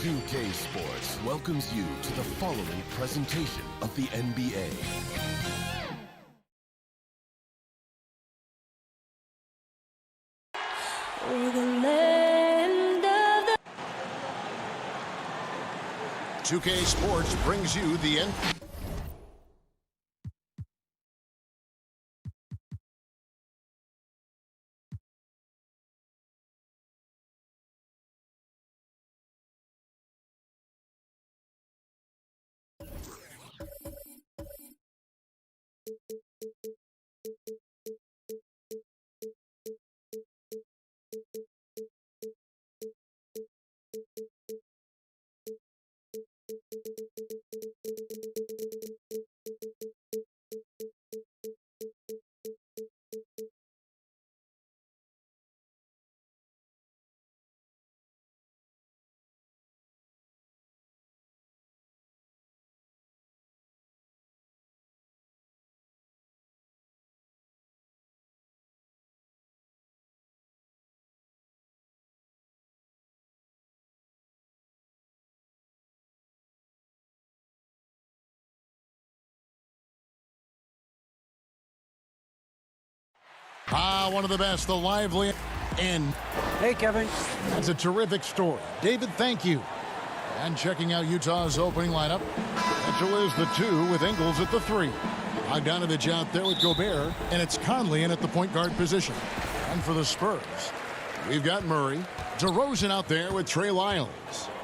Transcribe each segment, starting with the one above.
2K Sports welcomes you to the following presentation of the NBA. We're the land of the 2K Sports brings you the end. One of the best, the lively, and hey, Kevin. That's a terrific story. David, thank you. And checking out Utah's opening lineup, Mitchell is the 2 with Ingles at the 3. Bogdanovich out there with Gobert, and it's Conley in at the point guard position. And for the Spurs, we've got Murray, DeRozan out there with Trey Lyles.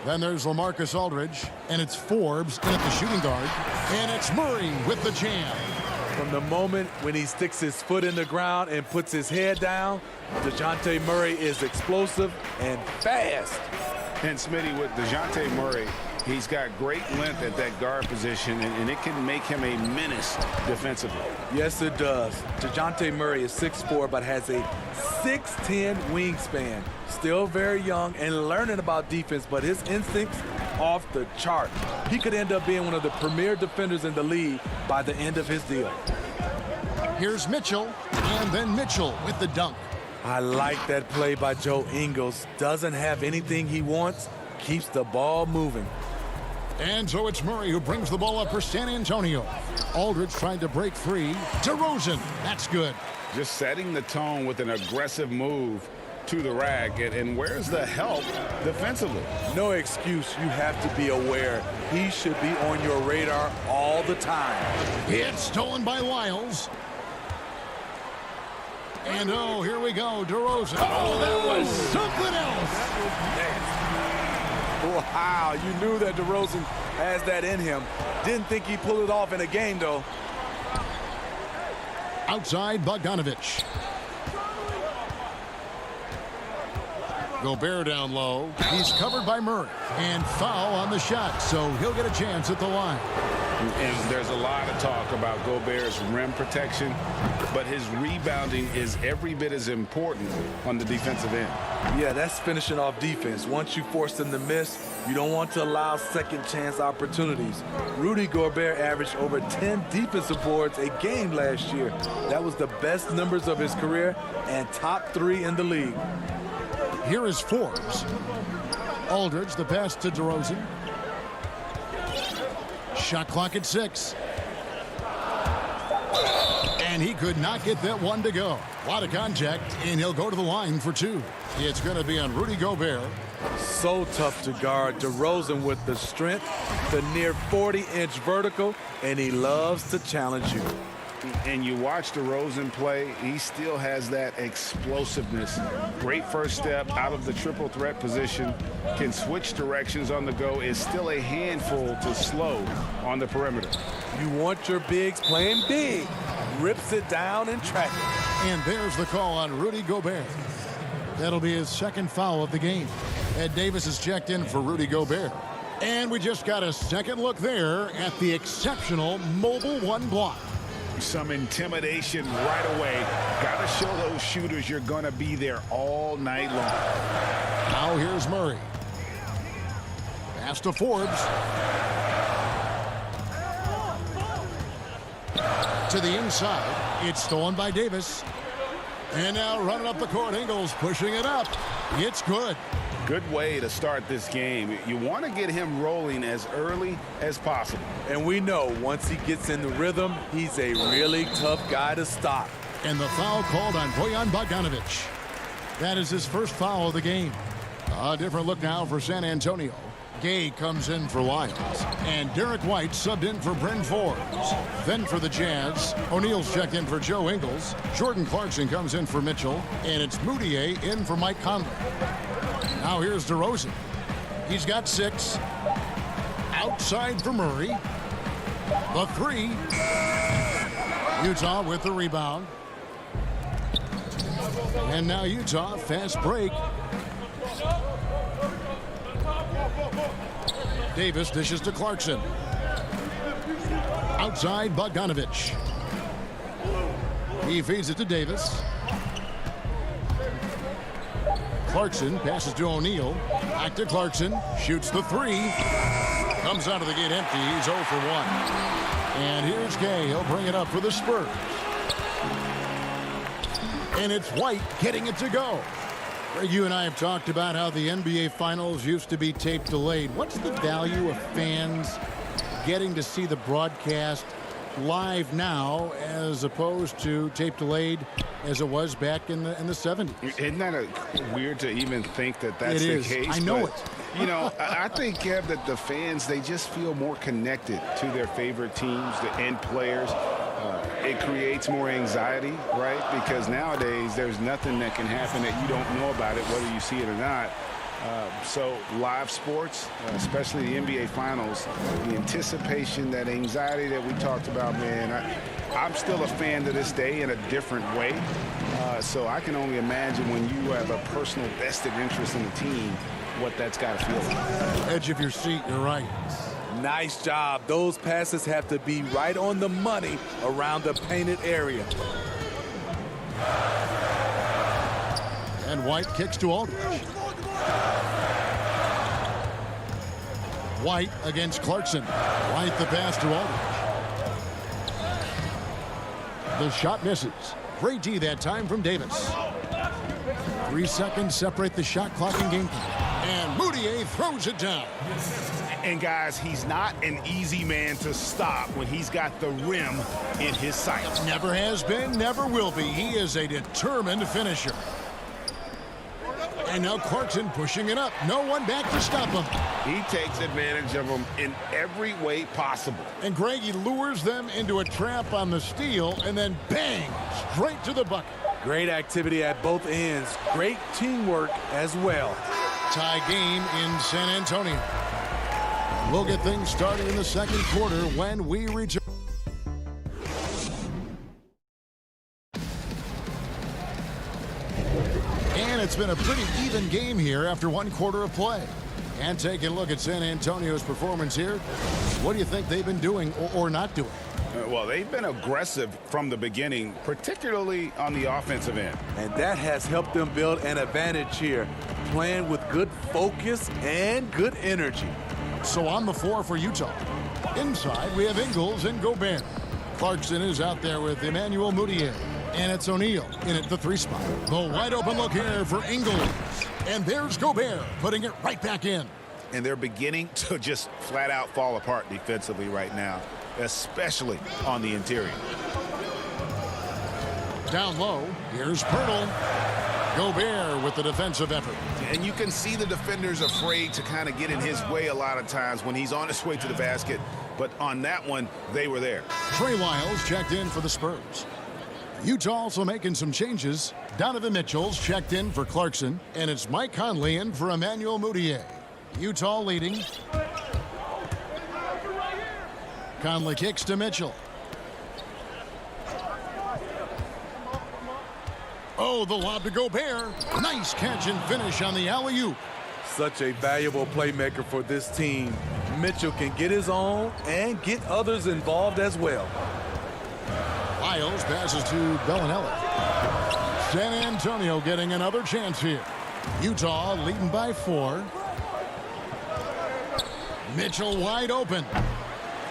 Then there's LaMarcus Aldridge, and it's Forbes in at the shooting guard, and it's Murray with the jam. From the moment when he sticks his foot in the ground and puts his head down, DeJounte Murray is explosive and fast. And Smitty, with DeJounte Murray, he's got great length at that guard position, and it can make him a menace defensively. Yes, it does. DeJounte Murray is 6'4", but has a 6'10" wingspan. Still very young and learning about defense, but his instincts off the chart. He could end up being one of the premier defenders in the league by the end of his deal. Here's Mitchell, and then Mitchell with the dunk. I like that play by Joe Ingles. Doesn't have anything he wants, keeps the ball moving. And so it's Murray who brings the ball up for San Antonio. Aldridge trying to break free. DeRozan, that's good. Just setting the tone with an aggressive move to the rack. And where's the help defensively? No excuse. You have to be aware. He should be on your radar all the time. It's stolen by Lyles. And oh, here we go, DeRozan. Oh, that was something else. Wow, you knew that DeRozan has that in him. Didn't think he'd pull it off in a game, though. Outside, Bogdanovich. Gobert down low. He's covered by Murray. And foul on the shot, so he'll get a chance at the line. And there's a lot of talk about Gobert's rim protection, but his rebounding is every bit as important on the defensive end. Yeah, that's finishing off defense. Once you force them to miss, you don't want to allow second chance opportunities. Rudy Gobert averaged over 10 defensive boards a game last year. That was the best numbers of his career and top 3 in the league. Here is Forbes. Aldridge, the pass to DeRozan. Shot clock at 6. And he could not get that one to go. A lot of contact, and he'll go to the line for 2. It's going to be on Rudy Gobert. So tough to guard. DeRozan with the strength, the near 40-inch vertical, and he loves to challenge you. And you watch DeRozan play, he still has that explosiveness. Great first step out of the triple threat position. Can switch directions on the go. Is still a handful to slow on the perimeter. You want your bigs playing big. Rips it down and track it. And there's the call on Rudy Gobert. That'll be his second foul of the game. Ed Davis is checked in for Rudy Gobert. And we just got a second look there at the exceptional mobile 1 block. Some intimidation right away. Got to show those shooters you're going to be there all night long. Now here's Murray. Pass to Forbes. To the inside. It's stolen by Davis. And now running up the court, Ingles pushing it up. It's good. Good way to start this game. You want to get him rolling as early as possible. And we know once he gets in the rhythm, he's a really tough guy to stop. And the foul called on Bojan Bogdanovic. That is his first foul of the game. A different look now for San Antonio. Gay comes in for Lyles. And Derek White subbed in for Bryn Forbes. Then for the Jazz, O'Neal's checked in for Joe Ingles. Jordan Clarkson comes in for Mitchell. And it's Moutier in for Mike Conley. Now here's DeRozan. He's got 6. Outside for Murray. The 3. Utah with the rebound. And now Utah, fast break. Davis dishes to Clarkson. Outside, Bogdanovic. He feeds it to Davis. Clarkson passes to O'Neal. Back to Clarkson. Shoots the 3. Comes out of the gate empty. He's 0 for 1. And here's Gay. He'll bring it up for the Spurs. And it's White getting it to go. Greg, you and I have talked about how the NBA Finals used to be tape delayed. What's the value of fans getting to see the broadcast live now as opposed to tape delayed as it was back in the 70s? Isn't that weird to even think that that's the case? I know it. You know, I think, Kev, that the fans, they just feel more connected to their favorite teams and players. It creates more anxiety, right? Because nowadays there's nothing that can happen that you don't know about it, whether you see it or not. So live sports, especially the NBA Finals, the anticipation, that anxiety that we talked about, man, I'm still a fan to this day in a different way. So I can only imagine when you have a personal vested interest in the team, what that's got to feel like. Edge of your seat, you're right. Nice job. Those passes have to be right on the money around the painted area. And White kicks to Aldridge. White against Clarkson. White the pass to Aldridge. The shot misses. Great D that time from Davis. 3 seconds separate the shot clock and game time. And Moutier throws it down. And guys, he's not an easy man to stop when he's got the rim in his sights. Never has been, never will be. He is a determined finisher. And now Clarkson pushing it up. No one back to stop him. He takes advantage of them in every way possible. And Greg, he lures them into a trap on the steal and then bang, straight to the bucket. Great activity at both ends. Great teamwork as well. Tie game in San Antonio. We'll get things started in the second quarter when we return. And it's been a pretty even game here after 1 quarter of play. And taking a look at San Antonio's performance here, what do you think they've been doing or not doing? Well, they've been aggressive from the beginning, particularly on the offensive end. And that has helped them build an advantage here, playing with good focus and good energy. So on the floor for Utah. Inside, we have Ingles and Gobert. Clarkson is out there with Emmanuel Moutier. And it's O'Neal in at the 3 spot. The wide open look here for Ingles. And there's Gobert putting it right back in. And they're beginning to just flat out fall apart defensively right now, especially on the interior. Down low, here's Pirtle. Gobert with the defensive effort. And you can see the defenders afraid to kind of get in his way a lot of times when he's on his way to the basket. But on that one, they were there. Trey Lyles checked in for the Spurs. Utah also making some changes. Donovan Mitchell's checked in for Clarkson. And it's Mike Conley in for Emmanuel Moutier. Utah leading. Conley kicks to Mitchell. Oh, the lob to Gobert. Nice catch and finish on the alley-oop. Such a valuable playmaker for this team. Mitchell can get his own and get others involved as well. Lyles passes to Bellinelli. San Antonio getting another chance here. Utah leading by 4. Mitchell wide open.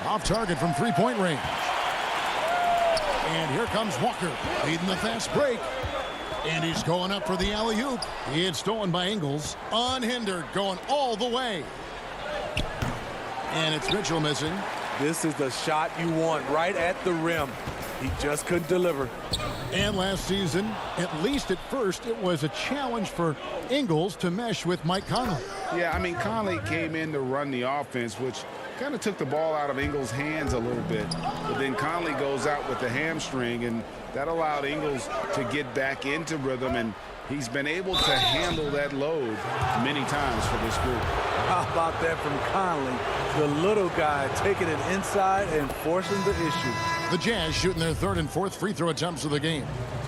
Off target from 3-point range. And here comes Walker leading the fast break. And he's going up for the alley-oop. It's stolen by Ingles. Unhindered, going all the way. And it's Mitchell missing. This is the shot you want right at the rim. He just couldn't deliver. And last season, at least at first, it was a challenge for Ingles to mesh with Mike Conley. Yeah, I mean, Conley came in to run the offense, which kind of took the ball out of Ingles' hands a little bit. But then Conley goes out with the hamstring, and that allowed Ingles to get back into rhythm, and he's been able to handle that load many times for this group. How about that from Conley? The little guy taking it inside and forcing the issue. The Jazz shooting their third and fourth free throw attempts of the game.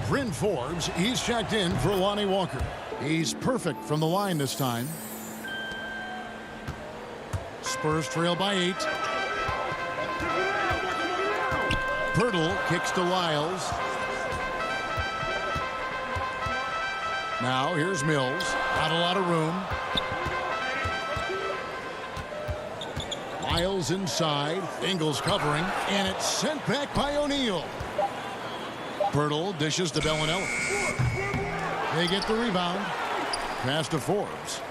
Bryn Forbes, he's checked in for Lonnie Walker. He's perfect from the line this time. Spurs trail by 8. Pirtle kicks to Lyles. Now here's Mills. Not a lot of room. Lyles inside. Ingles covering. And it's sent back by O'Neal. Pirtle dishes to Bellinelli. They get the rebound. Pass to Forbes.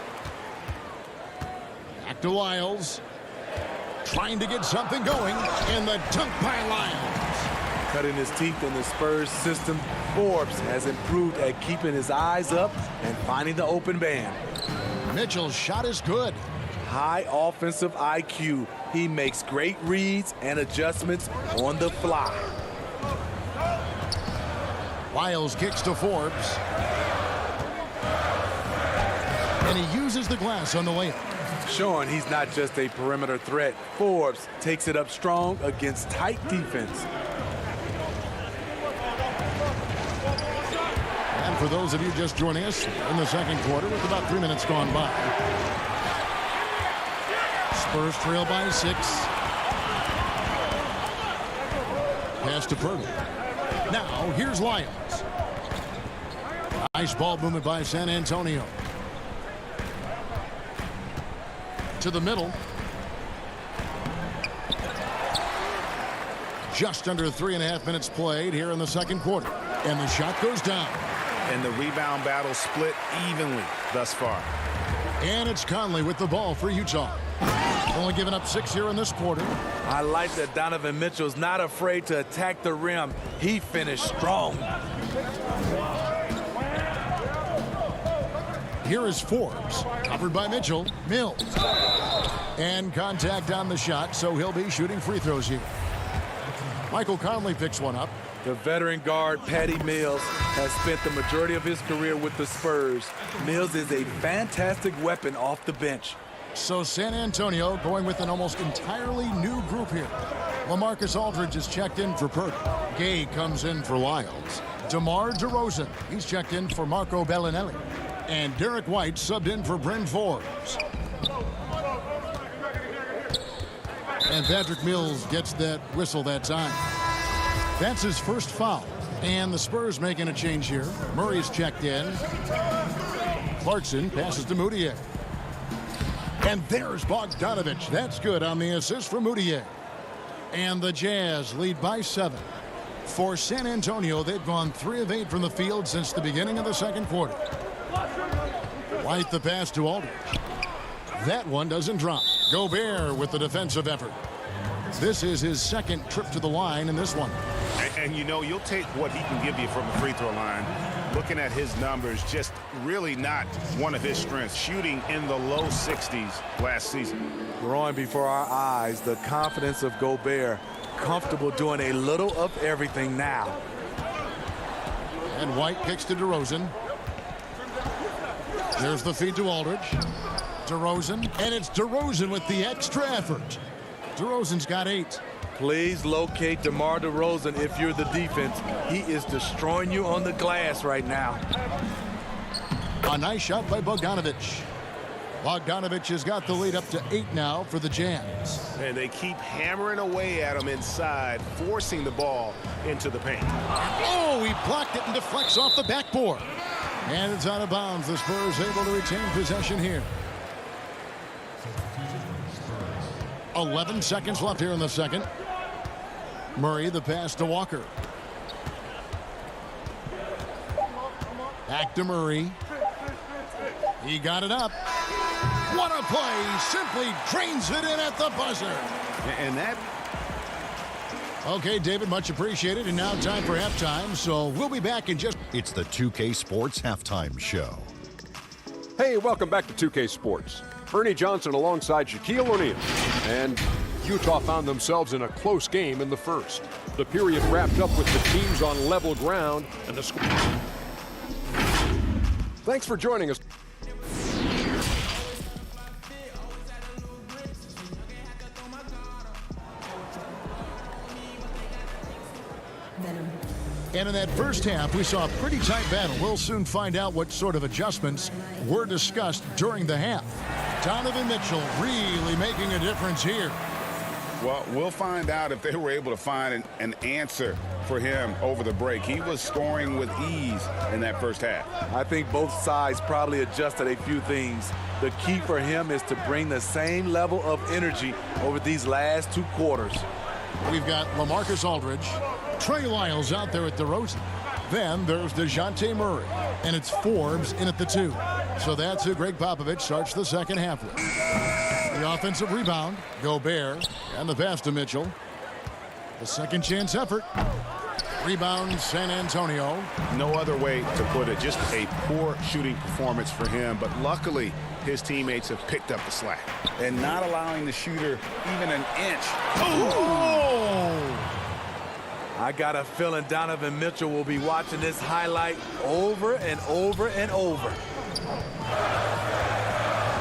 Back to Lyles. Trying to get something going. And the dunk by Lyles. Cutting his teeth in the Spurs system, Forbes has improved at keeping his eyes up and finding the open man. Mitchell's shot is good. High offensive IQ. He makes great reads and adjustments on the fly. Lyles kicks to Forbes. And he uses the glass on the layup. Showing he's not just a perimeter threat. Forbes takes it up strong against tight defense. And for those of you just joining us in the second quarter with about 3 minutes gone by. Spurs trail by 6. Pass to Pirtle. Now here's Lyles. Nice ball movement by San Antonio. To the middle. Just under 3.5 minutes played here in the second quarter. And the shot goes down. And the rebound battle split evenly thus far. And it's Conley with the ball for Utah. Only giving up 6 here in this quarter. I like that Donovan Mitchell's not afraid to attack the rim. He finished strong. Here is Forbes. Covered by Mitchell. Mills. And contact on the shot, so he'll be shooting free throws here. Michael Conley picks one up. The veteran guard, Patty Mills, has spent the majority of his career with the Spurs. Mills is a fantastic weapon off the bench. So San Antonio going with an almost entirely new group here. LaMarcus Aldridge is checked in for Pirtle. Gay comes in for Lyles. DeMar DeRozan, he's checked in for Marco Bellinelli. And Derek White subbed in for Bryn Forbes. And Patrick Mills gets that whistle that time. That's his first foul. And the Spurs making a change here. Murray's checked in. Clarkson passes to Moutier. And there's Bogdanovich. That's good on the assist from Moutier. And the Jazz lead by 7. For San Antonio, they've gone 3 of 8 from the field since the beginning of the second quarter. White the pass to Aldridge. That one doesn't drop. Gobert with the defensive effort. This is his second trip to the line in this one. And you know, you'll take what he can give you from the free throw line. Looking at his numbers, just really not one of his strengths. Shooting in the low 60s last season. Growing before our eyes, the confidence of Gobert. Comfortable doing a little of everything now. And White kicks to DeRozan. There's the feed to Aldridge. DeRozan. And it's DeRozan with the extra effort. DeRozan's got 8. Please locate DeMar DeRozan if you're the defense. He is destroying you on the glass right now. A nice shot by Bogdanovich. Bogdanovich has got the lead up to 8 now for the Jazz. And they keep hammering away at him inside, forcing the ball into the paint. Oh, he blocked it and deflects off the backboard. And it's out of bounds. The Spurs able to retain possession here. 11 seconds left here in the second. Murray the pass to Walker. Back to Murray. He got it up. What a play. Simply drains it in at the buzzer. And that... Okay, David, much appreciated. And now time for halftime, so we'll be back in just... It's the 2K Sports Halftime Show. Hey, welcome back to 2K Sports. Ernie Johnson alongside Shaquille O'Neal. And Utah found themselves in a close game in the first. The period wrapped up with the teams on level ground and the score. Thanks for joining us. And in that first half, we saw a pretty tight battle. We'll soon find out what sort of adjustments were discussed during the half. Donovan Mitchell really making a difference here. Well, we'll find out if they were able to find an answer for him over the break. He was scoring with ease in that first half. I think both sides probably adjusted a few things. The key for him is to bring the same level of energy over these last 2 quarters. We've got LaMarcus Aldridge, Trey Lyles out there at DeRozan. Then there's DeJounte Murray, and it's Forbes in at the 2. So that's who Greg Popovich starts the second half with. The offensive rebound, Gobert, and the pass to Mitchell. The second chance effort. Rebound, San Antonio. No other way to put it. Just a poor shooting performance for him. But luckily, his teammates have picked up the slack. And not allowing the shooter even an inch. Oh! I got a feeling Donovan Mitchell will be watching this highlight over and over and over.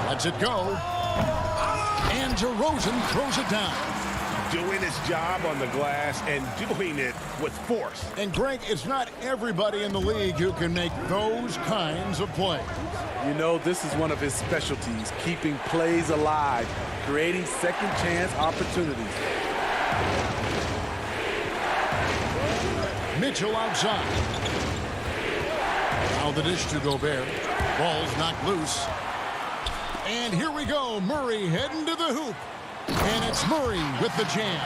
Lets it go. And DeRozan throws it down. Doing his job on the glass and doing it with force. And Greg, it's not everybody in the league who can make those kinds of plays. You know, this is one of his specialties, keeping plays alive, creating second chance opportunities. Mitchell outside. Now the dish to Gobert. Ball's knocked loose. And here we go. Murray heading to the hoop. And it's Murray with the jam.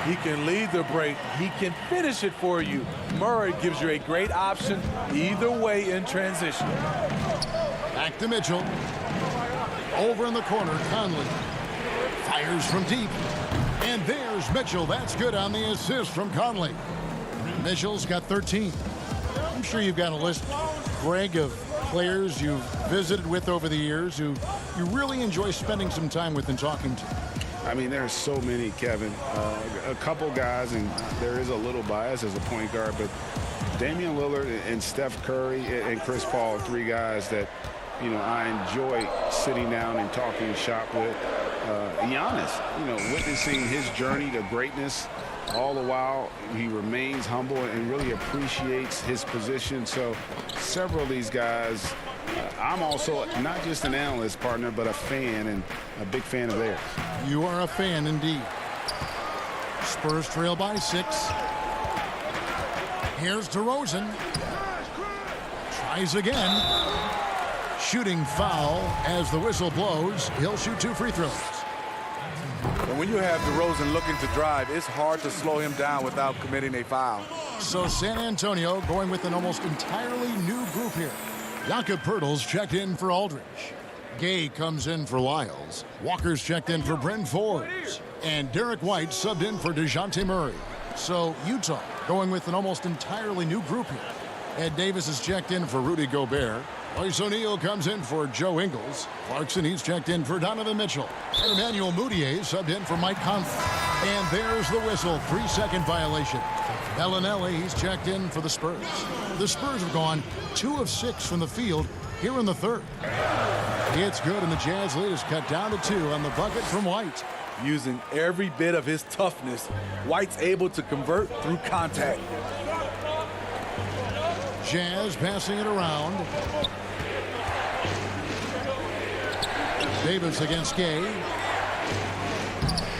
He can lead the break. He can finish it for you. Murray gives you a great option either way in transition. Back to Mitchell. Over in the corner, Conley. Fires from deep. And there's Mitchell. That's good on the assist from Conley. Mitchell's got 13. I'm sure you've got a list, Greg, of players you've visited with over the years who you really enjoy spending some time with and talking to. I mean, there's so many, Kevin. A couple guys, and there is a little bias as a point guard, but Damian Lillard and Steph Curry and Chris Paul, 3 guys that, you know, I enjoy sitting down and talking shop with. Giannis, witnessing his journey to greatness. All the while, he remains humble and really appreciates his position. So several of these guys, I'm also not just an analyst, partner, but a fan and a big fan of theirs. You are a fan indeed. Spurs trail by 6. Here's DeRozan. Tries again. Shooting foul as the whistle blows. He'll shoot 2 free throws. And when you have DeRozan looking to drive, it's hard to slow him down without committing a foul. So San Antonio going with an almost entirely new group here. Jakob Poeltl's checked in for Aldridge. Gay comes in for Lyles. Walker's checked in for Bryn Forbes. And Derek White subbed in for DeJounte Murray. So Utah going with an almost entirely new group here. Ed Davis is checked in for Rudy Gobert. Royce O'Neal comes in for Joe Ingles. Clarkson, he's checked in for Donovan Mitchell. And Emmanuel Mudiay subbed in for Mike Conley. And there's the whistle, 3-second violation. Bellinelli, he's checked in for the Spurs. The Spurs have gone 2 of 6 from the field here in the third. It's good, and the Jazz lead is cut down to 2 on the bucket from White. Using every bit of his toughness, White's able to convert through contact. Jazz passing it around. Davis against Gay.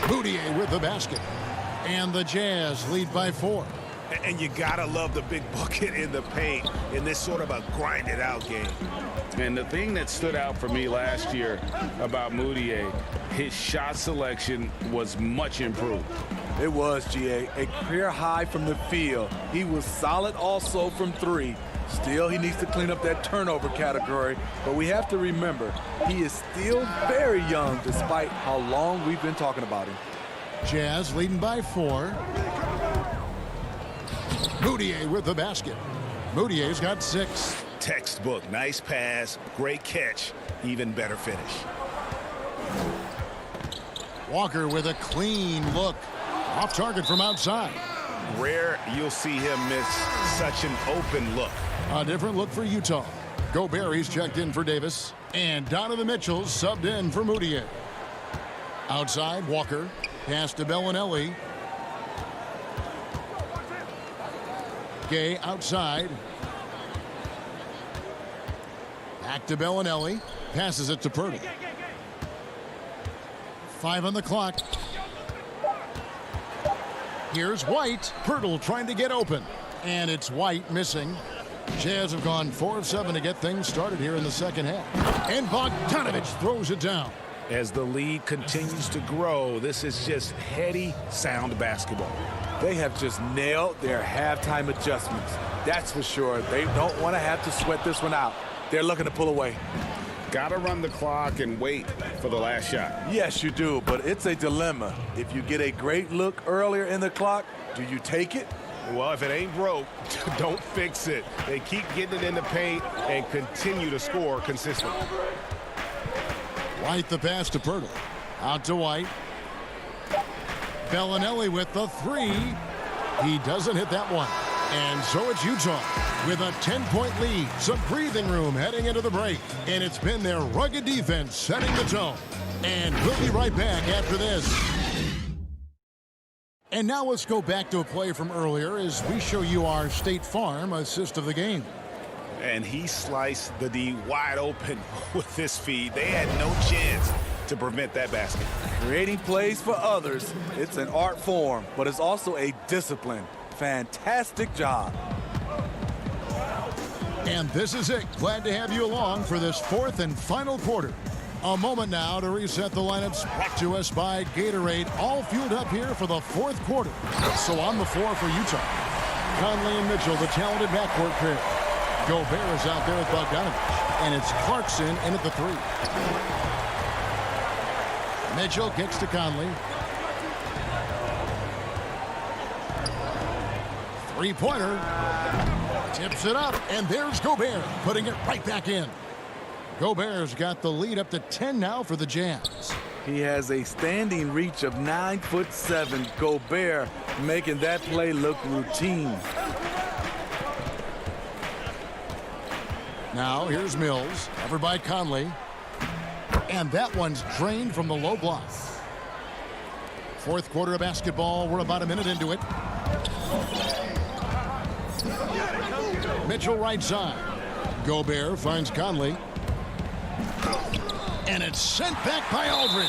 Mudiay with the basket. And the Jazz lead by 4. And you gotta love the big bucket in the paint in this sort of a grinded out game. And the thing that stood out for me last year about Mudiay, his shot selection was much improved. It was, GA, a career high from the field. He was solid also from 3. Still, he needs to clean up that turnover category, but we have to remember, he is still very young despite how long we've been talking about him. Jazz leading by 4. Moutier with the basket. Moutier's got 6. Textbook, nice pass, great catch, even better finish. Walker with a clean look. Off target from outside. Rare you'll see him miss such an open look. A different look for Utah. Gobert, he's checked in for Davis. And Donovan Mitchell subbed in for Moutier. Outside, Walker. Pass to Bellinelli. Gay outside. Back to Bellinelli. Passes it to Purdy. 5 on the clock. Here's White. Pirtle trying to get open. And it's White missing. Jazz have gone 4 of 7 to get things started here in the second half. And Bogdanovich throws it down. As the lead continues to grow, this is just heady, sound basketball. They have just nailed their halftime adjustments. That's for sure. They don't want to have to sweat this one out. They're looking to pull away. Got to run the clock and wait for the last shot. Yes, you do, but it's a dilemma. If you get a great look earlier in the clock, do you take it? Well, if it ain't broke, don't fix it. They keep getting it in the paint and continue to score consistently. White the pass to Pirtle. Out to White. Bellinelli with the 3. He doesn't hit that one. And so it's Utah with a 10-point lead. Some breathing room heading into the break. And it's been their rugged defense setting the tone. And we'll be right back after this. And now let's go back to a play from earlier as we show you our State Farm assist of the game. And he sliced the D wide open with this feed. They had no chance to prevent that basket. Creating plays for others, it's an art form, but it's also a discipline. Fantastic job. And this is it. Glad to have you along for this 4th and final quarter. A moment now to reset the lineups. Brought to us by Gatorade. All fueled up here for the 4th quarter. So on the floor for Utah, Conley and Mitchell, the talented backcourt pair. Gobert is out there with Bogdanovich. And it's Clarkson in at the 3. Mitchell kicks to Conley. 3-pointer. Tips it up, and there's Gobert putting it right back in. Gobert's got the lead up to 10 now for the Jazz. He has a standing reach of 9'7". Gobert making that play look routine. Now here's Mills, covered by Conley. And that one's drained from the low block. 4th quarter of basketball. We're about a minute into it. Mitchell right side. Gobert finds Conley. And it's sent back by Aldridge.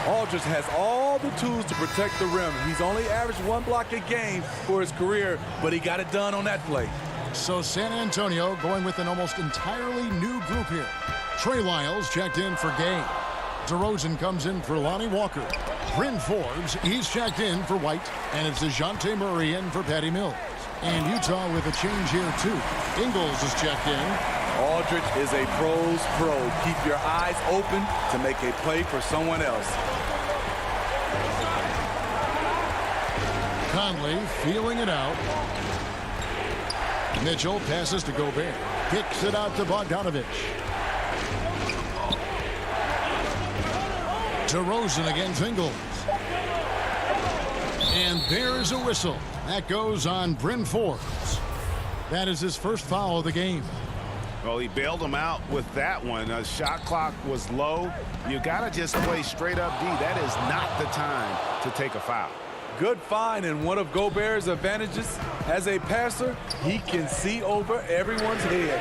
Aldridge has all the tools to protect the rim. He's only averaged 1 block a game for his career, but he got it done on that play. So San Antonio going with an almost entirely new group here. Trey Lyles checked in for Gay. DeRozan comes in for Lonnie Walker. Bryn Forbes, he's checked in for White. And it's DeJounte Murray in for Patty Mills. And Utah with a change here, too. Ingles is checked in. Aldridge is a pro's pro. Keep your eyes open to make a play for someone else. Conley feeling it out. Mitchell passes to Gobert. Kicks it out to Bogdanovich. DeRozan against Ingles. And there's a whistle. That goes on Bryn Forbes. That is his first foul of the game. Well, he bailed him out with that one. Shot clock was low. You got to just play straight up D. That is not the time to take a foul. Good find, and one of Gobert's advantages as a passer, he can see over everyone's head.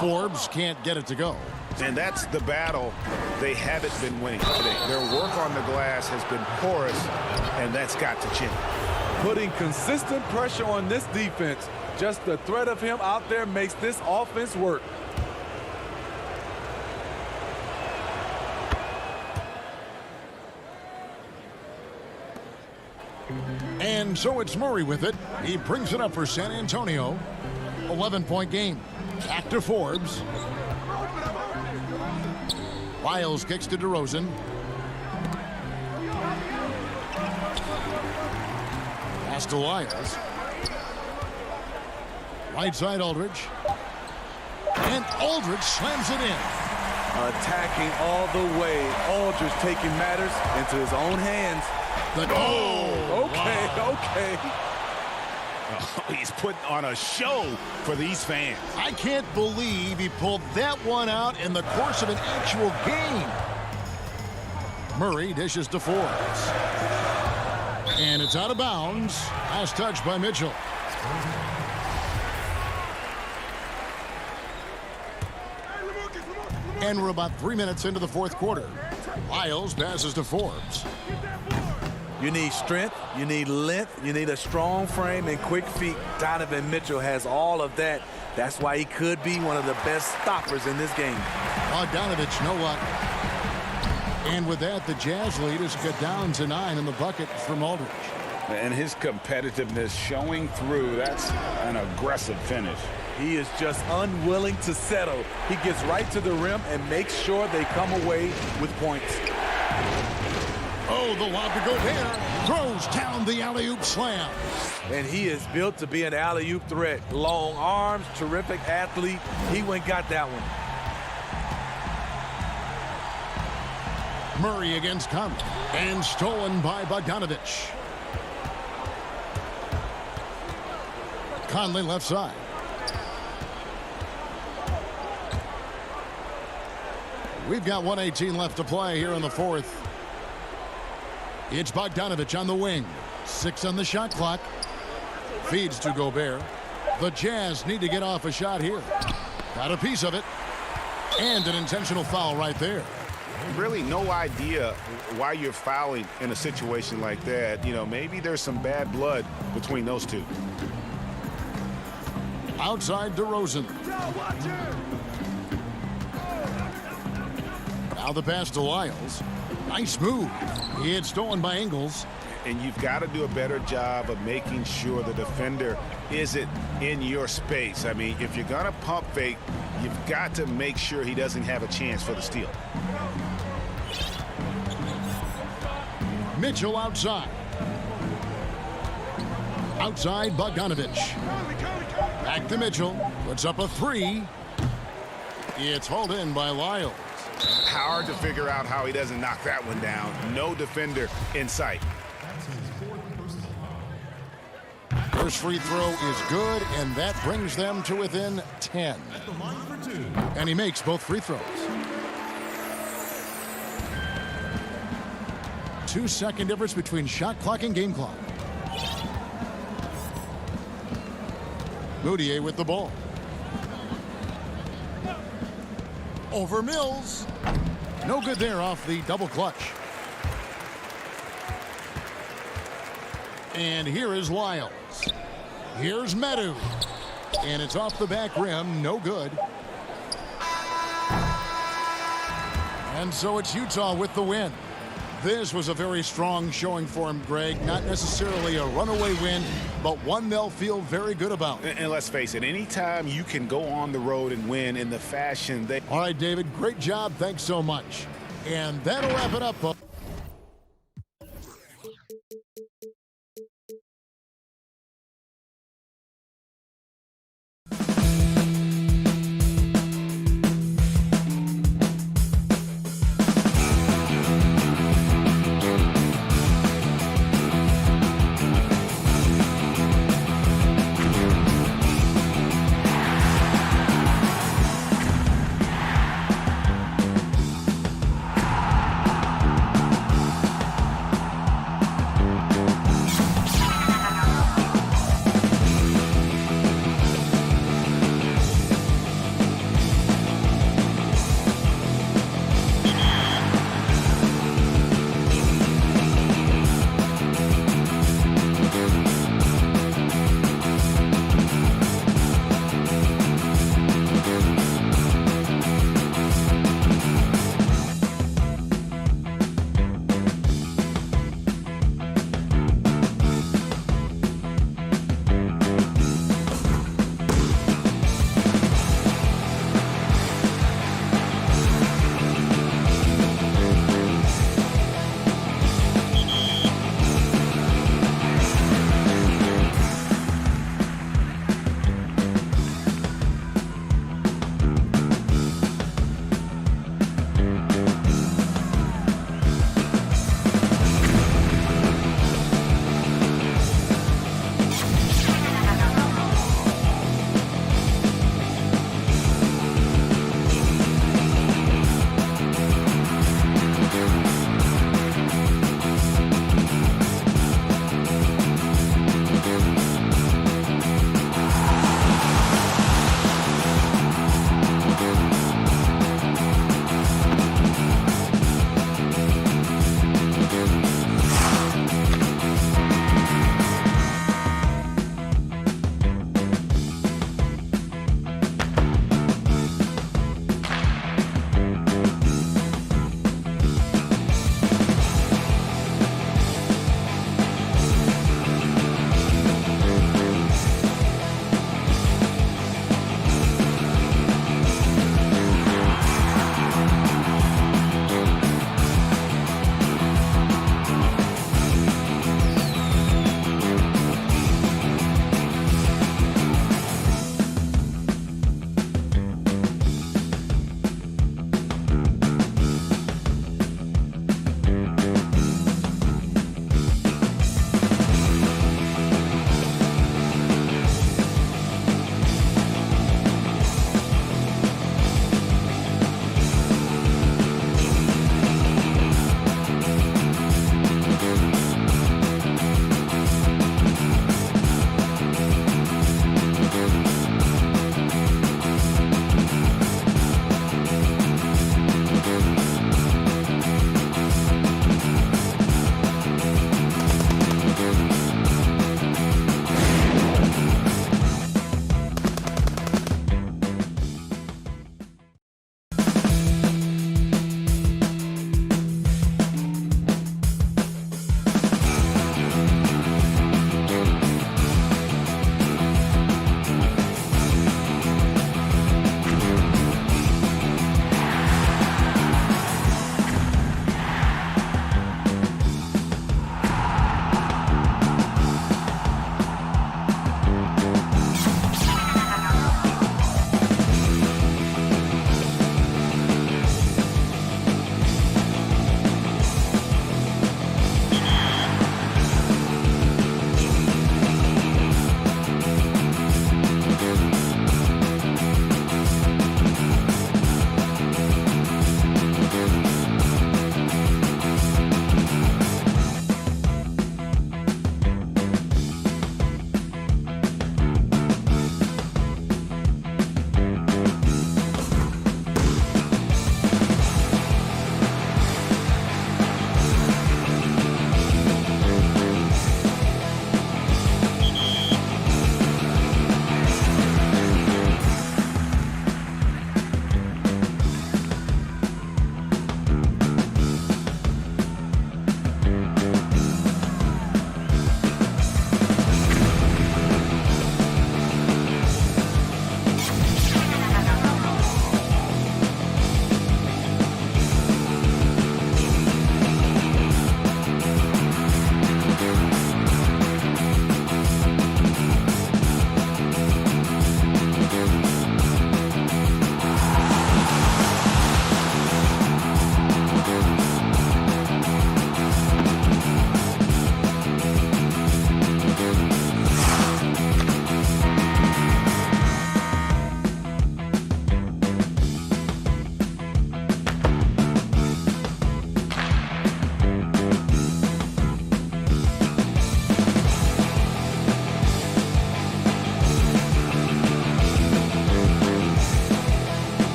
Forbes can't get it to go. And that's the battle they haven't been winning today. Their work on the glass has been porous, and that's got to change. Putting consistent pressure on this defense. Just the threat of him out there makes this offense work. And so it's Murray with it. He brings it up for San Antonio. 11-point game. Back to Forbes. Lyles kicks to DeRozan. Pass to Lyles. Right side Aldridge. And Aldridge slams it in. Attacking all the way. Aldridge taking matters into his own hands. Okay. Oh, he's putting on a show for these fans. I can't believe he pulled that one out in the course of an actual game. Murray dishes to Forbes. And it's out of bounds. Last touch by Mitchell. And we're about 3 minutes into the fourth quarter. Lyles passes to Forbes. You need strength, you need length, you need a strong frame and quick feet. Donovan Mitchell has all of that. That's why he could be one of the best stoppers in this game. Bogdanovich, no luck. And with that, the Jazz lead is cut down to 9 in the bucket from Aldridge. And his competitiveness showing through. That's an aggressive finish. He is just unwilling to settle. He gets right to the rim and makes sure they come away with points. Oh, the lob to Gobert. Throws down the alley-oop slam. And he is built to be an alley-oop threat. Long arms, terrific athlete. He went and got that one. Murray against Conley. And stolen by Bogdanovich. Conley left side. We've got 1:18 left to play here in the fourth. It's Bogdanovich on the wing. 6 on the shot clock. Feeds to Gobert. The Jazz need to get off a shot here. Got a piece of it. And an intentional foul right there. Really no idea why you're fouling in a situation like that. You know, maybe there's some bad blood between those two. Outside DeRozan. Now the pass to Lyles. Nice move. It's stolen by Ingles. And you've got to do a better job of making sure the defender isn't in your space. I mean, if you're going to pump fake, you've got to make sure he doesn't have a chance for the steal. Mitchell outside. Outside Bogdanovich. Back to Mitchell. Puts up a 3. It's hauled in by Lyles. Hard to figure out how he doesn't knock that one down. No defender in sight. First free throw is good, and that brings them to within 10. And he makes both free throws. 2-second difference between shot clock and game clock. Moutier with the ball. Over Mills. No good there off the double clutch. And here is Lyles. Here's Medu. And it's off the back rim. No good. And so it's Utah with the win. This was a very strong showing for him, Greg. Not necessarily a runaway win, but one they'll feel very good about. And let's face it, anytime you can go on the road and win in the fashion they... All right, David, great job. Thanks so much. And that'll wrap it up.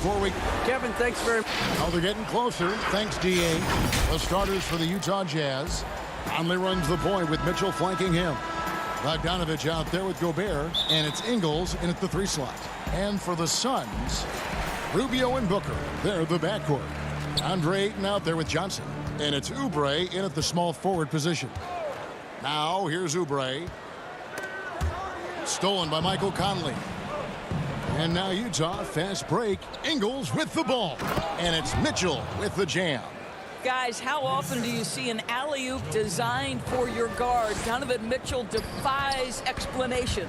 before we... Kevin, thanks very much. Now they're getting closer. Thanks, D.A. The starters for the Utah Jazz. Conley runs the point with Mitchell flanking him. Bogdanovich out there with Gobert, and it's Ingles in at the 3 slot. And for the Suns, Rubio and Booker. They're the backcourt. Andre Ayton out there with Johnson. And it's Oubre in at the small forward position. Now here's Oubre. Stolen by Michael Conley. And now Utah, fast break. Ingles with the ball. And it's Mitchell with the jam. Guys, how often do you see an alley-oop designed for your guard? Donovan Mitchell defies explanation.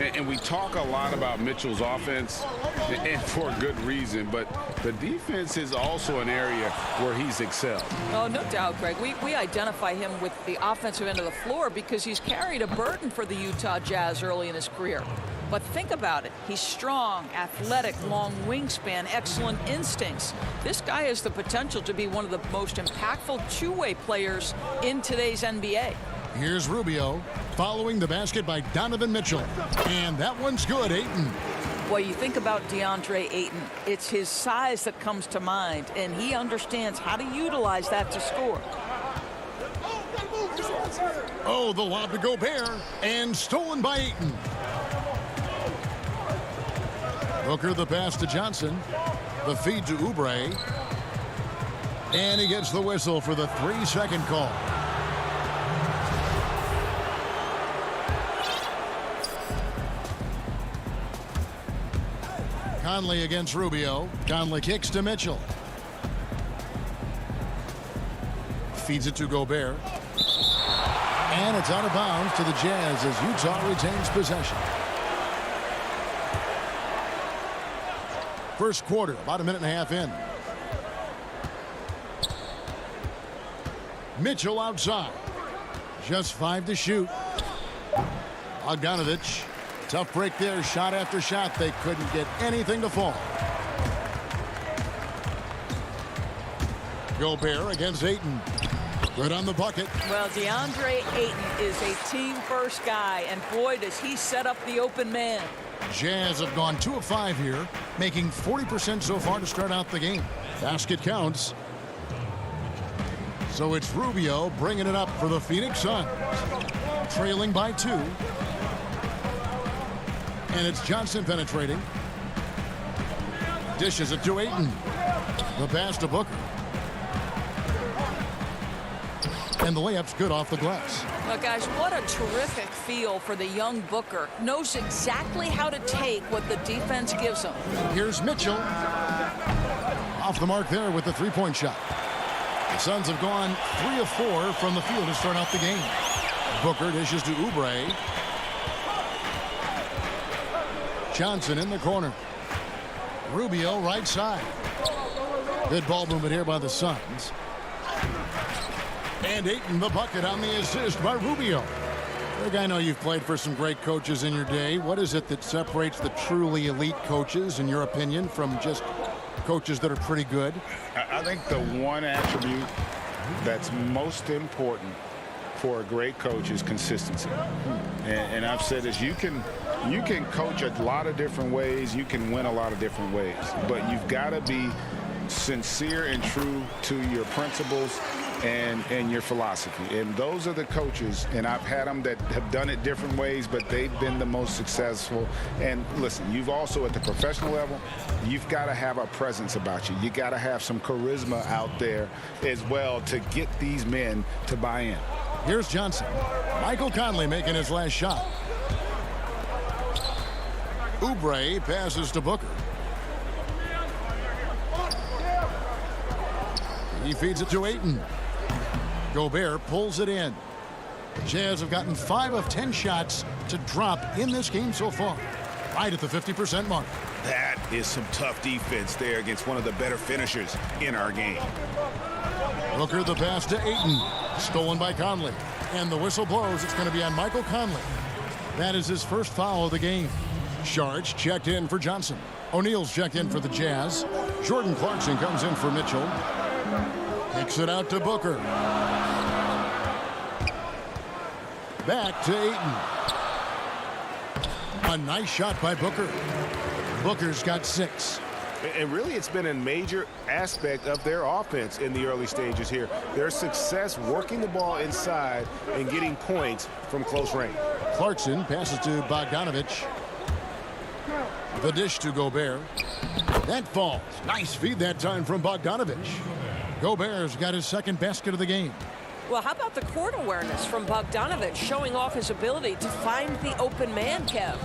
And we talk a lot about Mitchell's offense, and for good reason, but the defense is also an area where he's excelled. Oh, no doubt, Greg. We identify him with the offensive end of the floor because he's carried a burden for the Utah Jazz early in his career. But think about it. He's strong, athletic, long wingspan, excellent instincts. This guy has the potential to be one of the most impactful two-way players in today's NBA. Here's Rubio following the basket by Donovan Mitchell. And that one's good, Ayton. Well, you think about DeAndre Ayton, it's his size that comes to mind, and he understands how to utilize that to score. Oh, the lob to Gobert, and stolen by Ayton. Booker the pass to Johnson. The feed to Oubre. And he gets the whistle for the 3-second call. Conley against Rubio. Conley kicks to Mitchell. Feeds it to Gobert. And it's out of bounds to the Jazz as Utah retains possession. First quarter, about a minute and a half in. Mitchell outside. Just 5 to shoot. Bogdanovich. Tough break there. Shot after shot. They couldn't get anything to fall. Gobert against Ayton. Good on the bucket. Well, DeAndre Ayton is a team-first guy, and boy, does he set up the open man. Jazz have gone 2 of 5 here, making 40% so far to start out the game. Basket counts. So it's Rubio bringing it up for the Phoenix Suns. Trailing by 2. And it's Johnson penetrating. Dishes it to Ayton. The pass to Booker. And the layup's good off the glass. Well, guys, what a terrific feel for the young Booker. Knows exactly how to take what the defense gives him. Here's Mitchell. Off the mark there with the 3-point shot. The Suns have gone 3 of 4 from the field to start out the game. Booker dishes to Oubre. Johnson in the corner. Rubio right side. Good ball movement here by the Suns. And Ayton the bucket on the assist by Rubio. Greg, I know you've played for some great coaches in your day. What is it that separates the truly elite coaches, in your opinion, from just coaches that are pretty good? I think the one attribute that's most important for a great coach is consistency. And I've said this, you can coach a lot of different ways, you can win a lot of different ways, but you've got to be sincere and true to your principles and your philosophy. And those are the coaches, and I've had them that have done it different ways, but they've been the most successful. And listen, you've also at the professional level, you've got to have a presence about you. You got to have some charisma out there as well to get these men to buy in. Here's Johnson. Michael Conley making his last shot. Oubre passes to Booker. He feeds it to Ayton. Gobert pulls it in. The Jazz have gotten 5 of 10 shots to drop in this game so far. Right at the 50% mark. That is some tough defense there against one of the better finishers in our game. Booker the pass to Ayton. Stolen by Conley. And the whistle blows. It's going to be on Michael Conley. That is his first foul of the game. Sharge checked in for Johnson. O'Neal's checked in for the Jazz. Jordan Clarkson comes in for Mitchell. Kicks it out to Booker. Back to Ayton. A nice shot by Booker. Booker's got 6. And really, it's been a major aspect of their offense in the early stages here. Their success working the ball inside and getting points from close range. Clarkson passes to Bogdanovich. The dish to Gobert. That falls. Nice feed that time from Bogdanovich. Gobert's got his second basket of the game. Well, how about the court awareness from Bogdanovich, showing off his ability to find the open man, Kev?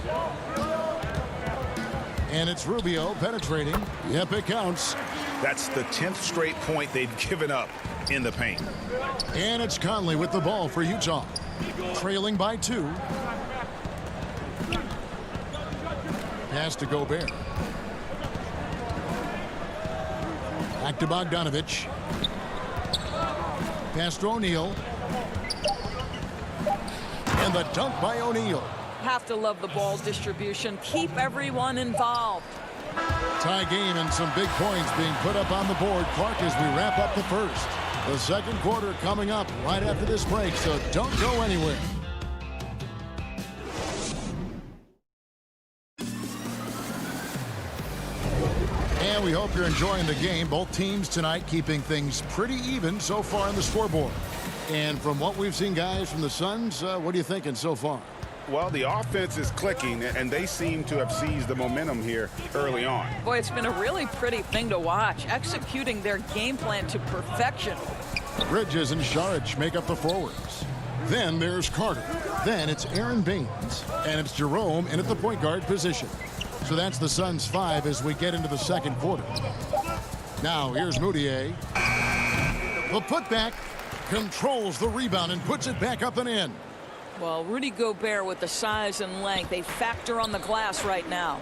And it's Rubio penetrating. Yep, it counts. That's the 10th straight point they've given up in the paint. And it's Conley with the ball for Utah. Trailing by 2. Pass to Gobert. Back to Bogdanovich. Pass to O'Neal. And the dunk by O'Neal. Have to love the ball distribution. Keep everyone involved. Tie game and some big points being put up on the board. Clark, as we wrap up the first. The second quarter coming up right after this break, so don't go anywhere. And we hope you're enjoying the game. Both teams tonight keeping things pretty even so far on the scoreboard. And from what we've seen, guys, from the Suns, what are you thinking so far? Well, the offense is clicking, and they seem to have seized the momentum here early on. Boy, it's been a really pretty thing to watch, executing their game plan to perfection. Bridges and Saric make up the forwards. Then there's Carter. Then it's Aaron Baines. And it's Jerome in at the point guard position. So that's the Suns' 5 as we get into the second quarter. Now here's Moutier. The putback controls the rebound and puts it back up and in. Well, Rudy Gobert with the size and length, they factor on the glass right now.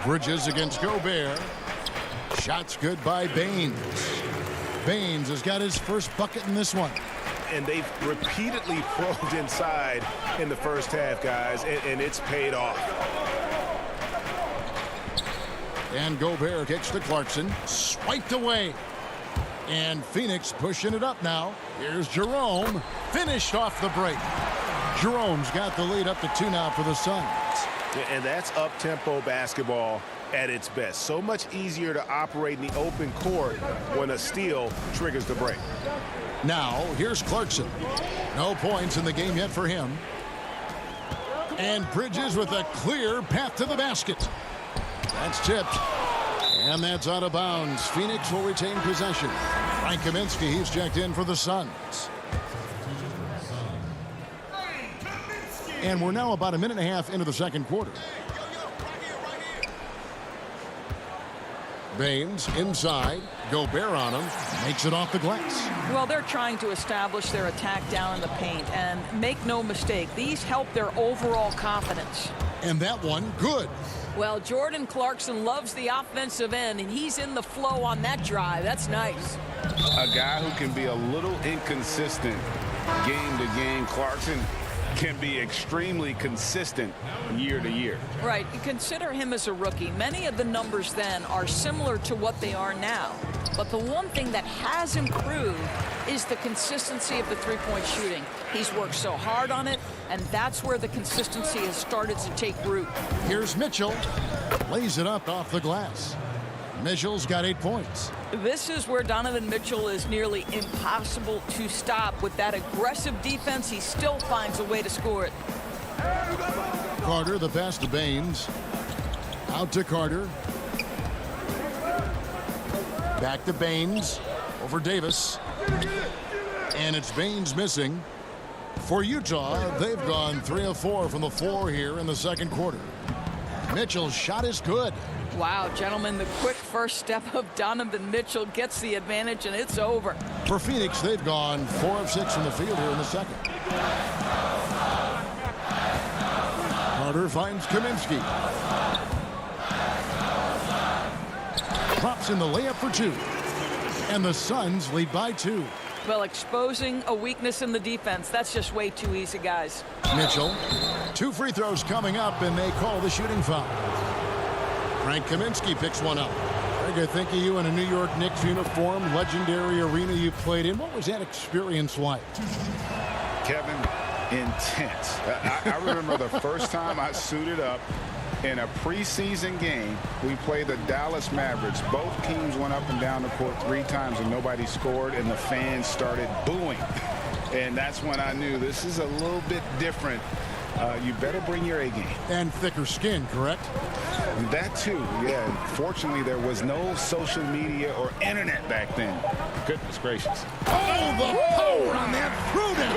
Bridges against Gobert. Shots good by Baines. Baines has got his first bucket in this one. And they've repeatedly probed inside in the first half, guys, and it's paid off. And Gobert kicks to Clarkson. Swiped away. And Phoenix pushing it up now. Here's Jerome. Finished off the break. Jerome's got the lead up to 2 now for the Suns. And that's up-tempo basketball at its best. So much easier to operate in the open court when a steal triggers the break. Now, here's Clarkson. No points in the game yet for him. And Bridges with a clear path to the basket. That's tipped. And that's out of bounds. Phoenix will retain possession. Frank Kaminsky, he's checked in for the Suns. And we're now about a minute and a half into the second quarter. Baines inside. Gobert on him. Makes it off the glass. Well, they're trying to establish their attack down in the paint. And make no mistake, these help their overall confidence. And that one, good. Well, Jordan Clarkson loves the offensive end, and he's in the flow on that drive. That's nice. A guy who can be a little inconsistent game to game. Clarkson can be extremely consistent year to year. Right. You consider him as a rookie. Many of the numbers then are similar to what they are now. But the one thing that has improved is the consistency of the three-point shooting. He's worked so hard on it, and that's where the consistency has started to take root. Here's Mitchell. Lays it up off the glass. Mitchell's got 8 points. This is where Donovan Mitchell is nearly impossible to stop. With that aggressive defense, he still finds a way to score it. Carter, the pass to Baines. Out to Carter. Back to Baines. Over Davis. And it's Baines missing. For Utah, they've gone 3 of 4 from the floor here in the second quarter. Mitchell's shot is good. Wow, gentlemen, the quick first step of Donovan Mitchell gets the advantage, and it's over. For Phoenix, they've gone 4 of 6 from the field here in the second. Carter finds Kaminsky. Drops in the layup for 2. And the Suns lead by 2. Well, exposing a weakness in the defense, that's just way too easy, guys. Mitchell, 2 free throws coming up, and they call the shooting foul. Frank Kaminsky picks one up. Greg, I think of you in a New York Knicks uniform, legendary arena you played in. What was that experience like? Kevin, intense. I remember the first time I suited up In a preseason game, we played the Dallas Mavericks. Both teams went up and down the court 3 times and nobody scored, and the fans started booing. And that's when I knew this is a little bit different. You better bring your A game. And thicker skin, correct? That too, yeah. Fortunately, there was no social media or internet back then. Goodness gracious. Oh, the power on that throwdown.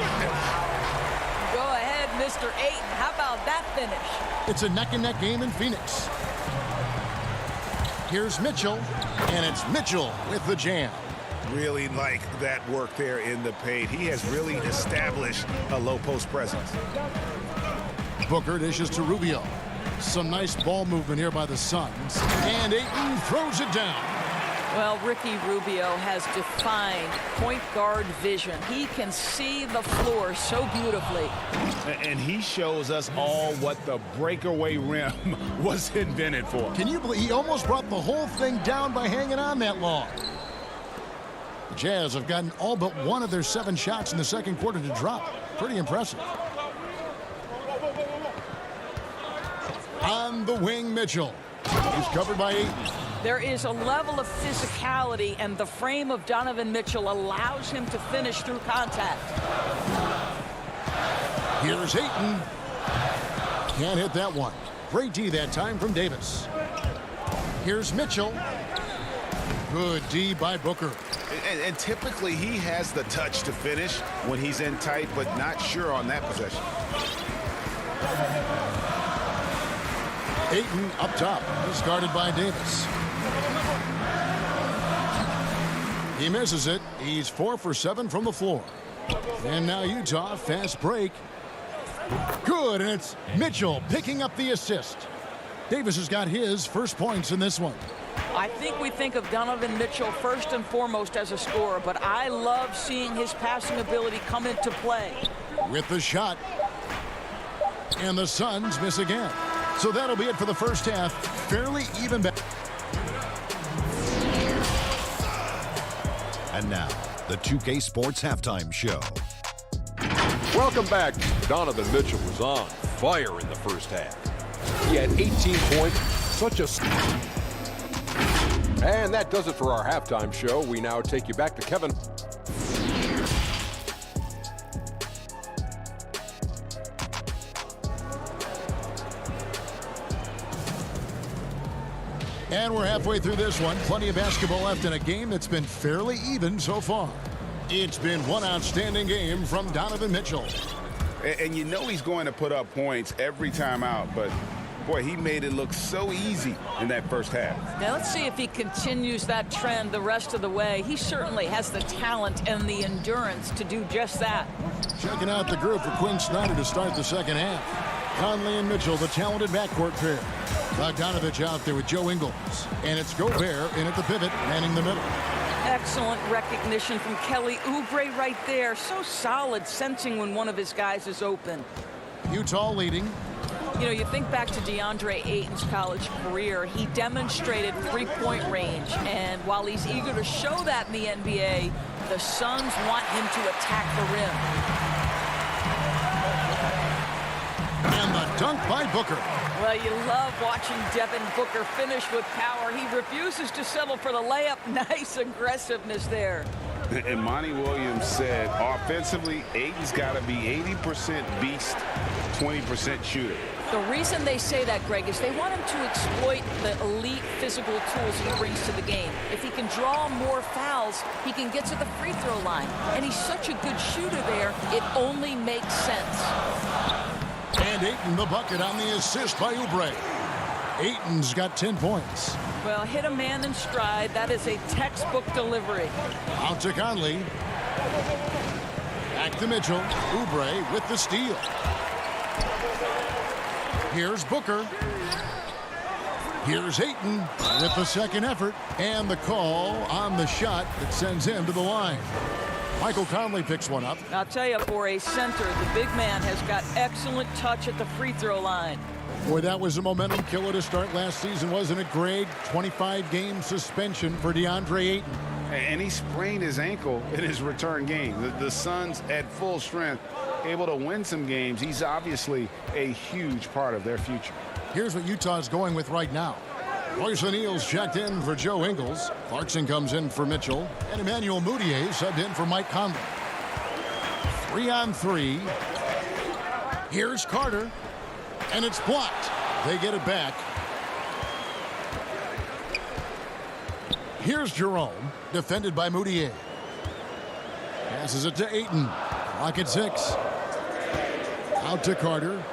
Go ahead, Mr. Ayton. How about that finish? It's a neck-and-neck game in Phoenix. Here's Mitchell, and it's Mitchell with the jam. Really like that work there in the paint. He has really established a low post presence. Booker dishes to Rubio. Some nice ball movement here by the Suns. And Ayton throws it down. Well, Ricky Rubio has defined point guard vision. He can see the floor so beautifully. And he shows us all what the breakaway rim was invented for. Can you believe he almost brought the whole thing down by hanging on that long? The Jazz have gotten all but one of their 7 shots in the second quarter to drop. Pretty impressive. On the wing, Mitchell. He's covered by Ayton. There is a level of physicality, and the frame of Donovan Mitchell allows him to finish through contact. Here's Ayton. Can't hit that one. Great D that time from Davis. Here's Mitchell. Good D by Booker. And typically he has the touch to finish when he's in tight, but not sure on that possession. Ayton up top. He's guarded by Davis. He misses it. He's 4 for 7 from the floor. And now Utah, fast break. Good, and it's Mitchell picking up the assist. Davis has got his first points in this one. I think we think of Donovan Mitchell first and foremost as a scorer, but I love seeing his passing ability come into play. With the shot. And the Suns miss again. So that'll be it for the first half. Fairly even bet. And now, the 2K Sports Halftime Show. Welcome back. Donovan Mitchell was on fire in the first half. He had 18 points, such a... And that does it for our halftime show. We now take you back to Kevin. And we're halfway through this one. Plenty of basketball left in a game that's been fairly even so far. It's been one outstanding game from Donovan Mitchell. And you know he's going to put up points every time out, but boy, he made it look so easy in that first half. Now let's see if he continues that trend the rest of the way. He certainly has the talent and the endurance to do just that. Checking out the group for Quinn Snyder to start the second half. Conley and Mitchell, the talented backcourt pair. Bogdanovich out there with Joe Ingles. And it's Gobert in at the pivot, manning the middle. Excellent recognition from Kelly Oubre right there. So solid, sensing when one of his guys is open. Utah leading. You know, you think back to DeAndre Ayton's college career, he demonstrated three-point range. And while he's eager to show that in the NBA, the Suns want him to attack the rim. And the dunk by Booker. Well, you love watching Devin Booker finish with power. He refuses to settle for the layup. Nice aggressiveness there. And Monty Williams said, offensively, Ayton's got to be 80% beast, 20% shooter. The reason they say that, Greg, is they want him to exploit the elite physical tools he brings to the game. If he can draw more fouls, he can get to the free throw line. And he's such a good shooter there, it only makes sense. And Ayton the bucket on the assist by Oubre. Ayton's got 10 points. Well, hit a man in stride. That is a textbook delivery. Out to Conley. Back to Mitchell. Oubre with the steal. Here's Booker. Here's Ayton with the second effort. And the call on the shot that sends him to the line. Michael Conley picks one up. I'll tell you, for a center, the big man has got excellent touch at the free throw line. Boy, that was a momentum killer to start last season, wasn't it, Greg? 25-game suspension for DeAndre Ayton. And he sprained his ankle in his return game. The Suns at full strength, able to win some games. He's obviously a huge part of their future. Here's what Utah's going with right now. Royce O'Neal's checked in for Joe Ingles. Clarkson comes in for Mitchell. And Emmanuel Mudiay subbed in for Mike Conley. 3-on-3. Here's Carter. And it's blocked. They get it back. Here's Jerome. Defended by Mudiay. Passes it to Ayton. Clock at 6. Out to Carter.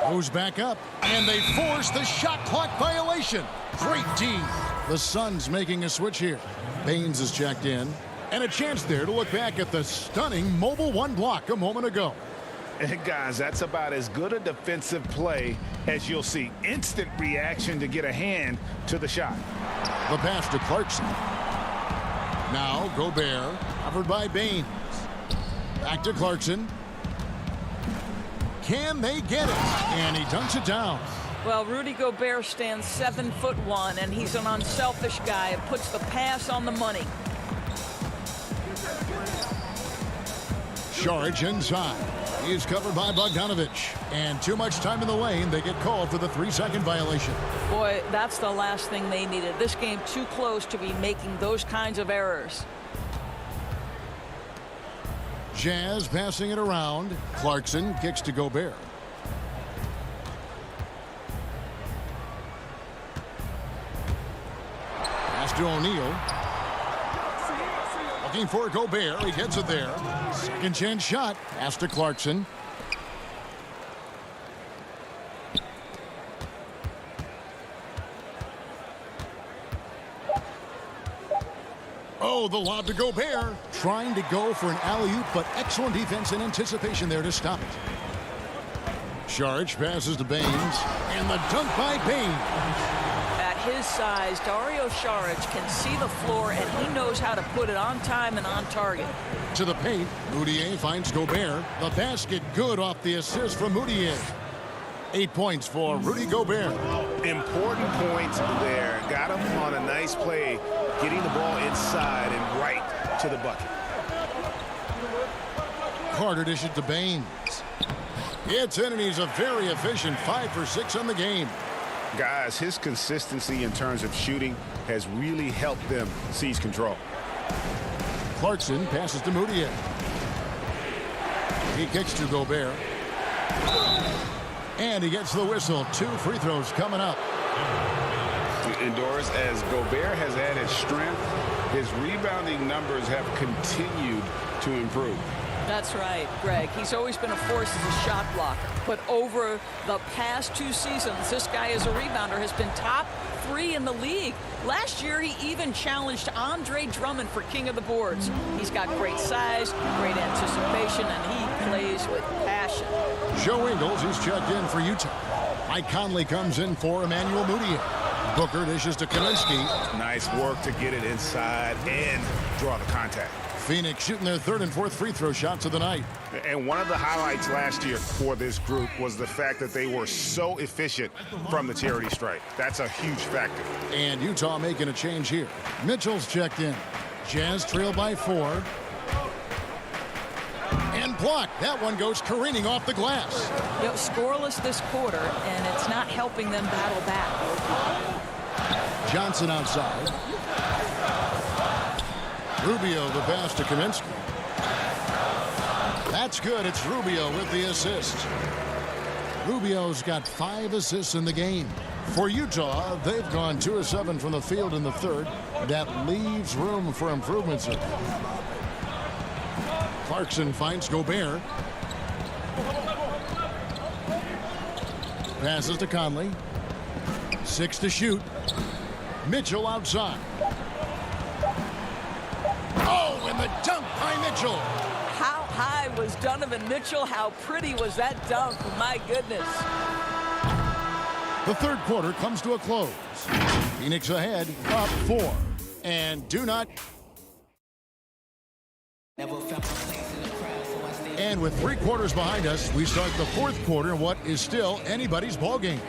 Goes back up. And they force the shot clock violation. Great D. The Suns making a switch here. Baines is checked in. And a chance there to look back at the stunning Mobile 1 block a moment ago. And guys, that's about as good a defensive play as you'll see. Instant reaction to get a hand to the shot. The pass to Clarkson. Now Gobert, covered by Baines. Back to Clarkson. Can they get it? And he dunks it down. Well, Rudy Gobert stands 7'1", and he's an unselfish guy and puts the pass on the money. Saric inside. He's covered by Bogdanovich. And too much time in the lane. They get called for the 3-second violation. Boy, that's the last thing they needed. This game too close to be making those kinds of errors. Jazz passing it around. Clarkson kicks to Gobert. Pass to O'Neal. Looking for Gobert. He gets it there. Second chance shot. Pass to Clarkson. Oh, the lob to Gobert. Trying to go for an alley-oop, but excellent defense and anticipation there to stop it. Saric passes to Baines. And the dunk by Baines. At his size, Dario Saric can see the floor, and he knows how to put it on time and on target. To the paint, Mudiay finds Gobert. The basket good off the assist from Mudiay. 8 points for Rudy Gobert. Important points there. Got him on a nice play, getting the ball inside and right to the bucket. Carter dishes to Baines. It's in, and he's a very efficient 5 for 6 on the game. Guys, his consistency in terms of shooting has really helped them seize control. Clarkson passes to Mudiay. He kicks to Gobert. And he gets the whistle. 2 free throws coming up. Indoors, as Gobert has added strength, his rebounding numbers have continued to improve. That's right, Greg. He's always been a force as a shot blocker. But over the past 2 seasons, this guy as a rebounder has been top 3 in the league. Last year, he even challenged Andre Drummond for king of the boards. He's got great size, great anticipation, and he plays with passion. Joe Ingles is checked in for Utah. Mike Conley comes in for Emmanuel Mudiay. Booker dishes to Kaminsky. Nice work to get it inside and draw the contact. Phoenix shooting their 3rd and 4th free throw shots of the night. And one of the highlights last year for this group was the fact that they were so efficient from the charity stripe. That's a huge factor. And Utah making a change here. Mitchell's checked in. Jazz trail by 4. And blocked. That one goes careening off the glass. You know, scoreless this quarter, and it's not helping them battle back. Johnson outside. Rubio the pass to Kaminsky. That's good. It's Rubio with the assist. Rubio's got 5 assists in the game. For Utah, they've gone 2 of 7 from the field in the 3rd. That leaves room for improvements. Clarkson finds Gobert. Passes to Conley. 6 to shoot. Mitchell outside. Oh, and the dunk by Mitchell. How high was Donovan Mitchell? How pretty was that dunk? My goodness. The 3rd quarter comes to a close. Phoenix ahead, up 4. And do not. And with 3 quarters behind us, we start the 4th quarter in what is still anybody's ballgame.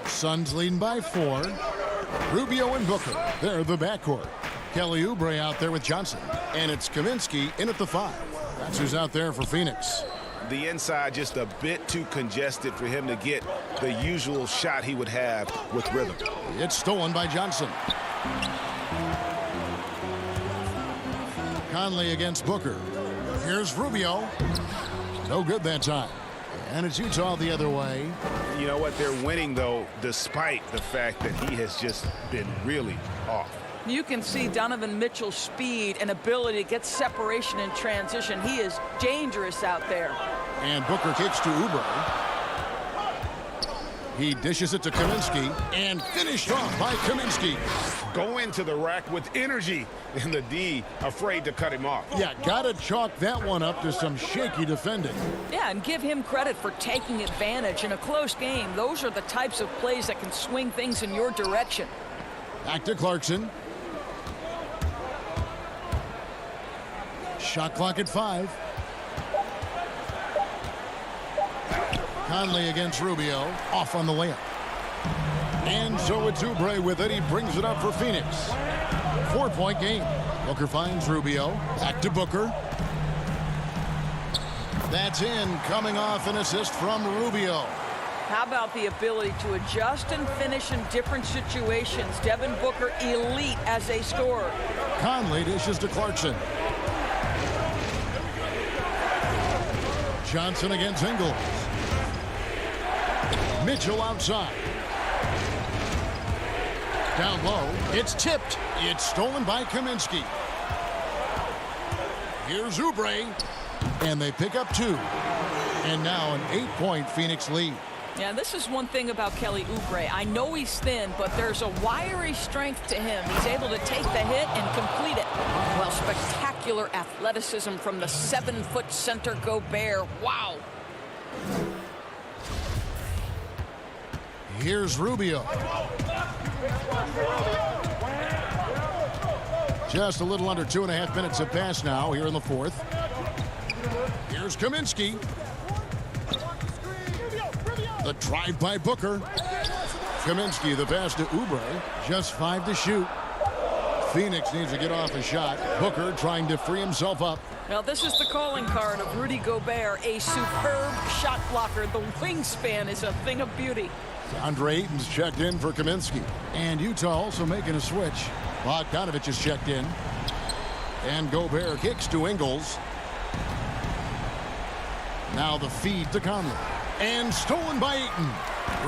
Suns leading by 4. Rubio and Booker, they're the backcourt. Kelly Oubre out there with Johnson. And it's Kaminsky in at the 5. That's who's out there for Phoenix. The inside just a bit too congested for him to get the usual shot he would have with rhythm. It's stolen by Johnson. Conley against Booker. Here's Rubio. No good that time. And it's Utah the other way. You know what? They're winning, though, despite the fact that he has just been really off. You can see Donovan Mitchell's speed and ability to get separation in transition. He is dangerous out there. And Booker kicks to Oubre. He dishes it to Kaminsky and finished off by Kaminsky. Go into the rack with energy, and the D afraid to cut him off. Yeah, gotta chalk that one up to some shaky defending. Yeah, and give him credit for taking advantage in a close game. Those are the types of plays that can swing things in your direction. Back to Clarkson. Shot clock at 5. Conley against Rubio. Off on the layup. And so it's Oubre with it. He brings it up for Phoenix. 4-point game. Booker finds Rubio. Back to Booker. That's in. Coming off an assist from Rubio. How about the ability to adjust and finish in different situations? Devin Booker, elite as a scorer. Conley dishes to Clarkson. Johnson against Ingles. Mitchell outside. Down low. It's tipped. It's stolen by Kaminsky. Here's Oubre. And they pick up 2. And now an 8-point Phoenix lead. Yeah, this is one thing about Kelly Oubre. I know he's thin, but there's a wiry strength to him. He's able to take the hit and complete it. Well, spectacular athleticism from the 7-foot center Gobert. Wow. Here's Rubio. Just a little under 2.5 minutes have passed now here in the 4th. Here's Kaminsky. The drive by Booker. Kaminsky, the pass to Oubre. Just 5 to shoot. Phoenix needs to get off a shot. Booker trying to free himself up. Now, this is the calling card of Rudy Gobert, a superb shot blocker. The wingspan is a thing of beauty. Andre Ayton's checked in for Kaminsky. And Utah also making a switch. Bogdanovich is checked in. And Gobert kicks to Ingles. Now the feed to Conley. And stolen by Ayton.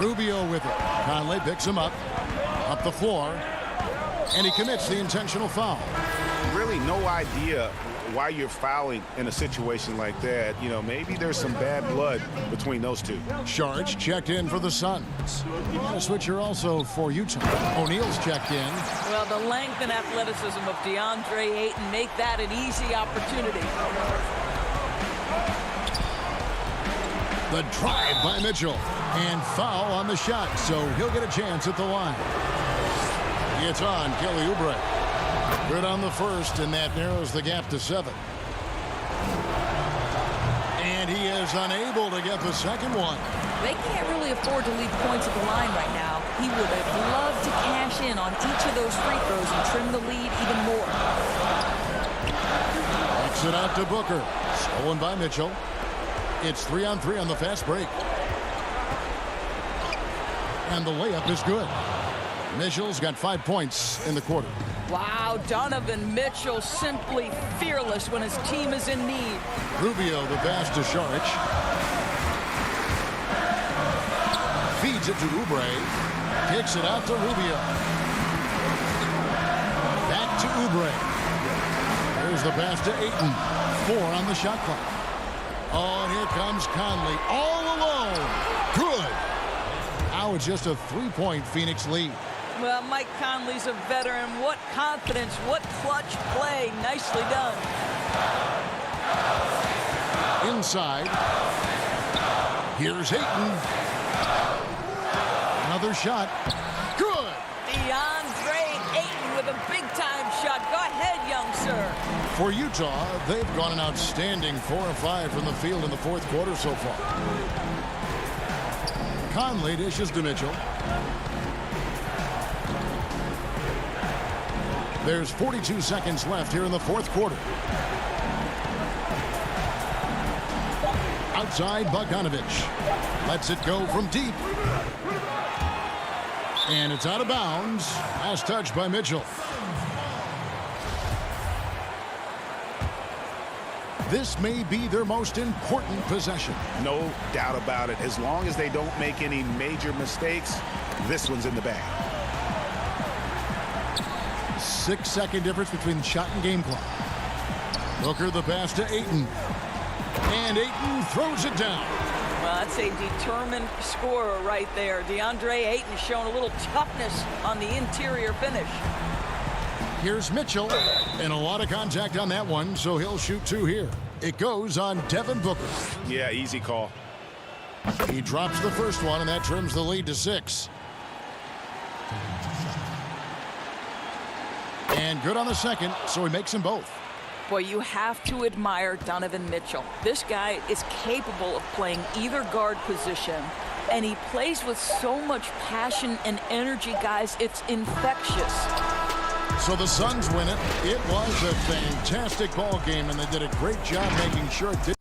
Rubio with it. Conley picks him up the floor, and he commits the intentional foul. Really no idea why you're fouling in a situation like that. You know, maybe there's some bad blood between those two. Sharge checked in for the Suns. And a switcher also for Utah. O'Neal's checked in. Well, the length and athleticism of DeAndre Ayton make that an easy opportunity. The drive by Mitchell. And foul on the shot, so he'll get a chance at the line. It's on Kelly Oubre. Good on the first, and that narrows the gap to 7. And he is unable to get the second one. They can't really afford to leave points at the line right now. He would have loved to cash in on each of those free throws and trim the lead even more. Backs it out to Booker. Stolen by Mitchell. It's 3-on-3 on the fast break. And the layup is good. Mitchell's got 5 points in the quarter. Wow, Donovan Mitchell simply fearless when his team is in need. Rubio the pass to Saric. Feeds it to Oubre. Kicks it out to Rubio. Back to Oubre. There's the pass to Ayton. 4 on the shot clock. Oh, and here comes Conley all alone. Good. Now it's just a 3-point Phoenix lead. Well, Mike Conley's a veteran. What confidence, what clutch play. Nicely done. Inside. Here's Ayton. Another shot. Good. DeAndre Ayton with a big-time shot. Go ahead, young sir. For Utah, they've gone an outstanding 4 of 5 from the field in the 4th quarter so far. Conley dishes to Mitchell. There's 42 seconds left here in the 4th quarter. Outside Bogdanovich. Lets it go from deep. And it's out of bounds. Last touch by Mitchell. This may be their most important possession. No doubt about it. As long as they don't make any major mistakes, this one's in the bag. 6-second difference between shot and game clock. Booker the pass to Ayton. And Ayton throws it down. Well, that's a determined scorer right there. DeAndre Ayton showing a little toughness on the interior finish. Here's Mitchell, and a lot of contact on that one, so he'll shoot 2 here. It goes on Devin Booker. Yeah, easy call. He drops the first one, and that trims the lead to 6. And good on the second, so he makes them both. Boy, you have to admire Donovan Mitchell. This guy is capable of playing either guard position, and he plays with so much passion and energy, guys. It's infectious. So the Suns win it. It was a fantastic ball game, and they did a great job making sure it did.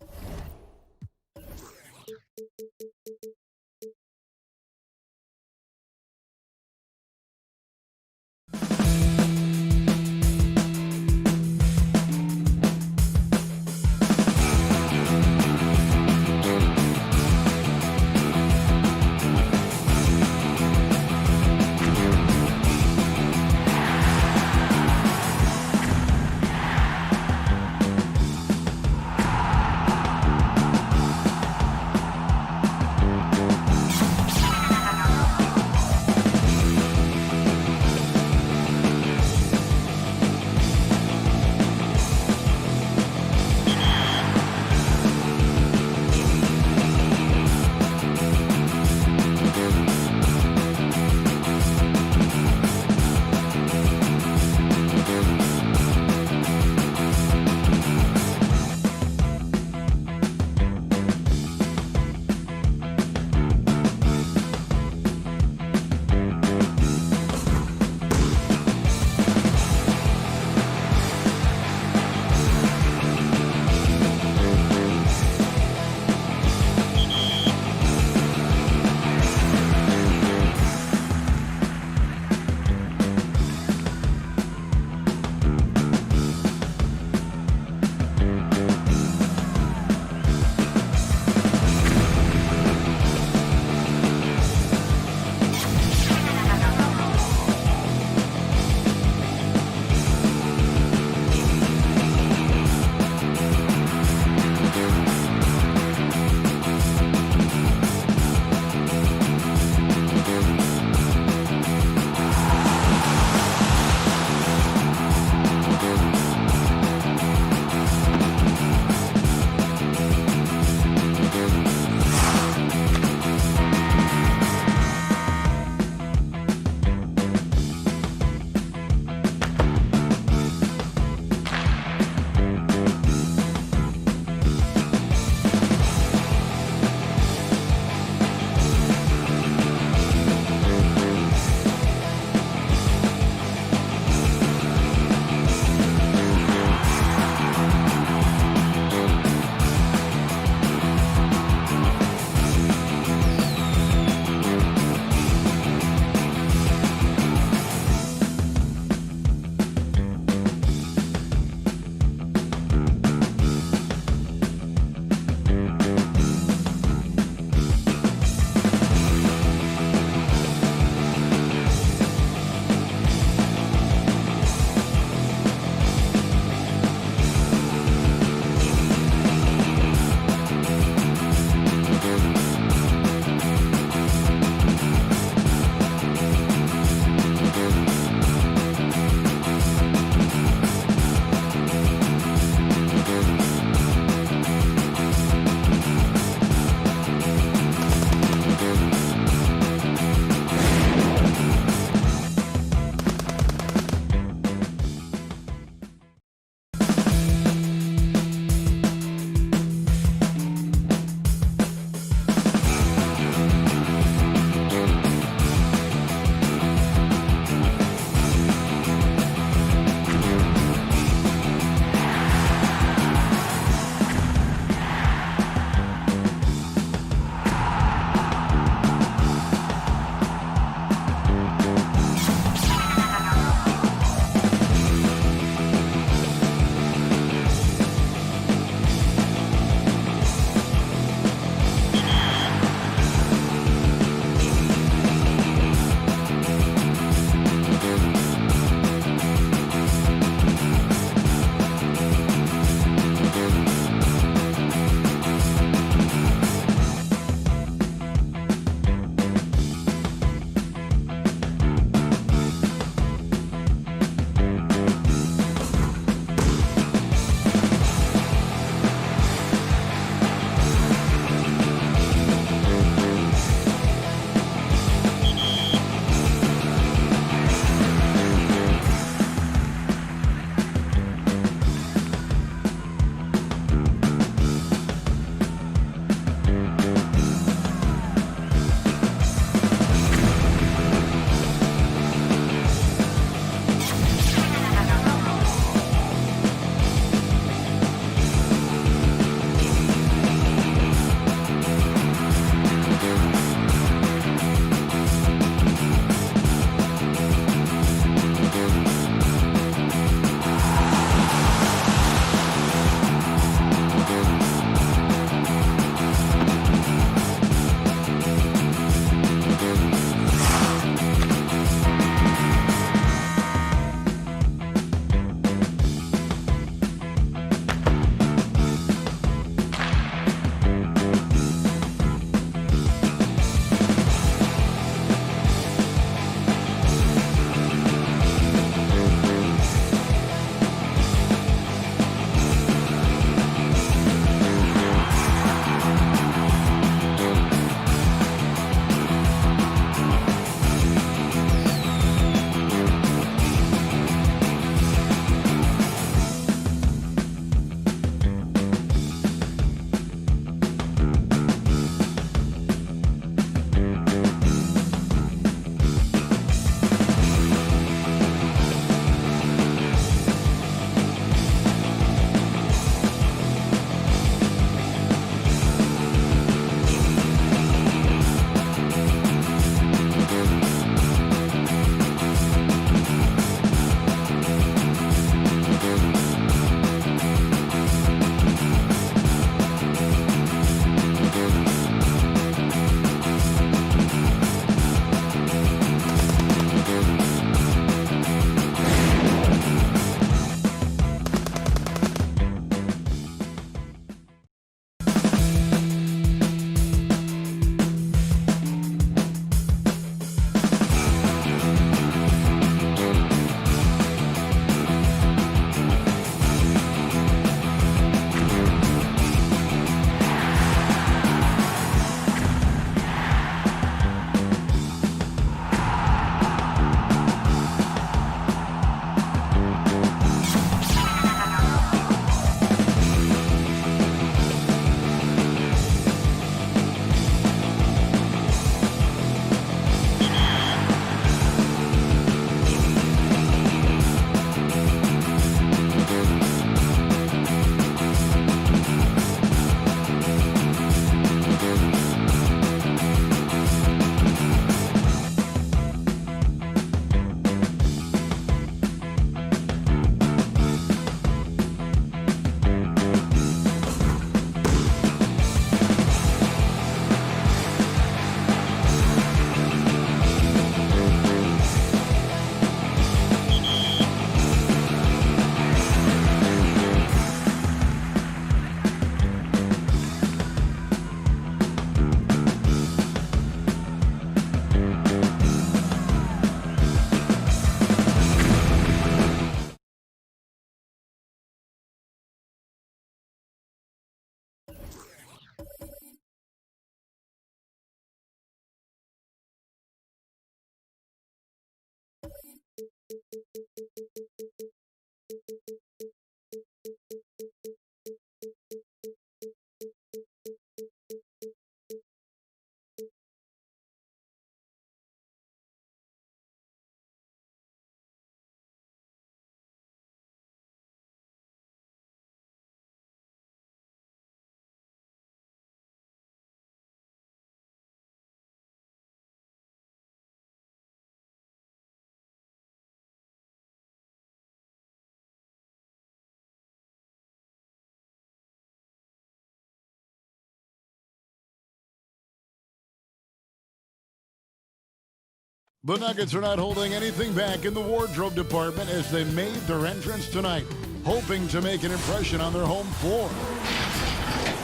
The Nuggets are not holding anything back in the wardrobe department as they made their entrance tonight, hoping to make an impression on their home floor.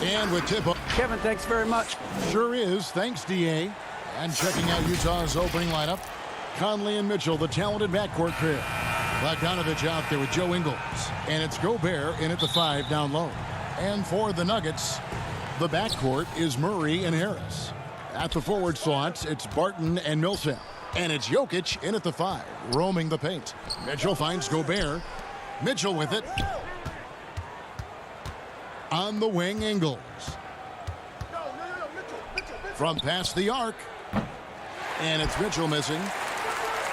And with tip-off. Kevin, thanks very much. Sure is. Thanks, D.A. And checking out Utah's opening lineup, Conley and Mitchell, the talented backcourt pair. Bogdanovich out there with Joe Ingles. And it's Gobert in at the 5 down low. And for the Nuggets, the backcourt is Murray and Harris. At the forward slots, it's Barton and Millsap. And it's Jokic in at the 5, roaming the paint. Mitchell finds Gobert. Mitchell with it. On the wing, Ingles. From past the arc. And it's Mitchell missing.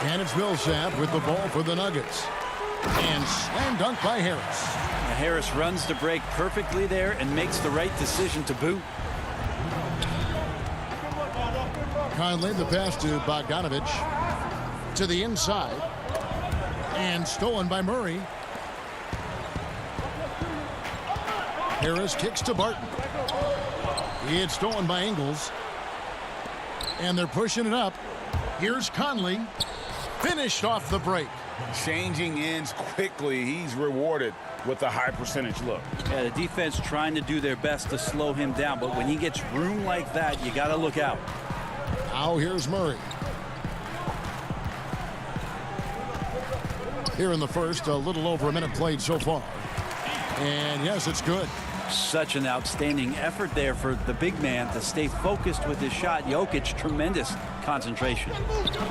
And it's Millsap with the ball for the Nuggets. And slam dunk by Harris. Harris runs the break perfectly there and makes the right decision to boot. Conley, the pass to Bogdanovich. To the inside. And stolen by Murray. Harris kicks to Barton. It's stolen by Ingles. And they're pushing it up. Here's Conley. Finished off the break. Changing ends quickly. He's rewarded with a high percentage look. Yeah, the defense trying to do their best to slow him down, but when he gets room like that, you got to look out. Now here's Murray. Here in the first, a little over a minute played so far. And yes, it's good. Such an outstanding effort there for the big man to stay focused with his shot. Jokic, tremendous concentration.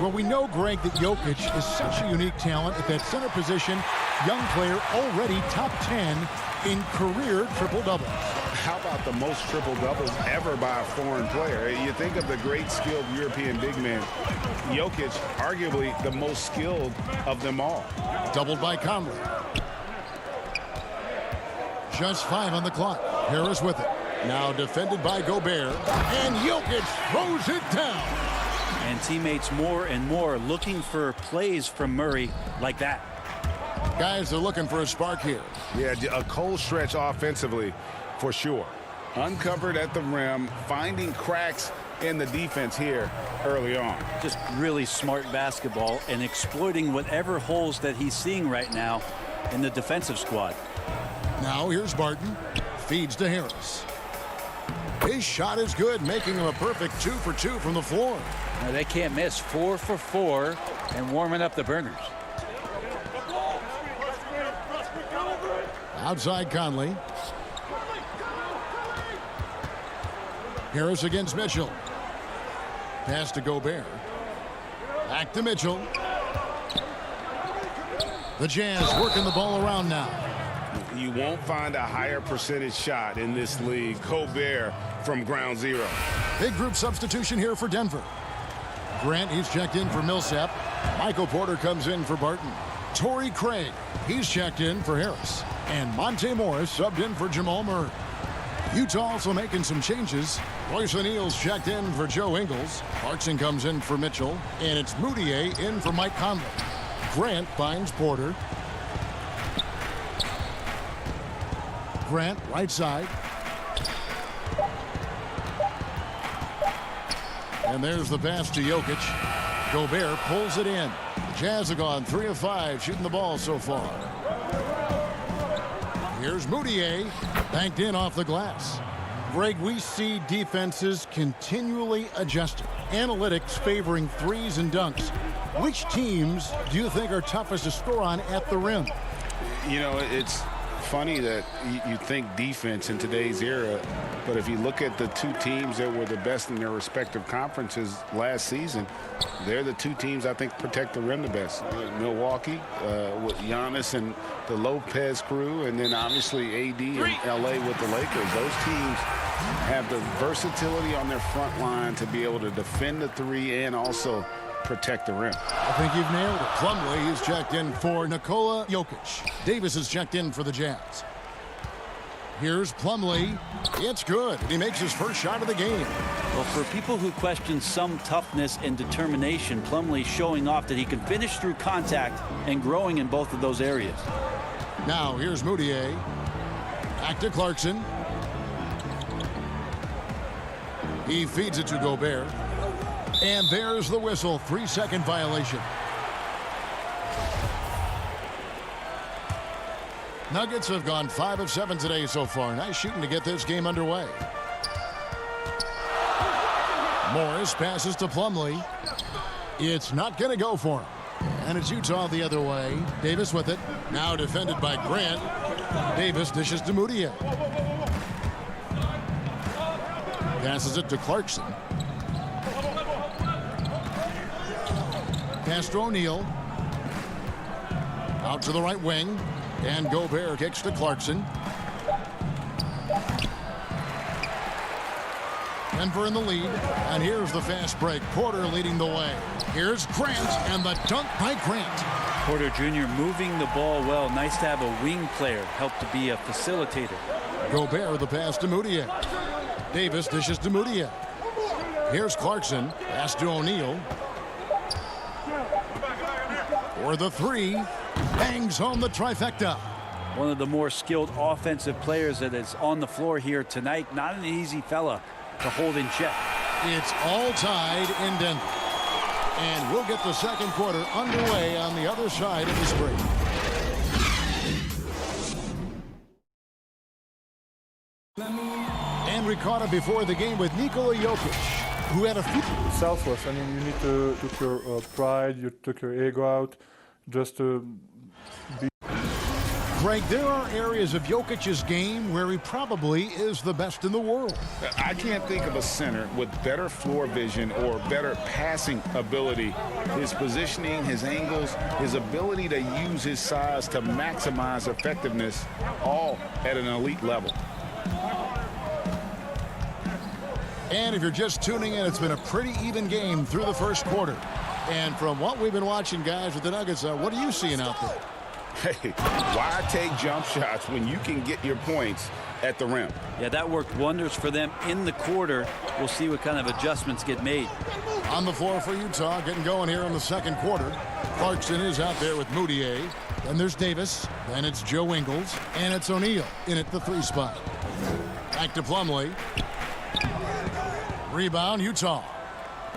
Well, we know, Greg, that Jokic is such a unique talent at that center position. Young player, already top 10 in career triple-doubles. How about the most triple-doubles ever by a foreign player? You think of the great skilled European big man. Jokic, arguably the most skilled of them all. Doubled by Conley. Just 5 on the clock. Harris with it. Now defended by Gobert. And Jokic throws it down. And teammates more and more looking for plays from Murray like that. Guys are looking for a spark here. Yeah, a cold stretch offensively for sure. Uncovered at the rim, finding cracks in the defense here early on. Just really smart basketball and exploiting whatever holes that he's seeing right now in the defensive squad. Now here's Barton. Feeds to Harris. His shot is good, making him a perfect 2 for 2 from the floor. Now they can't miss. 4 for 4 and warming up the burners. Outside Conley. Harris against Mitchell. Pass to Gobert. Back to Mitchell. The Jazz working the ball around now. You won't find a higher percentage shot in this league. Gobert from ground zero. Big group substitution here for Denver. Grant, he's checked in for Millsap. Michael Porter comes in for Barton. Torrey Craig, he's checked in for Harris. And Monte Morris subbed in for Jamal Murray. Utah also making some changes. Royce O'Neal's checked in for Joe Ingles. Clarkson comes in for Mitchell. And it's Moutier in for Mike Conley. Grant finds Porter. Grant, right side. And there's the pass to Jokic. Gobert pulls it in. Jazz have gone 3 of 5 shooting the ball so far. Here's Moutier, banked in off the glass. Greg, we see defenses continually adjusting. Analytics favoring threes and dunks. Which teams do you think are toughest to score on at the rim? You know, it's funny that you think defense in today's era, but if you look at the two teams that were the best in their respective conferences last season, they're the two teams I think protect the rim the best. Milwaukee with Giannis and the Lopez crew, and then obviously AD and LA with the Lakers. Those teams have the versatility on their front line to be able to defend the three and also protect the rim. I think you've nailed it. Plumlee is checked in for Nikola Jokic. Davis is checked in for the Jazz. Here's Plumlee. It's good. He makes his first shot of the game. Well, for people who question some toughness and determination, Plumlee showing off that he can finish through contact and growing in both of those areas. Now here's Moutier. Back to Clarkson. He feeds it to Gobert. And there's the whistle. 3-second violation. Nuggets have gone 5 of 7 today so far. Nice shooting to get this game underway. Morris passes to Plumlee. It's not going to go for him. And it's Utah the other way. Davis with it. Now defended by Grant. Davis dishes to Moutier. Passes it to Clarkson. Pass to O'Neal. Out to the right wing. And Gobert kicks to Clarkson. Denver in the lead. And here's the fast break. Porter leading the way. Here's Grant and the dunk by Grant. Porter Jr. moving the ball well. Nice to have a wing player help to be a facilitator. Gobert the pass to Moutier. Davis dishes to Moutier. Here's Clarkson. Pass to O'Neal. For the three. Bangs home the trifecta. One of the more skilled offensive players that is on the floor here tonight. Not an easy fella to hold in check. It's all tied in Denver. And we'll get the second quarter underway on the other side of this break. And we caught up before the game with Nikola Jokic, who had a few... Selfless. I mean, you need to took your pride, you took your ego out, just to be... Greg, there are areas of Jokic's game where he probably is the best in the world. I can't think of a center with better floor vision or better passing ability. His positioning, his angles, his ability to use his size to maximize effectiveness, all at an elite level. And if you're just tuning in, it's been a pretty even game through the first quarter. And from what we've been watching, guys, with the Nuggets, what are you seeing out there? Hey, why take jump shots when you can get your points at the rim? Yeah, that worked wonders for them in the quarter. We'll see what kind of adjustments get made. On the floor for Utah, getting going here in the second quarter. Clarkson is out there with Moutier. Then there's Davis. Then it's Joe Ingles. And it's O'Neal in at the 3 spot. Back to Plumlee. Rebound, Utah.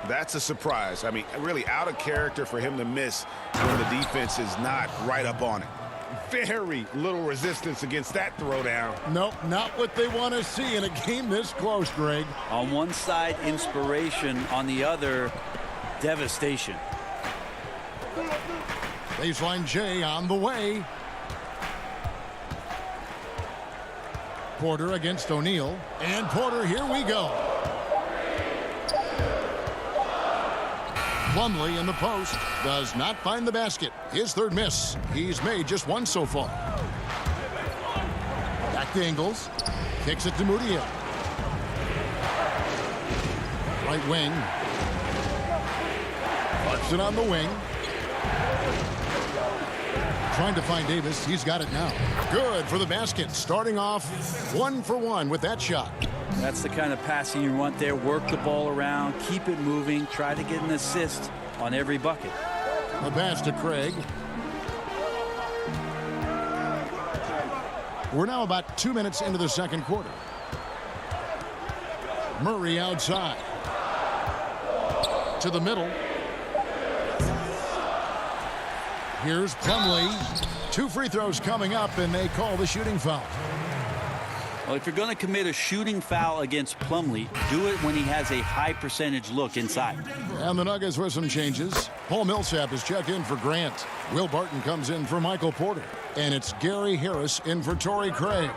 That's a surprise. I mean, really out of character for him to miss when the defense is not right up on it. Very little resistance against that throwdown. Nope, not what they want to see in a game this close, Greg. On one side, inspiration. On the other, devastation. Baseline J on the way. Porter against O'Neal. And Porter, here we go. Plumlee in the post does not find the basket. His third miss. He's made just one so far. Back to Ingles. Kicks it to Moutier. Right wing. Clarkson on the wing. Trying to find Davis. He's got it now. Good for the basket. Starting off 1 for 1 with that shot. That's the kind of passing you want there. Work the ball around, keep it moving, try to get an assist on every bucket. The pass to Craig. We're now about 2 minutes into the second quarter. Murray outside. To the middle. Here's Plumlee. 2 free throws coming up, and they call the shooting foul. Well, if you're going to commit a shooting foul against Plumlee, do it when he has a high percentage look inside. And the Nuggets with some changes. Paul Millsap is checked in for Grant. Will Barton comes in for Michael Porter. And it's Gary Harris in for Torrey Craig.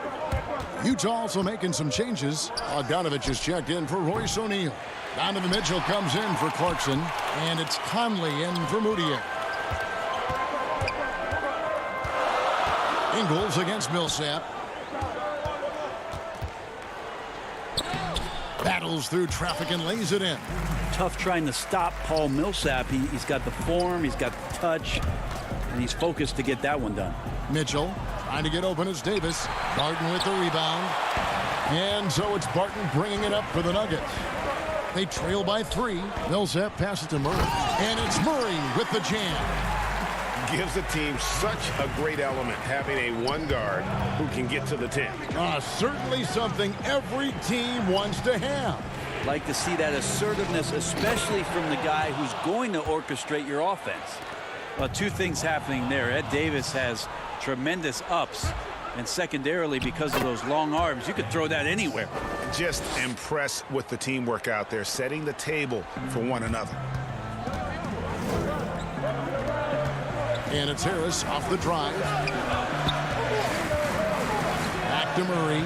Utah also making some changes. Bogdanovich is checked in for Royce O'Neal. Donovan Mitchell comes in for Clarkson. And it's Conley in for Moutier. Ingles against Millsap. Battles through traffic and lays it in. Tough trying to stop Paul Millsap. He's got the form, he's got the touch, and he's focused to get that one done. Mitchell trying to get open as Davis. Barton with the rebound. And so it's Barton bringing it up for the Nuggets. They trail by 3. Millsap passes to Murray. And it's Murray with the jam. Gives the team such a great element, having a one guard who can get to the 10. Certainly something every team wants to have. Like to see that assertiveness, especially from the guy who's going to orchestrate your offense. Well, 2 things happening there. Ed Davis has tremendous ups, and secondarily, because of those long arms, you could throw that anywhere. Just impressed with the teamwork out there, setting the table for one another. And it's Harris off the drive. Back to Murray.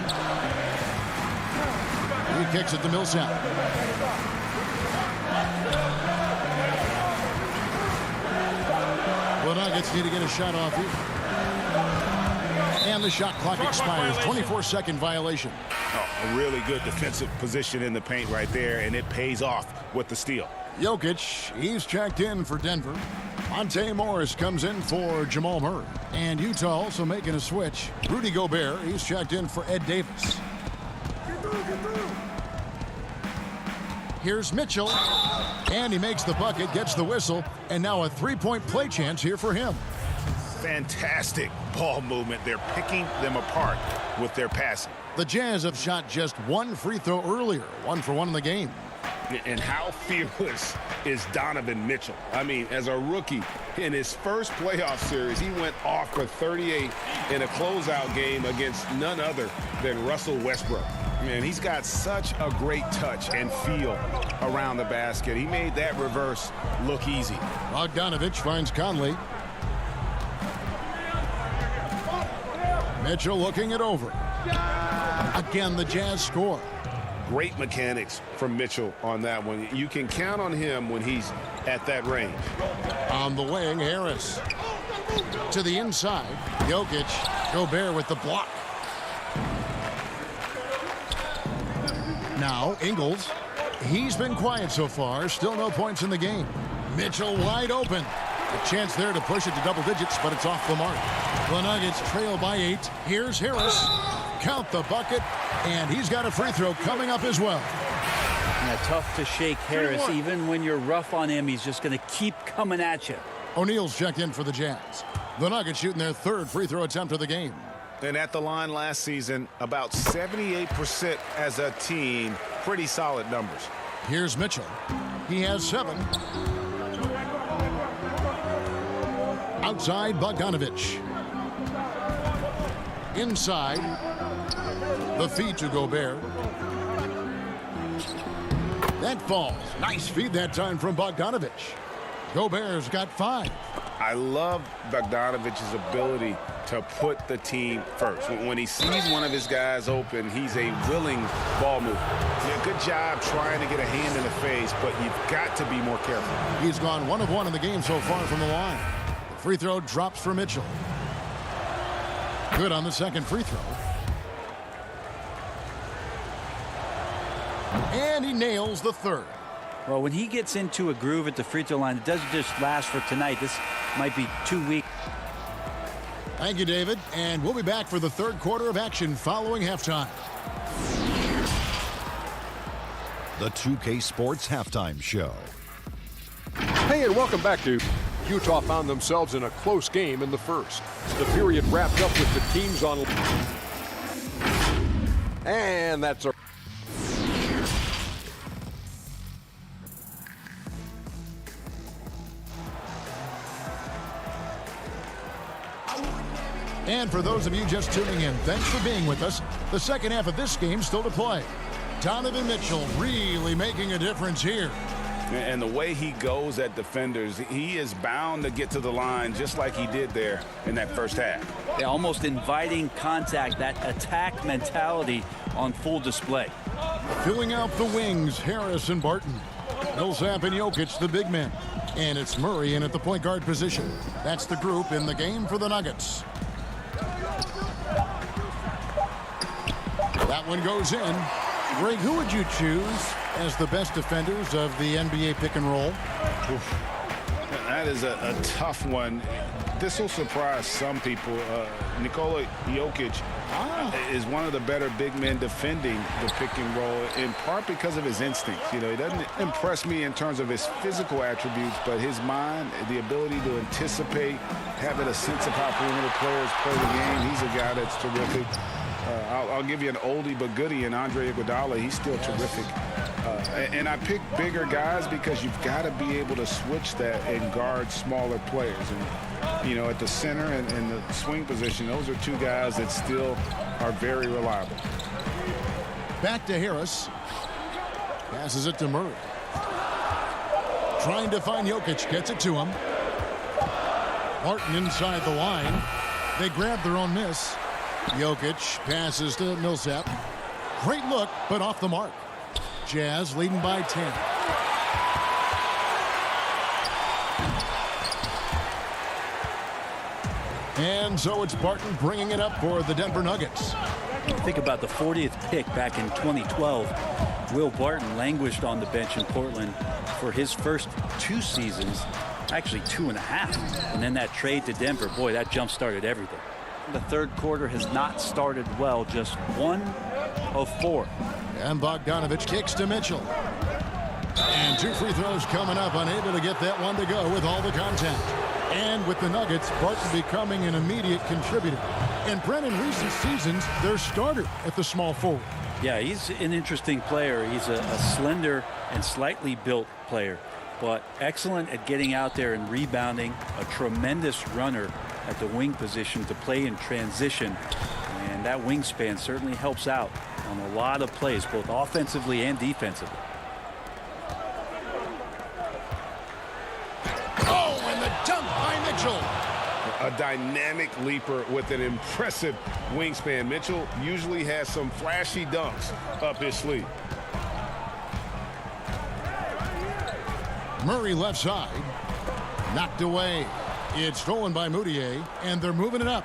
He kicks it to Millsap. The Nuggets need to get a shot off here. And the shot clock expires. 24-second violation. Oh, a really good defensive position in the paint right there, and it pays off with the steal. Jokic, he's checked in for Denver. Monte Morris comes in for Jamal Murray. And Utah also making a switch. Rudy Gobert, he's checked in for Ed Davis. Here's Mitchell. And he makes the bucket, gets the whistle, and now a 3-point play chance here for him. Fantastic ball movement. They're picking them apart with their passing. The Jazz have shot just 1 free throw earlier, 1 for 1 in the game. And how fearless is Donovan Mitchell? I mean, as a rookie, in his first playoff series, he went off for 38 in a closeout game against none other than Russell Westbrook. Man, he's got such a great touch and feel around the basket. He made that reverse look easy. Bogdanovich finds Conley. Mitchell looking it over. Again, the Jazz score. Great mechanics from Mitchell on that one. You can count on him when he's at that range. On the wing, Harris. To the inside, Jokic. Gobert with the block. Now, Ingles. He's been quiet so far. Still no points in the game. Mitchell wide open. A chance there to push it to double digits, but it's off the mark. The Nuggets trail by 8. Here's Harris. Count the bucket, and he's got a free throw coming up as well. Yeah, tough to shake Harris. Even when you're rough on him, he's just going to keep coming at you. O'Neal's checked in for the Jazz. The Nuggets shooting their 3rd free throw attempt of the game. And at the line last season, about 78% as a team. Pretty solid numbers. Here's Mitchell. He has 7. Outside, Bogdanovich. Inside, the feed to Gobert. That falls. Nice feed that time from Bogdanovich. Gobert's got 5. I love Bogdanovich's ability to put the team first. When he sees one of his guys open, he's a willing ball mover. Yeah, good job trying to get a hand in the face, but you've got to be more careful. He's gone 1 of 1 in the game so far from the line. The free throw drops for Mitchell. Good on the 2nd free throw. And he nails the 3rd. Well, when he gets into a groove at the free throw line, it doesn't just last for tonight. This might be 2 weeks. Thank you, David. And we'll be back for the 3rd quarter of action following halftime. The 2K Sports Halftime Show. Hey, and welcome back to Utah found themselves in a close game in the first. The period wrapped up with the teams on. And that's a. And for those of you just tuning in, thanks for being with us. The second half of this game still to play. Donovan Mitchell really making a difference here. And the way he goes at defenders, he is bound to get to the line just like he did there in that first half. Yeah, almost inviting contact, that attack mentality on full display. Filling out the wings, Harris and Barton. Millsap and Jokic, the big men. And it's Murray in at the point guard position. That's the group in the game for the Nuggets. That one goes in. Greg, who would you choose as the best defenders of the NBA pick and roll? Oof. That is a tough one. This will surprise some people. Nikola Jokic is one of the better big men defending the pick and roll, in part because of his instincts. You know, he doesn't impress me in terms of his physical attributes, but his mind, the ability to anticipate, having a sense of how perimeter players play the game. He's a guy that's terrific. I'll give you an oldie but goodie in Andre Iguodala. He's still terrific. And I pick bigger guys because you've got to be able to switch that and guard smaller players. And, you know, at the center and the swing position, those are two guys that still are very reliable. Back to Harris. Passes it to Murray. Trying to find Jokic. Gets it to him. Martin inside the line. They grab their own miss. Jokic passes to Millsap. Great look, but off the mark. Jazz leading by 10. And so it's Barton bringing it up for the Denver Nuggets. Think about the 40th pick back in 2012. Will Barton languished on the bench in Portland for his first 2 seasons, actually 2.5. And then that trade to Denver, boy, that jump-started everything. The third quarter has not started well, just 1 of 4. And Bogdanovich kicks to Mitchell. And 2 free throws coming up, unable to get that one to go with all the contact. And with the Nuggets, Barton becoming an immediate contributor. And Brent, in recent seasons, their starter at the small forward. Yeah, he's an interesting player. He's a slender and slightly built player, but excellent at getting out there and rebounding, a tremendous runner at the wing position to play in transition, and that wingspan certainly helps out on a lot of plays, both offensively and defensively. Oh, and the dunk by Mitchell. A dynamic leaper with an impressive wingspan. Mitchell usually has some flashy dunks up his sleeve. Murray left side. Knocked away. It's stolen by Moutier, and they're moving it up.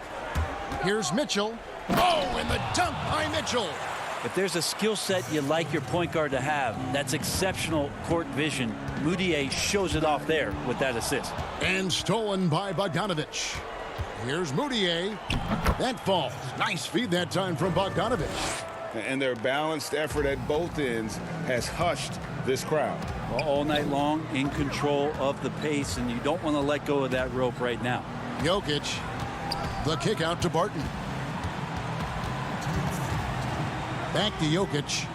Here's Mitchell. Oh, and the dunk by Mitchell. If there's a skill set you like your point guard to have, that's exceptional court vision. Moutier shows it off there with that assist. And stolen by Bogdanovich. Here's Moutier. That falls. Nice feed that time from Bogdanovich. And their balanced effort at both ends has hushed this crowd. Well, all night long, in control of the pace, and you don't want to let go of that rope right now. Jokic, the kick out to Barton. Back to Jokic.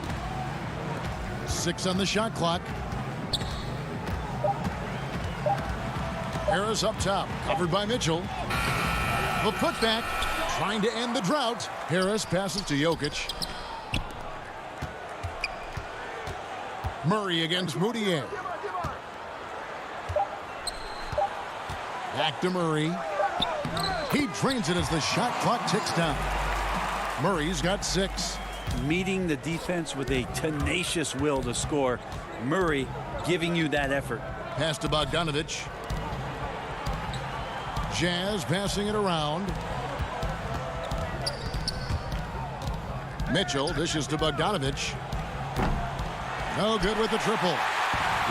6 on the shot clock. Harris up top, covered by Mitchell. The putback, trying to end the drought. Harris passes to Jokic. Murray against Moutier. Back to Murray. He drains it as the shot clock ticks down. Murray's got 6. Meeting the defense with a tenacious will to score. Murray giving you that effort. Pass to Bogdanovich. Jazz passing it around. Mitchell dishes to Bogdanovich. No good with the triple.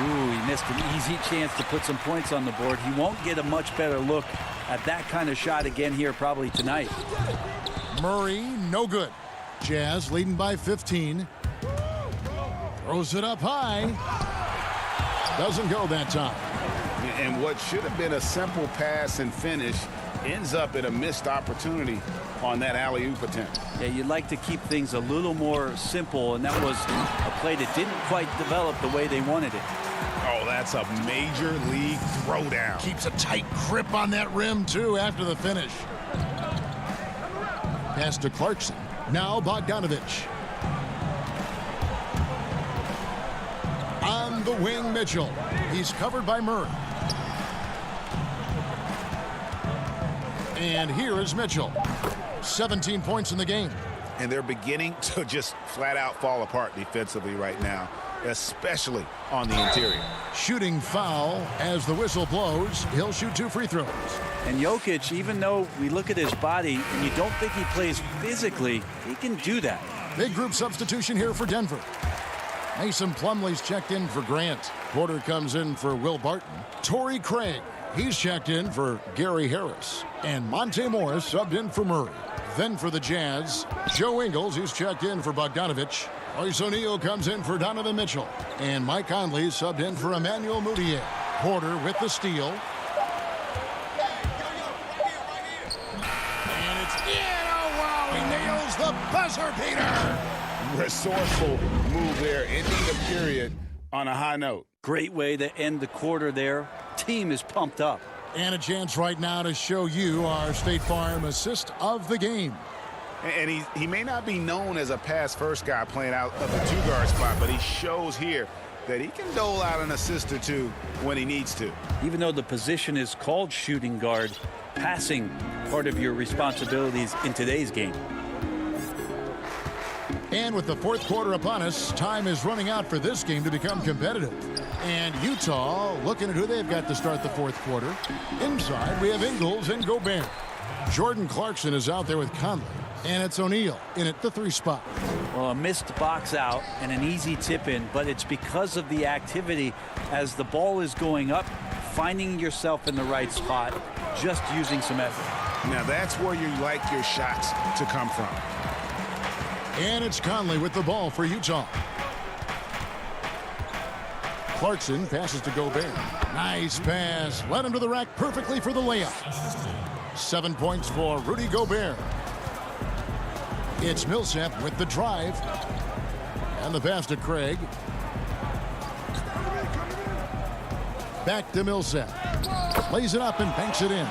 Ooh, he missed an easy chance to put some points on the board. He won't get a much better look at that kind of shot again here probably tonight. Murray, no good. Jazz leading by 15. Throws it up high. Doesn't go that time. And what should have been a simple pass and finish ends up in a missed opportunity on that alley-oop attempt. Yeah, you'd like to keep things a little more simple, and that was a play that didn't quite develop the way they wanted it. Oh, that's a major league throwdown. Keeps a tight grip on that rim, too, after the finish. Pass to Clarkson. Now Bogdanovich. On the wing, Mitchell. He's covered by Murray. And here is Mitchell. 17 points in the game. And they're beginning to just flat out fall apart defensively right now, especially on the interior. Shooting foul as the whistle blows. He'll shoot 2 free throws. And Jokic, even though we look at his body and you don't think he plays physically, he can do that. Big group substitution here for Denver. Mason Plumlee's checked in for Grant. Porter comes in for Will Barton. Torrey Craig, he's checked in for Gary Harris. And Monte Morris subbed in for Murray. Then for the Jazz, Joe Ingles, he's checked in for Bogdanovich. Royce O'Neal comes in for Donovan Mitchell. And Mike Conley subbed in for Emmanuel Mudiay. Porter with the steal. And it's in. Oh, wow, he nails the buzzer beater. Resourceful move there, ending the period on a high note. Great way to end the quarter there. Team is pumped up. And a chance right now to show you our State Farm assist of the game. And he may not be known as a pass-first guy playing out of the 2-guard spot, but he shows here that he can dole out an assist or two when he needs to. Even though the position is called shooting guard, passing part of your responsibilities in today's game. And with the fourth quarter upon us, time is running out for this game to become competitive. And Utah looking at who they've got to start the fourth quarter. Inside, we have Ingles and Gobert. Jordan Clarkson is out there with Conley. And it's O'Neal in at the 3 spot. Well, a missed box out and an easy tip in, but it's because of the activity as the ball is going up, finding yourself in the right spot, just using some effort. Now that's where you like your shots to come from. And it's Conley with the ball for Utah. Clarkson passes to Gobert. Nice pass. Led him to the rack perfectly for the layup. 7 points for Rudy Gobert. It's Millsap with the drive. And the pass to Craig. Back to Millsap. Lays it up and banks it in.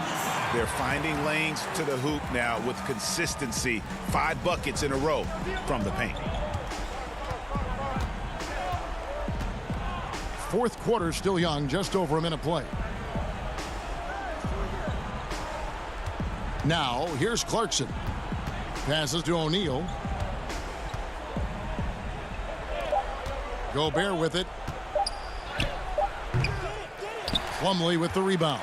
They're finding lanes to the hoop now with consistency. 5 buckets in a row from the paint. Fourth quarter still young, just over a minute play. Now, here's Clarkson. Passes to O'Neal. Gobert with it. Plumlee with the rebound.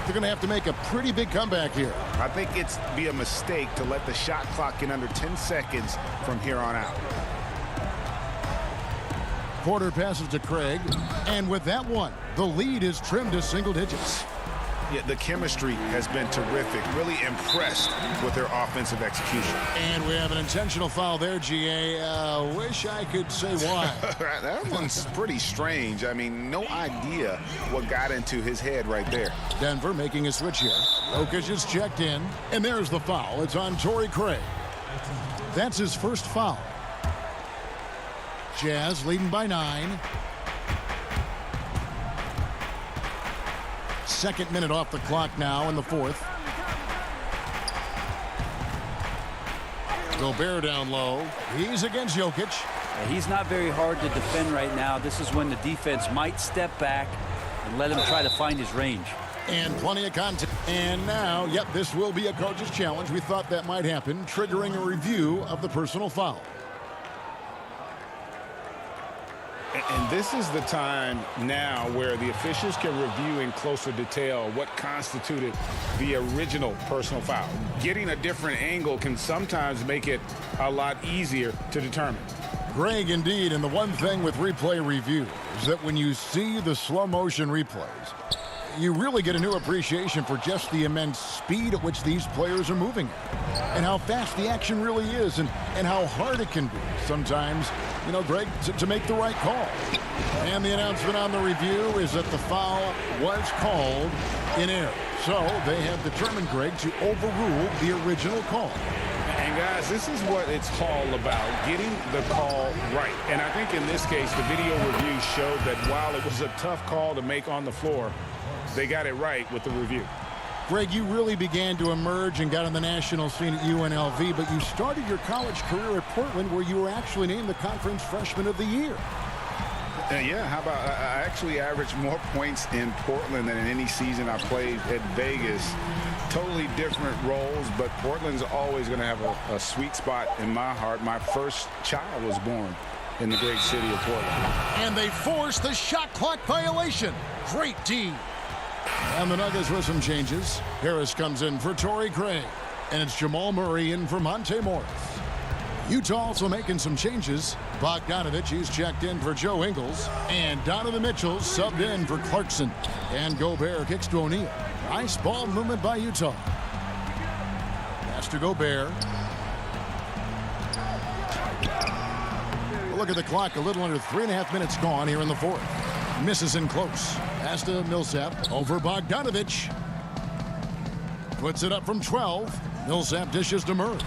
They're going to have to make a pretty big comeback here. I think it's be a mistake to let the shot clock in under 10 seconds from here on out. Porter passes to Craig. And with that one, the lead is trimmed to single digits. Yeah, the chemistry has been terrific. Really impressed with their offensive execution. And we have an intentional foul there, GA. Wish I could say why. That one's pretty strange. I mean, no idea what got into his head right there. Denver making a switch here. Jokic is checked in. And there's the foul. It's on Torrey Craig. That's his first foul. Jazz leading by 9. Second minute off the clock now in the fourth. Gobert down low. He's against Jokic. He's not very hard to defend right now. This is when the defense might step back and let him try to find his range. And plenty of contact. And now, yep, this will be a coach's challenge. We thought that might happen, triggering a review of the personal foul. And this is the time now where the officials can review in closer detail what constituted the original personal foul. Getting a different angle can sometimes make it a lot easier to determine. Greg, indeed, and the one thing with replay review is that when you see the slow motion replays, you really get a new appreciation for just the immense speed at which these players are moving and how fast the action really is and how hard it can be sometimes, you know, Greg, to make the right call. And the announcement on the review is that the foul was called in error. So they have determined, Greg, to overrule the original call. And guys, this is what it's all about, getting the call right. And I think in this case, the video review showed that while it was a tough call to make on the floor, they got it right with the review. Greg, you really began to emerge and got on the national scene at UNLV, but you started your college career at Portland, where you were actually named the Conference Freshman of the Year. Yeah, how about I actually averaged more points in Portland than in any season I played at Vegas. Totally different roles, but Portland's always going to have a sweet spot in my heart. My first child was born in the great city of Portland. And they force the shot clock violation. Great D. And the Nuggets with some changes. Harris comes in for Torrey Craig. And it's Jamal Murray in for Monte Morris. Utah also making some changes. Bogdanovich, he's checked in for Joe Ingles. And Donovan Mitchell subbed in for Clarkson. And Gobert kicks to O'Neal. Nice ball movement by Utah. Pass to Gobert. Look at the clock. A little under 3.5 minutes gone here in the fourth. Misses in close. Pass to Millsap over Bogdanovich. Puts it up from 12. Millsap dishes to Murray.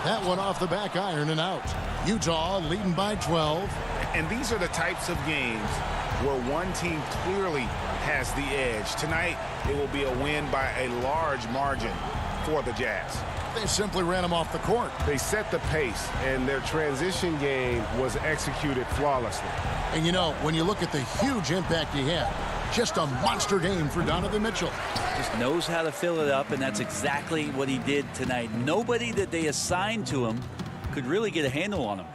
That one off the back iron and out. Utah leading by 12. And these are the types of games where one team clearly has the edge. Tonight, it will be a win by a large margin for the Jazz. They simply ran him off the court. They set the pace, and their transition game was executed flawlessly. And you know, when you look at the huge impact he had, just a monster game for Donovan Mitchell. Just knows how to fill it up, and that's exactly what he did tonight. Nobody that they assigned to him could really get a handle on him.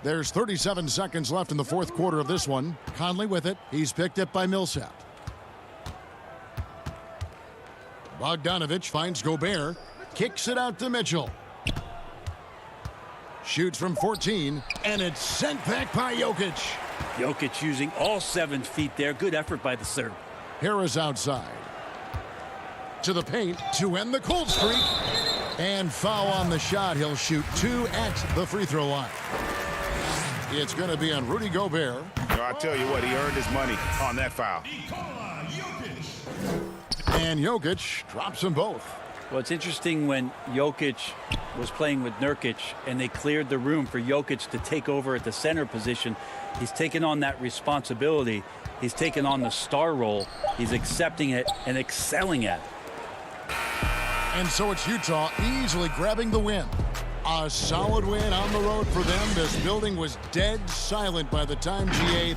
There's 37 seconds left in the fourth quarter of this one. Conley with it. He's picked up by Millsap. Bogdanovich finds Gobert. Kicks it out to Mitchell. Shoots from 14, and it's sent back by Jokic. Jokic using all 7 feet there. Good effort by the serve. Harris outside. To the paint to end the cold streak. And foul on the shot. He'll shoot 2 at the free throw line. It's going to be on Rudy Gobert. I'll tell you what, he earned his money on that foul. And Jokic drops them both. Well, it's interesting when Jokic was playing with Nurkic and they cleared the room for Jokic to take over at the center position. He's taken on that responsibility. He's taken on the star role. He's accepting it and excelling at it. And so it's Utah easily grabbing the win. A solid win on the road for them. This building was dead silent by the time GA.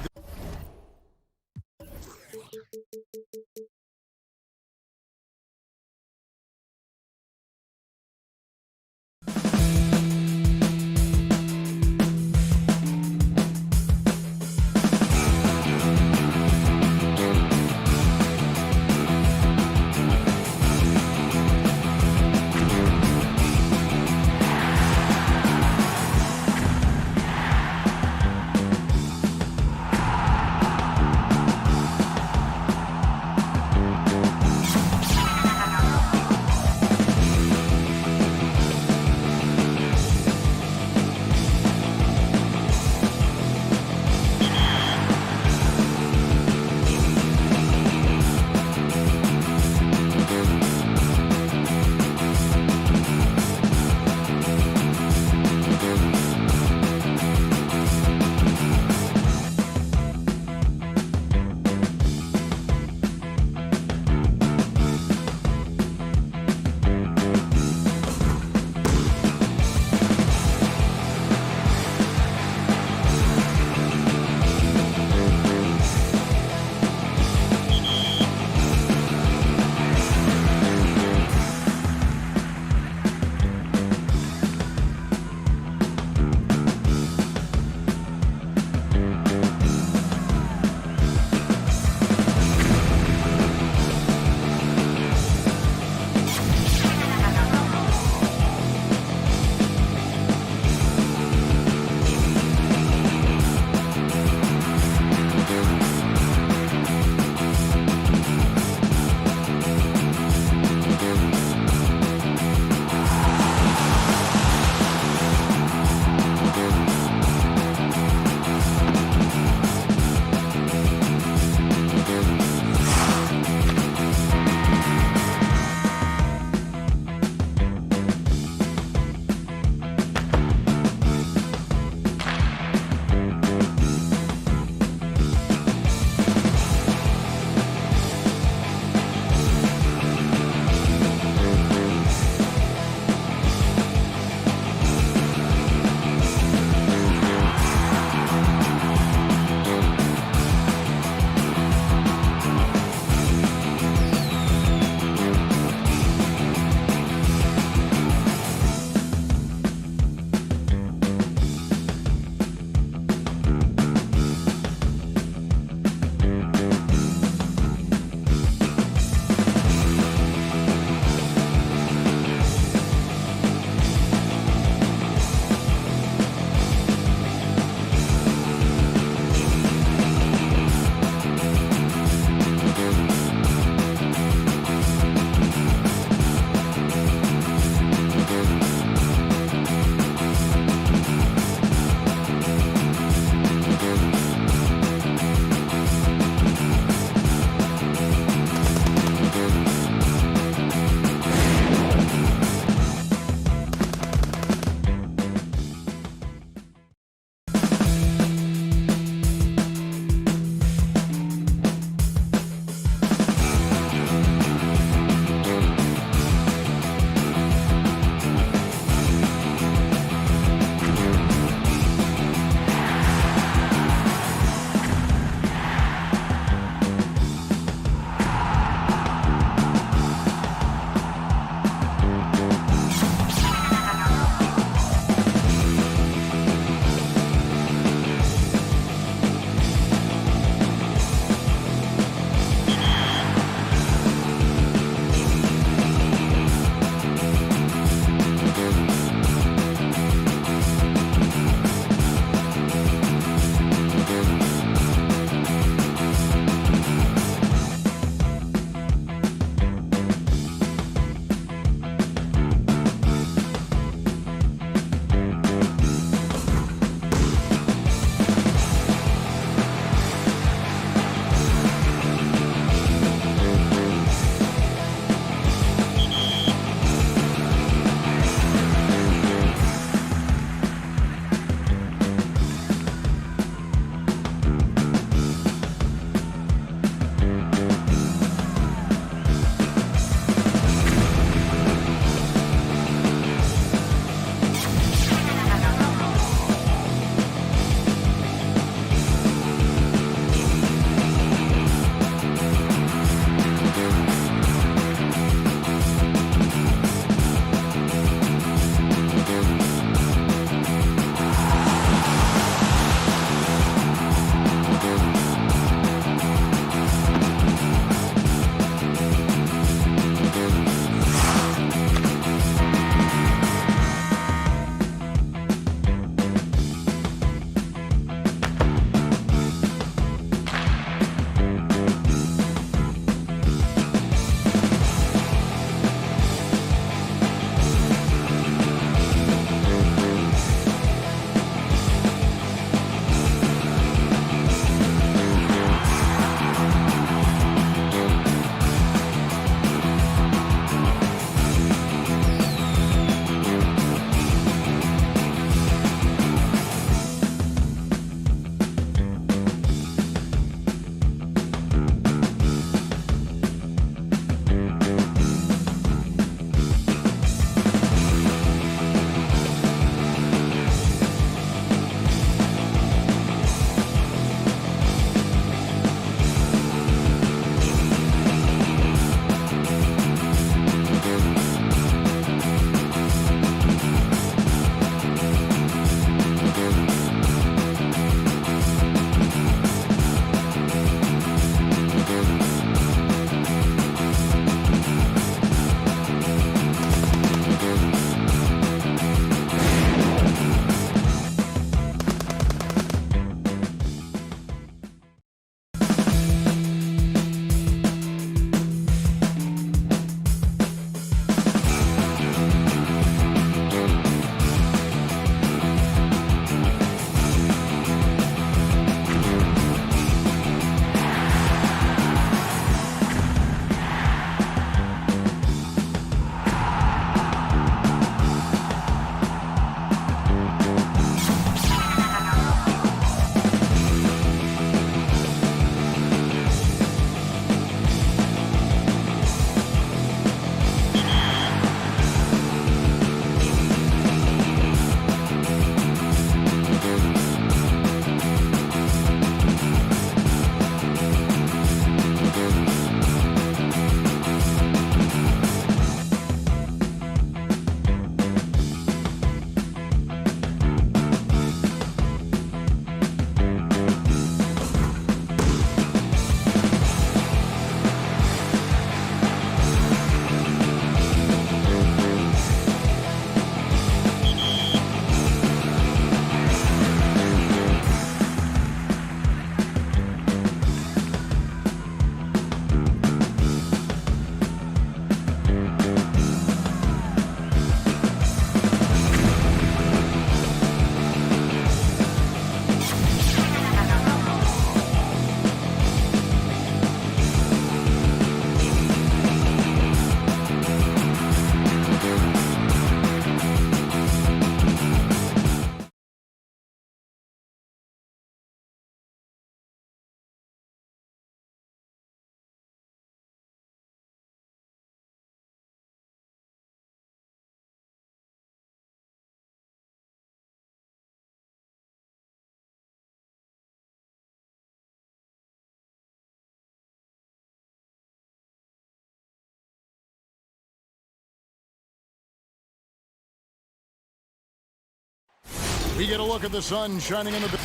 We get a look at the sun shining in the...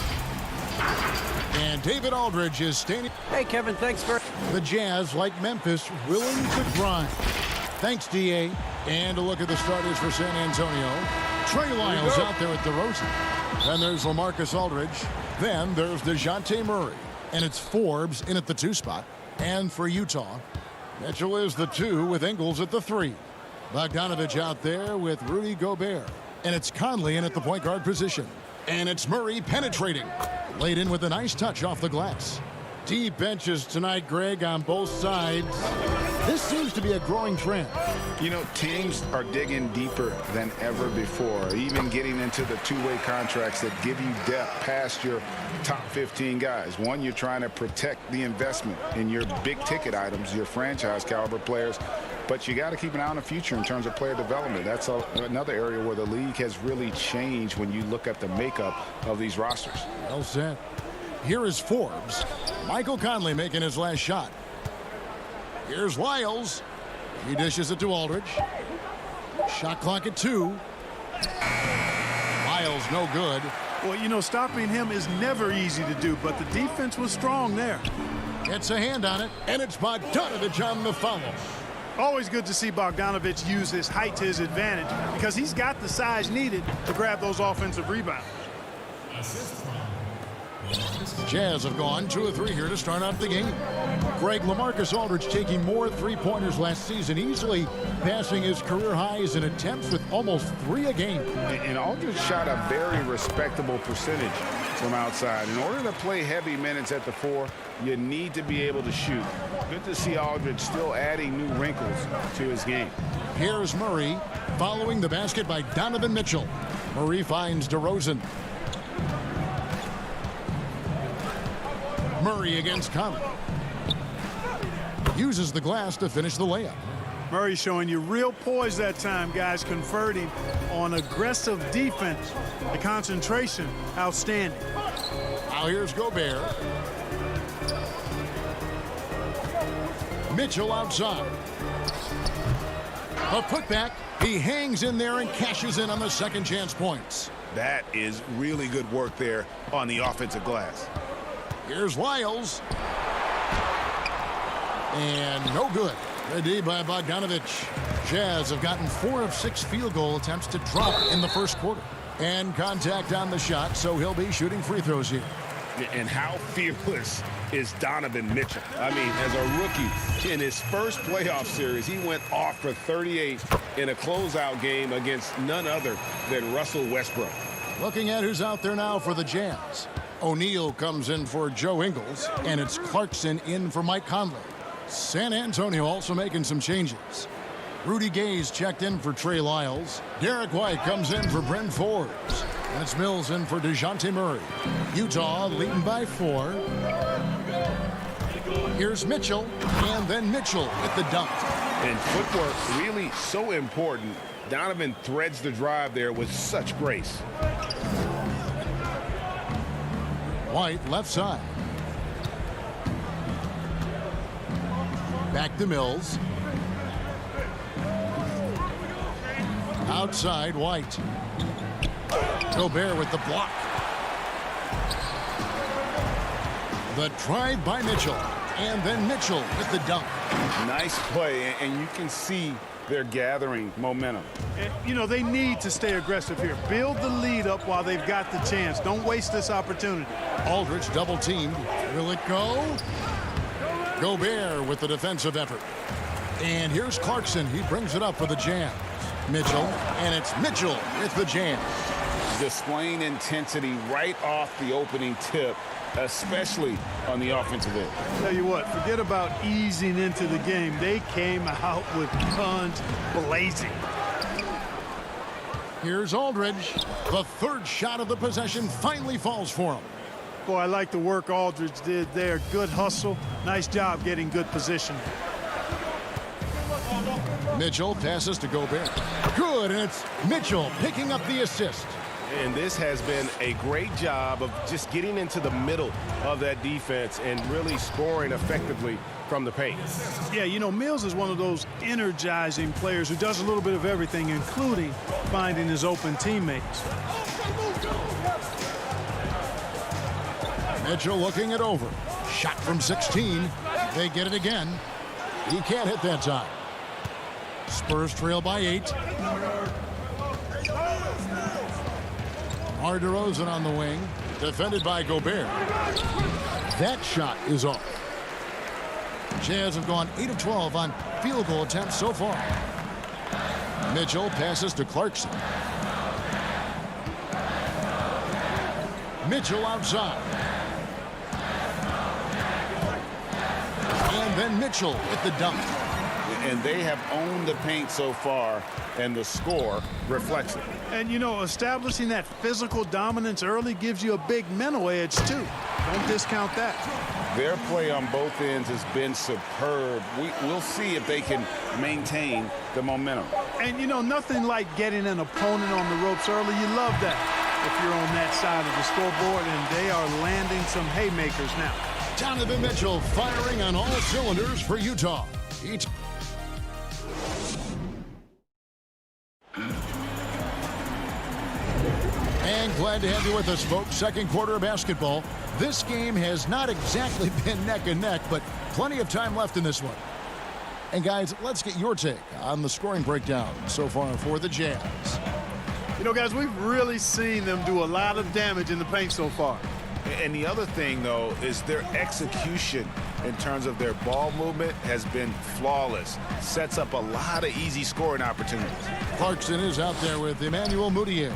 And David Aldridge is standing... Hey, Kevin, thanks for... The Jazz, like Memphis, willing to grind. Thanks, D.A. And a look at the starters for San Antonio. Trey Lyles out there at DeRozan. Then there's LaMarcus Aldridge. Then there's DeJounte Murray. And it's Forbes in at the 2 spot. And for Utah, Mitchell is the 2 with Ingles at the 3. Bogdanovich out there with Rudy Gobert. And it's Conley in at the point guard position. And it's Murray penetrating. Laid in with a nice touch off the glass. Deep benches tonight, Greg, on both sides. This seems to be a growing trend. You know, teams are digging deeper than ever before, even getting into the two-way contracts that give you depth past your top 15 guys. One, you're trying to protect the investment in your big-ticket items, your franchise-caliber players, but you got to keep an eye on the future in terms of player development. That's another area where the league has really changed when you look at the makeup of these rosters. Well said. Here is Forbes. Michael Conley making his last shot. Here's Lyles. He dishes it to Aldridge. Shot clock at 2. Lyles no good. Well, you know, stopping him is never easy to do, but the defense was strong there. Gets a hand on it, and it's Bogdanovich on the foul. Always good to see Bogdanovich use his height to his advantage because he's got the size needed to grab those offensive rebounds. Jazz have gone 2 of 3 here to start out the game. Greg, LaMarcus Aldridge taking more three-pointers last season, easily passing his career highs in attempts with almost 3 a game. And Aldridge shot a very respectable percentage from outside. In order to play heavy minutes at the 4, you need to be able to shoot. Good to see Aldridge still adding new wrinkles to his game. Here's Murray following the basket by Donovan Mitchell. Murray finds DeRozan. Murray against Conley. Uses the glass to finish the layup. Murray showing you real poise that time, guys, converting on aggressive defense. The concentration, outstanding. Now here's Gobert. Mitchell outside. A putback. He hangs in there and cashes in on the second chance points. That is really good work there on the offensive glass. Here's Lyles. And no good. The D by Bogdanovich. Jazz have gotten 4 of 6 field goal attempts to drop in the first quarter. And contact on the shot, so he'll be shooting free throws here. And how fearless is Donovan Mitchell? I mean, as a rookie, in his first playoff series, he went off for 38 in a closeout game against none other than Russell Westbrook. Looking at who's out there now for the Jazz. O'Neal comes in for Joe Ingles, and it's Clarkson in for Mike Conley. San Antonio also making some changes. Rudy Gay's checked in for Trey Lyles. Derek White comes in for Bryn Forbes. And it's Mills in for DeJounte Murray. Utah leading by 4. Here's Mitchell, and then Mitchell with the dunk. And footwork really so important. Donovan threads the drive there with such grace. White left side. Back to Mills. Outside White. Gobert with the block. The drive by Mitchell. And then Mitchell with the dunk. Nice play, and you can see they're gathering momentum. And, you know, they need to stay aggressive here. Build the lead up while they've got the chance. Don't waste this opportunity. Aldridge double teamed. Will it go? Gobert with the defensive effort. And here's Clarkson. He brings it up for the Jazz. Mitchell, and it's Mitchell with the Jazz. Displaying intensity right off the opening tip, especially on the offensive end. Tell you what, forget about easing into the game. They came out with guns blazing. Here's Aldridge. The third shot of the possession finally falls for him. Boy, I like the work Aldridge did there. Good hustle. Nice job getting good position. Mitchell passes to Gobert. Good, and it's Mitchell picking up the assist. And this has been a great job of just getting into the middle of that defense and really scoring effectively from the paint. Yeah, you know, Mills is one of those energizing players who does a little bit of everything, including finding his open teammates. Mitchell looking it over. Shot from 16. They get it again. He can't hit that time. Spurs trail by 8. DeMar DeRozan on the wing. Defended by Gobert. That shot is off. Jazz have gone 8 of 12 on field goal attempts so far. Mitchell passes to Clarkson. Mitchell outside. And then Mitchell with the dunk. And they have owned the paint so far, and the score reflects it. And, you know, establishing that physical dominance early gives you a big mental edge, too. Don't discount that. Their play on both ends has been superb. We'll see if they can maintain the momentum. And, you know, nothing like getting an opponent on the ropes early. You love that if you're on that side of the scoreboard, and they are landing some haymakers now. Donovan Mitchell firing on all cylinders for Utah. And glad to have you with us, folks. Second quarter of basketball. This game has not exactly been neck and neck, but plenty of time left in this one. And guys, let's get your take on the scoring breakdown so far for the Jazz. You know, guys, we've really seen them do a lot of damage in the paint so far. And the other thing, though, is their execution in terms of their ball movement has been flawless. Sets up a lot of easy scoring opportunities. Clarkson is out there with Emmanuel Mudiay.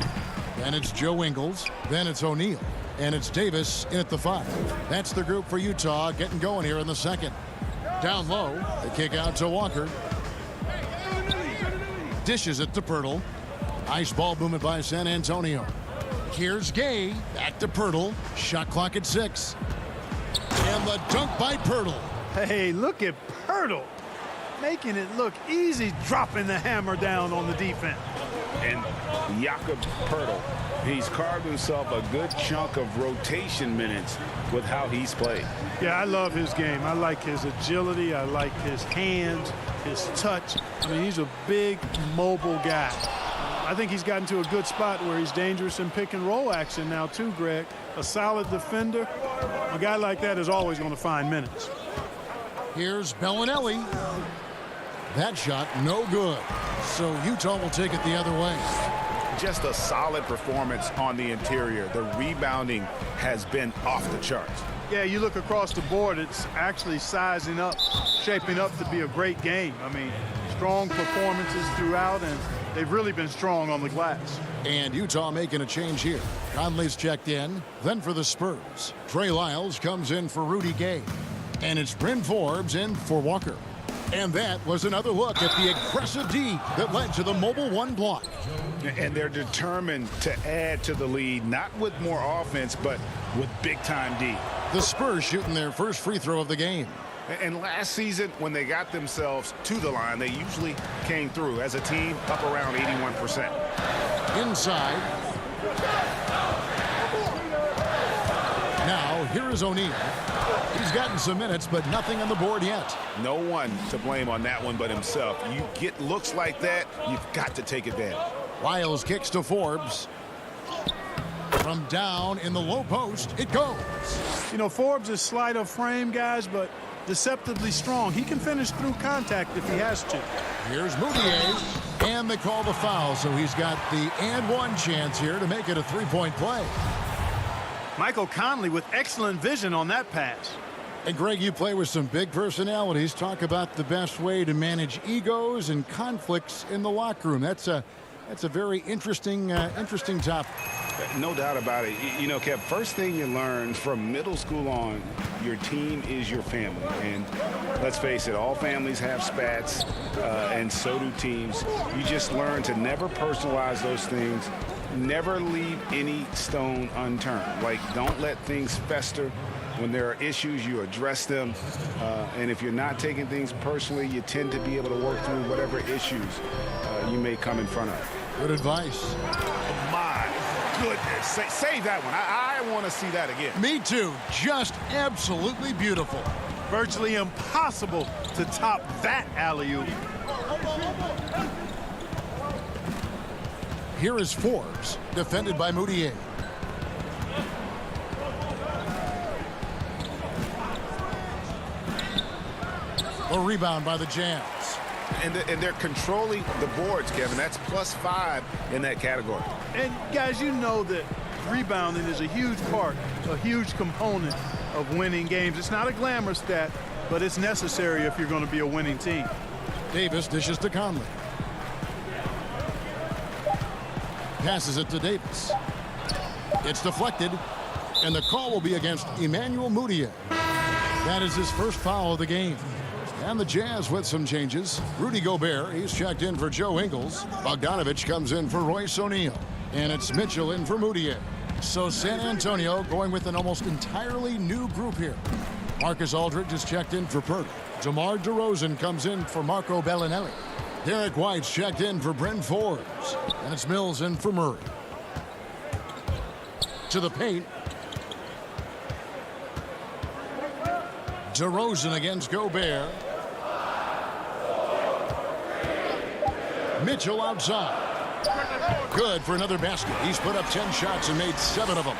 Then it's Joe Ingles. Then it's O'Neal. And it's Davis in at the 5. That's the group for Utah getting going here in the second. Down low, the kick out to Walker. Dishes it to Pirtle. Nice ball movement by San Antonio. Here's Gay. Back to Pirtle. Shot clock at 6. And the dunk by Pirtle. Hey, look at Pirtle. Making it look easy, dropping the hammer down on the defense. And Jakob Pirtle, he's carved himself a good chunk of rotation minutes with how he's played. Yeah, I love his game. I like his agility. I like his hands, his touch. I mean, he's a big, mobile guy. I think he's gotten to a good spot where he's dangerous in pick and roll action now too, Greg. A solid defender. A guy like that is always going to find minutes. Here's Bellinelli. That shot no good. So Utah will take it the other way. Just a solid performance on the interior. The rebounding has been off the charts. Yeah, you look across the board, it's actually sizing up, shaping up to be a great game. I mean, strong performances throughout, and they've really been strong on the glass. And Utah making a change here. Conley's checked in. Then for the Spurs, Trey Lyles comes in for Rudy Gay. And it's Bryn Forbes in for Walker. And that was another look at the aggressive D that led to the mobile 1 block. And they're determined to add to the lead, not with more offense, but with big-time D. The Spurs shooting their first free throw of the game. And last season, when they got themselves to the line, they usually came through as a team up around 81%. Inside. Now, here is O'Neal. He's gotten some minutes, but nothing on the board yet. No one to blame on that one but himself. You get looks like that, you've got to take advantage. Lyles kicks to Forbes. From down in the low post, it goes. You know, Forbes is slight of frame, guys, but deceptively strong. He can finish through contact if he has to. Here's Mudiay, and they call the foul, so he's got the and one chance here to make it a three-point play. Michael Conley with excellent vision on that pass. And Greg, you play with some big personalities. Talk about the best way to manage egos and conflicts in the locker room. That's a very interesting topic. No doubt about it. You know, Kev, first thing you learn from middle school on, your team is your family. And let's face it, all families have spats, and so do teams. You just learn to never personalize those things. Never leave any stone unturned. Like, don't let things fester. When there are issues, you address them. And if you're not taking things personally, you tend to be able to work through whatever issues you may come in front of. Good advice. My goodness. Save that one. I want to see that again. Me too. Just absolutely beautiful. Virtually impossible to top that alley-oop. Here is Forbes, defended by Moutier. A rebound by the Jazz. And they're controlling the boards, Kevin. That's +5 in that category. And guys, you know that rebounding is a huge part, a huge component of winning games. It's not a glamour stat, but it's necessary if you're going to be a winning team. Davis dishes to Conley. Passes it to Davis. It's deflected, and the call will be against Emmanuel Moutier. That is his first foul of the game. And the Jazz with some changes. Rudy Gobert, he's checked in for Joe Ingles. Bogdanovich comes in for Royce O'Neal. And it's Mitchell in for Moutier. So San Antonio going with an almost entirely new group here. Marcus Aldridge is checked in for Pert. DeMar DeRozan comes in for Marco Bellinelli. Derek White's checked in for Bryn Forbes. And it's Mills in for Murray. To the paint. DeRozan against Gobert. Mitchell outside. Good for another basket. He's put up 10 shots and made 7 of them.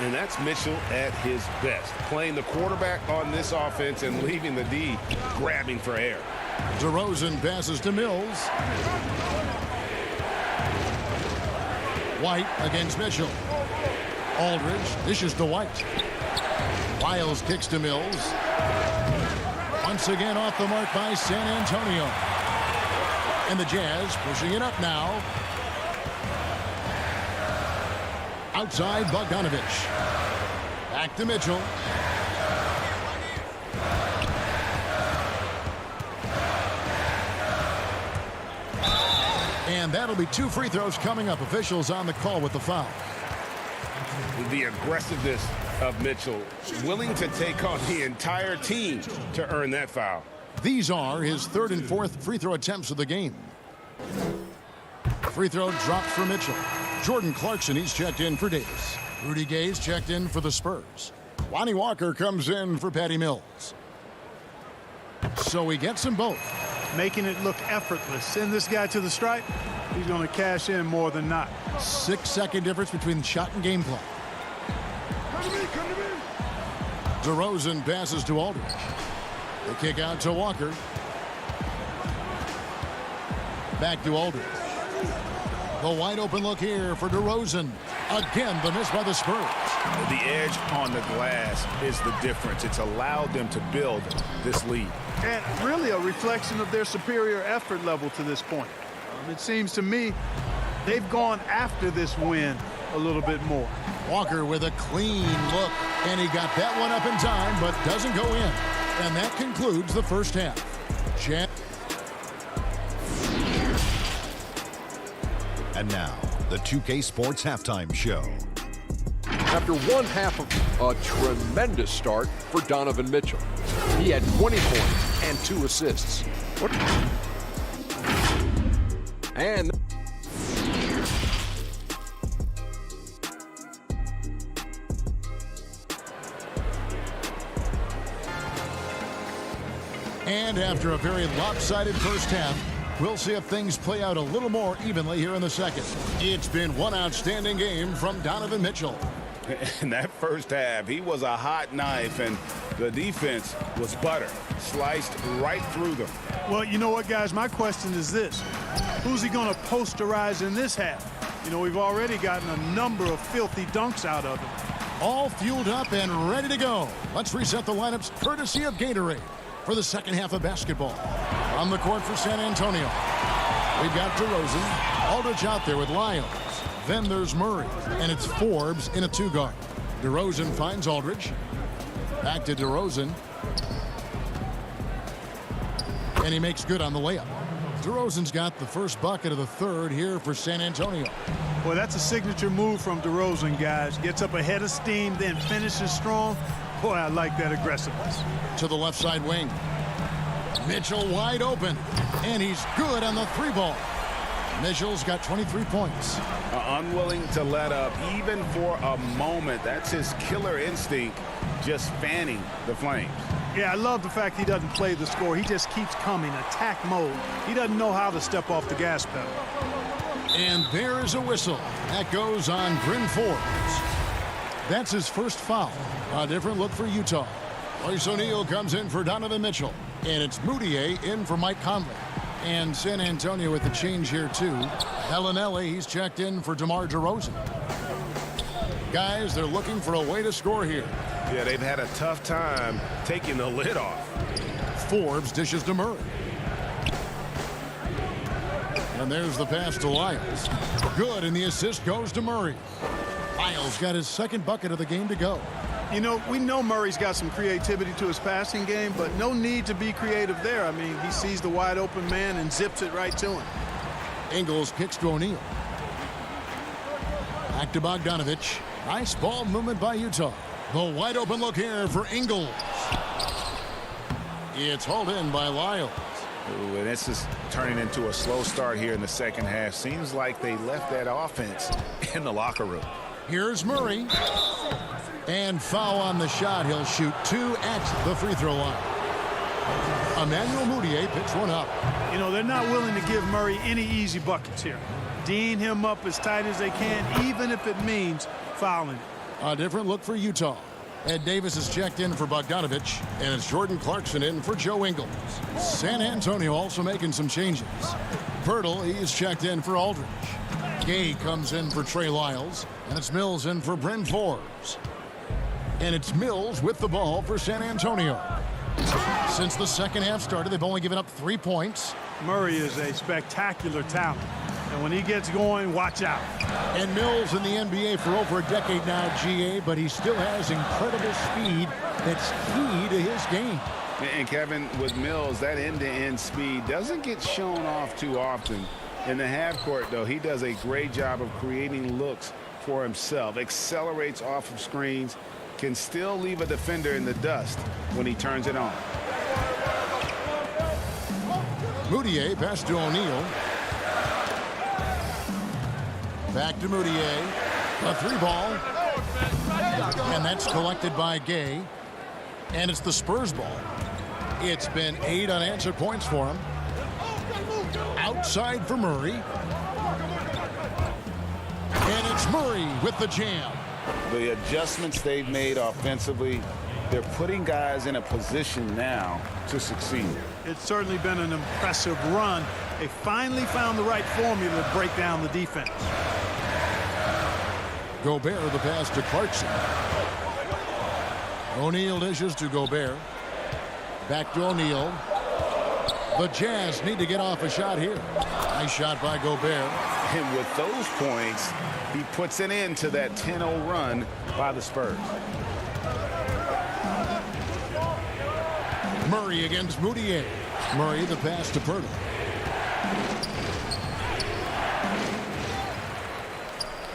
And that's Mitchell at his best. Playing the quarterback on this offense and leaving the D grabbing for air. DeRozan passes to Mills. White against Mitchell. Aldridge dishes to White. Wiles kicks to Mills. Once again off the mark by San Antonio. And the Jazz pushing it up now. Outside Bogdanovich. Back to Mitchell. And that'll be 2 free throws coming up. Officials on the call with the foul. The aggressiveness of Mitchell, willing to take on the entire team to earn that foul. These are his 3rd and 4th free throw attempts of the game. Free throw dropped for Mitchell. Jordan Clarkson, he's checked in for Davis. Rudy Gay's checked in for the Spurs. Lonnie Walker comes in for Patty Mills. So he gets them both. Making it look effortless. Send this guy to the stripe. He's going to cash in more than not. 6-second difference between shot and game clock. DeRozan passes to Aldridge. The kick out to Walker. Back to Aldridge. The wide open look here for DeRozan. Again, the miss by the Spurs. The edge on the glass is the difference. It's allowed them to build this lead. And really a reflection of their superior effort level to this point. It seems to me they've gone after this win a little bit more. Walker with a clean look, and he got that one up in time, but doesn't go in. And that concludes the first half. And now, the 2K Sports Halftime Show. After one half of a tremendous start for Donovan Mitchell. He had 20 points and 2 assists. And after a very lopsided first half, we'll see if things play out a little more evenly here in the second. It's been one outstanding game from Donovan Mitchell. In that first half, he was a hot knife, and the defense was butter. Sliced right through them. Well, you know what, guys? My question is this. Who's he going to posterize in this half? You know, we've already gotten a number of filthy dunks out of him. All fueled up and ready to go. Let's reset the lineups courtesy of Gatorade for the second half of basketball. On the court for San Antonio, we've got DeRozan. Aldridge out there with Lyles. Then there's Murray, and it's Forbes in a 2-guard. DeRozan finds Aldridge. Back to DeRozan. And he makes good on the layup. DeRozan's got the first bucket of the third here for San Antonio. Well, that's a signature move from DeRozan, guys. Gets up ahead of steam, then finishes strong. Boy, I like that aggressiveness. To the left side wing. Mitchell wide open, and he's good on the 3-ball. Mitchell's got 23 points. Unwilling to let up even for a moment. That's his killer instinct, just fanning the flames. Yeah, I love the fact he doesn't play the score. He just keeps coming, attack mode. He doesn't know how to step off the gas pedal. And there is a whistle. That goes on Bryn Forbes. That's his first foul. A different look for Utah. Royce O'Neal comes in for Donovan Mitchell. And it's Moutier in for Mike Conley. And San Antonio with the change here, too. Bellinelli, he's checked in for DeMar DeRozan. Guys, they're looking for a way to score here. Yeah, they've had a tough time taking the lid off. Forbes dishes to Murray. And there's the pass to Lyles. Good, and the assist goes to Murray. Lyles got his second bucket of the game to go. You know, we know Murray's got some creativity to his passing game, but no need to be creative there. I mean, he sees the wide open man and zips it right to him. Ingles kicks to O'Neal. Back to Bogdanovich. Nice ball movement by Utah. The wide open look here for Ingles. It's hauled in by Lyles. Ooh, and this is turning into a slow start here in the second half. Seems like they left that offense in the locker room. Here's Murray. And foul on the shot. He'll shoot 2 at the free throw line. Emmanuel Moutier picks one up. You know, they're not willing to give Murray any easy buckets here. D'ing him up as tight as they can, even if it means fouling. A different look for Utah. Ed Davis is checked in for Bogdanovich, and it's Jordan Clarkson in for Joe Ingles. San Antonio also making some changes. Pirtle, he's checked in for Aldridge. Gay comes in for Trey Lyles, and it's Mills in for Bryn Forbes. And it's Mills with the ball for San Antonio. Since the second half started, they've only given up 3 points. Murray is a spectacular talent. And when he gets going, watch out. And Mills in the NBA for over a decade now, GA, but he still has incredible speed that's key to his game. And Kevin, with Mills, that end-to-end speed doesn't get shown off too often. In the half court, though, he does a great job of creating looks for himself, accelerates off of screens, can still leave a defender in the dust when he turns it on. Moutier pass to O'Neal. Back to Moutier. A 3-ball. And that's collected by Gay. And it's the Spurs ball. It's been 8 unanswered points for him. Outside for Murray. And it's Murray with the jam. The adjustments they've made offensively, they're putting guys in a position now to succeed. It's certainly been an impressive run. They finally found the right formula to break down the defense. Gobert the pass to Clarkson. O'Neal dishes to Gobert. Back to O'Neal. The Jazz need to get off a shot here. Nice shot by Gobert. And with those points, he puts an end to that 10-0 run by the Spurs. Murray against Moutier. Murray the pass to Pirtle.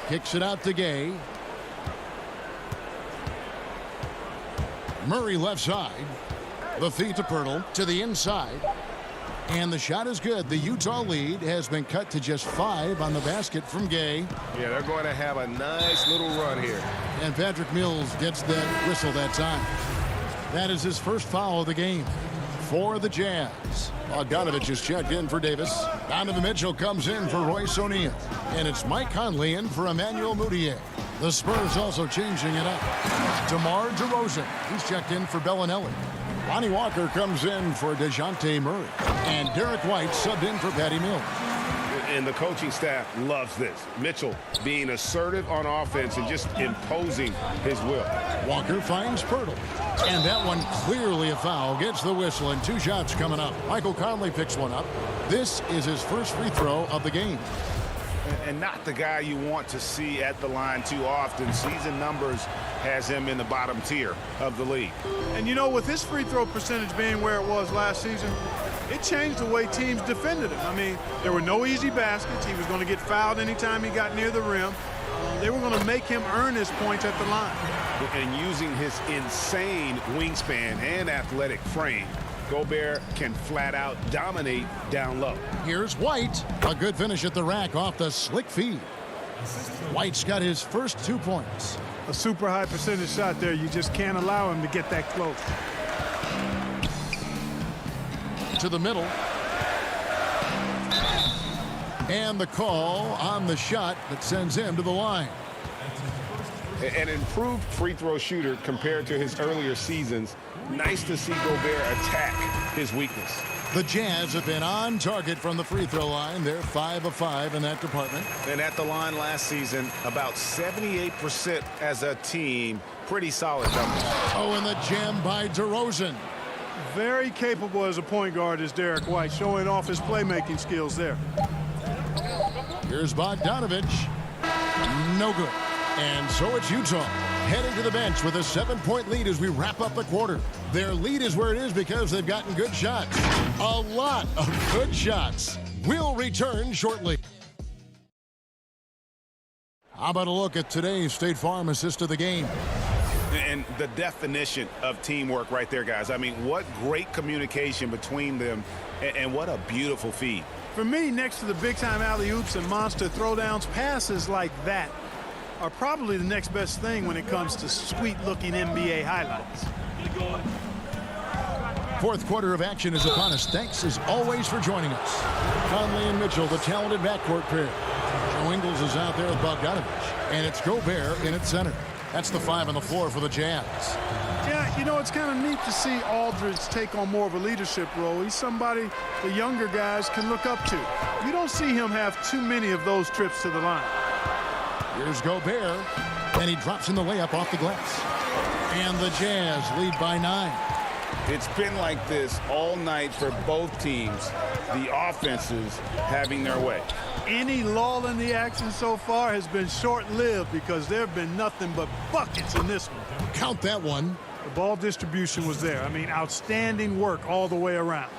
Kicks it out to Gay. Murray left side. The feed to Pirtle to the inside. And the shot is good. The Utah lead has been cut to just 5 on the basket from Gay. Yeah, they're going to have a nice little run here. And Patrick Mills gets that whistle that time. That is his first foul of the game for the Jazz. Bogdanovich is checked in for Davis. Donovan Mitchell comes in for Royce O'Neal. And it's Mike Conley in for Emmanuel Moutier. The Spurs also changing it up. DeMar DeRozan, he's checked in for Bellinelli. Lonnie Walker comes in for DeJounte Murray. And Derek White subbed in for Patty Mills. And the coaching staff loves this. Mitchell being assertive on offense and just imposing his will. Walker finds Pirtle. And that one clearly a foul. Gets the whistle and 2 shots coming up. Michael Conley picks one up. This is his first free throw of the game. And not the guy you want to see at the line too often. Season numbers has him in the bottom tier of the league. And you know, with his free throw percentage being where it was last season, it changed the way teams defended him. I mean, there were no easy baskets. He was going to get fouled anytime he got near the rim. They were going to make him earn his points at the line. And using his insane wingspan and athletic frame, Gobert can flat out dominate down low. Here's White. A good finish at the rack off the slick feed. White's got his first 2 points. A super high percentage shot there. You just can't allow him to get that close. to the middle. And the call on the shot that sends him to the line. An improved free throw shooter compared to his earlier seasons. Nice to see Gobert attack his weakness. The Jazz have been on target from the free throw line. They're 5 of 5 in that department. And at the line last season, about 78% as a team. Pretty solid numbers. Oh, and the jam by DeRozan. Very capable as a point guard is Derek White, showing off his playmaking skills there. Here's Bogdanovich. No good. And so it's Utah heading to the bench with a 7-point lead as we wrap up the quarter. Their lead is where it is because they've gotten good shots. A lot of good shots. We'll return shortly. How about a look at today's State Farm assist of the game? And the definition of teamwork right there, guys. I mean, what great communication between them, and what a beautiful feed. For me, next to the big-time alley-oops and monster throwdowns, passes like that are probably the next best thing when it comes to sweet-looking NBA highlights. Fourth quarter of action is upon us. Thanks, as always, for joining us. Conley and Mitchell, the talented backcourt pair. Joe Ingles is out there with Bogdanovich, and it's Gobert in at center. That's the 5 on the floor for the Jazz. Yeah, you know, it's kind of neat to see Aldridge take on more of a leadership role. He's somebody the younger guys can look up to. You don't see him have too many of those trips to the line. Here's Gobert, and he drops in the layup off the glass. And the Jazz lead by 9. It's been like this all night for both teams. The offenses having their way. Any lull in the action so far has been short-lived because there have been nothing but buckets in this one. Count that one. The ball distribution was there. I mean, outstanding work all the way around.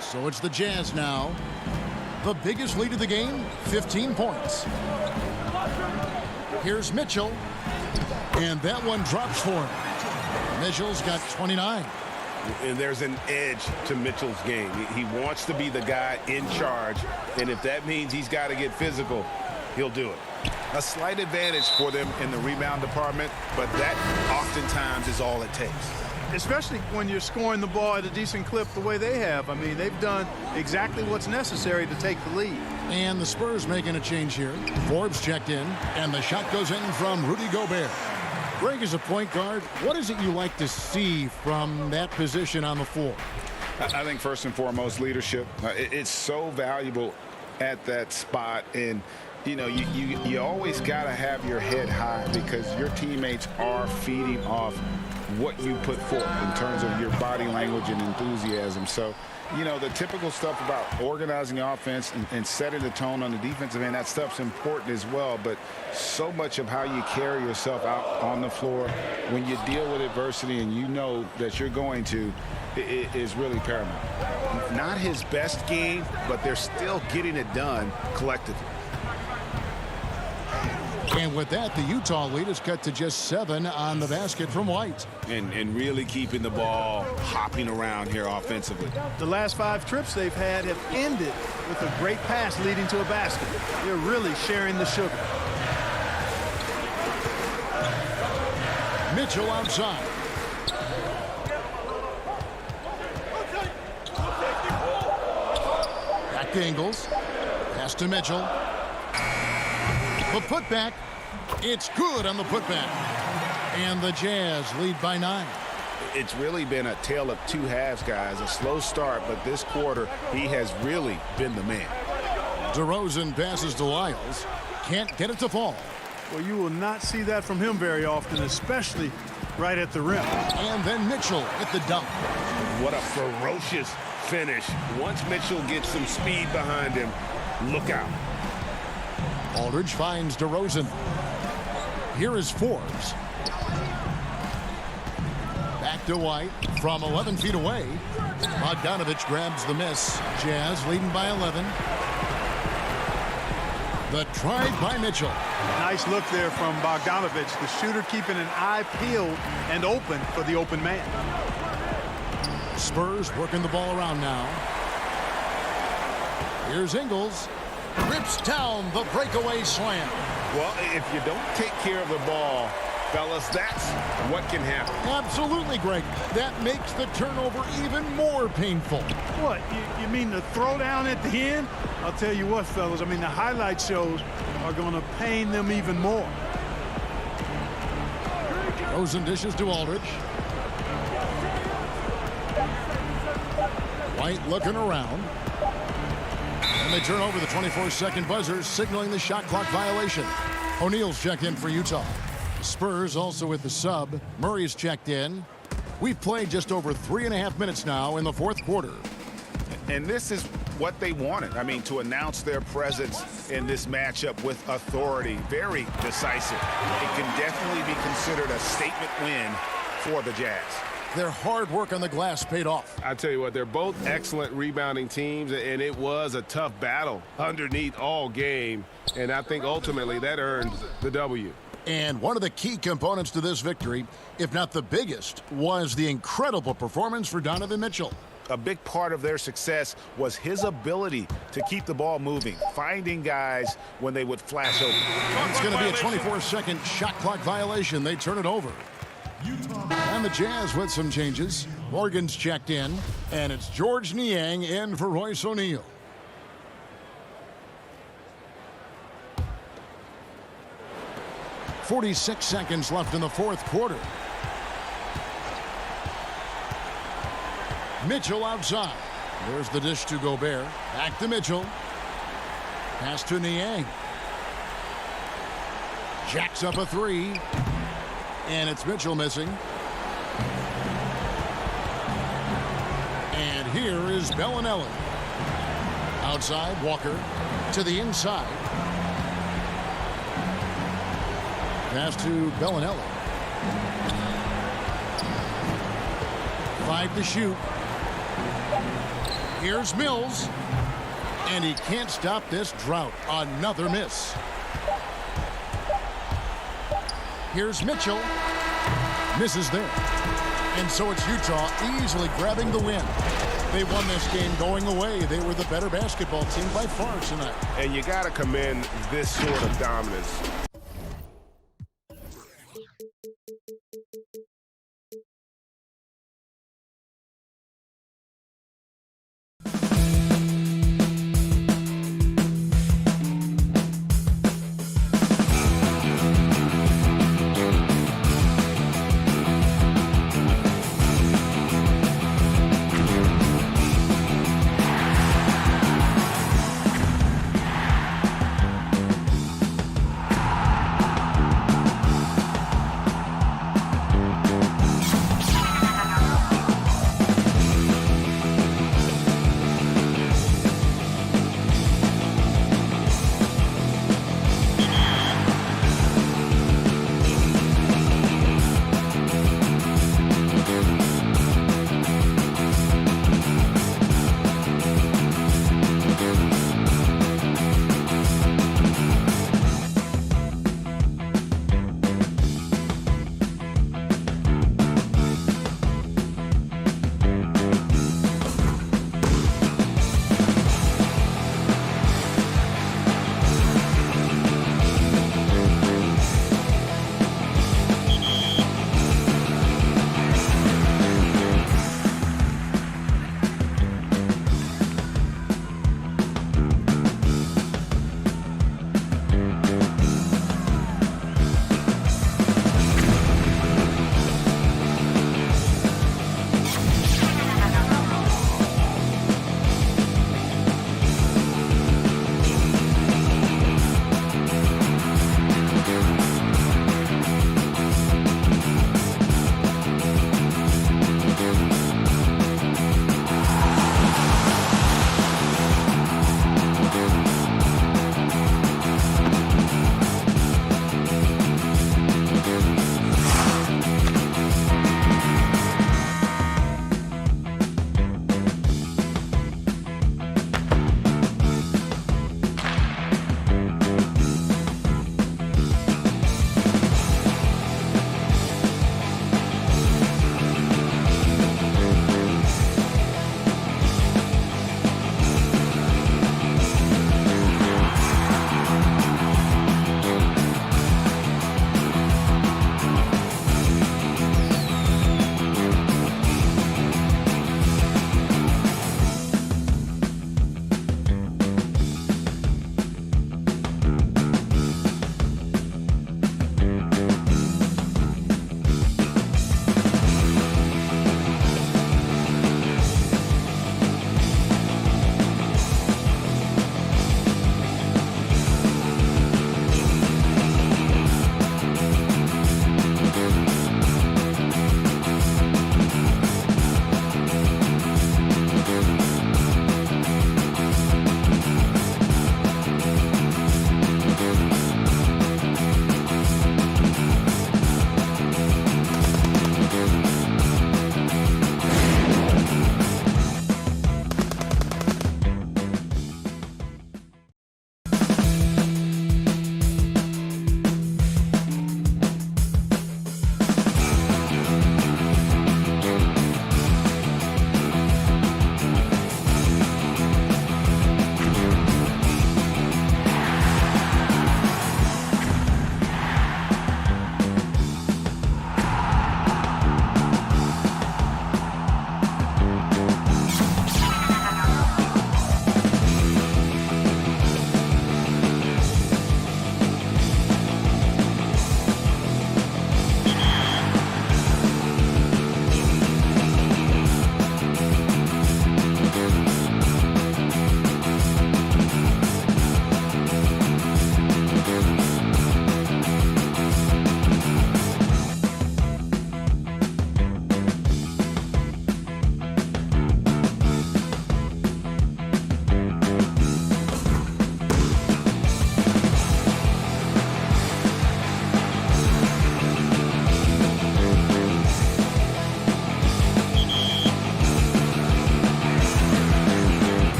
So it's the Jazz now. The biggest lead of the game, 15 points. Here's Mitchell. And that one drops for him. Mitchell's got 29. And there's an edge to Mitchell's game. He wants to be the guy in charge, and if that means he's got to get physical, he'll do it. A slight advantage for them in the rebound department, but that oftentimes is all it takes. Especially when you're scoring the ball at a decent clip the way they have. I mean, they've done exactly what's necessary to take the lead. And the Spurs making a change here. Forbes checked in, and the shot goes in from Rudy Gobert. Greg, as a point guard, what is it you like to see from that position on the floor? I think first and foremost, leadership. It's so valuable at that spot. And, you know, you always got to have your head high because your teammates are feeding off what you put forth in terms of your body language and enthusiasm. So, you know, the typical stuff about organizing the offense and setting the tone on the defensive end, that stuff's important as well. But so much of how you carry yourself out on the floor when you deal with adversity and you know that you're going to is really paramount. Not his best game, but they're still getting it done collectively. And with that, the Utah lead is cut to just 7 on the basket from White. And really keeping the ball hopping around here offensively. The last 5 trips they've had have ended with a great pass leading to a basket. They're really sharing the sugar. Mitchell outside. Back to Ingles. Pass to Mitchell. The putback. It's good on the putback. And the Jazz lead by 9. It's really been a tale of two halves, guys. A slow start, but this quarter, he has really been the man. DeRozan passes to Lyles. Can't get it to fall. Well, you will not see that from him very often, especially right at the rim. And then Mitchell with the dunk. What a ferocious finish. Once Mitchell gets some speed behind him, look out. Aldridge finds DeRozan. Here is Forbes. Back to White from 11 feet away. Bogdanovich grabs the miss. Jazz leading by 11. The try by Mitchell. Nice look there from Bogdanovich. The shooter keeping an eye peeled and open for the open man. Spurs working the ball around now. Here's Ingles. Rips down the breakaway slam. Well, if you don't take care of the ball Fellas, that's what can happen. Absolutely, Greg. That makes the turnover even more painful. What, you mean the throwdown at the end? I'll tell you what, fellas, I mean, the highlight shows are going to pain them even more. Rosen dishes to Aldridge. White looking around. And they turn over the 24-second buzzer, signaling the shot clock violation. O'Neal's checked in for Utah. Spurs also with the sub. Murray's checked in. We've played just over 3.5 minutes now in the fourth quarter. And this is what they wanted. I mean, to announce their presence in this matchup with authority. Very decisive. It can definitely be considered a statement win for the Jazz. Their hard work on the glass paid off. I tell you what, they're both excellent rebounding teams, and it was a tough battle underneath all game. And I think ultimately that earned the W. And one of the key components to this victory, if not the biggest, was the incredible performance for Donovan Mitchell. A big part of their success was his ability to keep the ball moving, finding guys when they would flash open. It's going to be a 24-second shot clock violation. They turn it over. And the Jazz with some changes. Morgan's checked in, and it's George Niang in for Royce O'Neal. .46 seconds left in the fourth quarter. Mitchell outside. There's the dish to Gobert. Back to Mitchell. Pass to Niang. Jacks up a three. And it's Mitchell missing. And here is Bellinelli. Outside, Walker to the inside. Pass to Bellinelli. 5 to shoot. Here's Mills. And he can't stop this drought. Another miss. Here's Mitchell. Misses there. And so it's Utah easily grabbing the win. They won this game going away. They were the better basketball team by far tonight. And you got to commend this sort of dominance.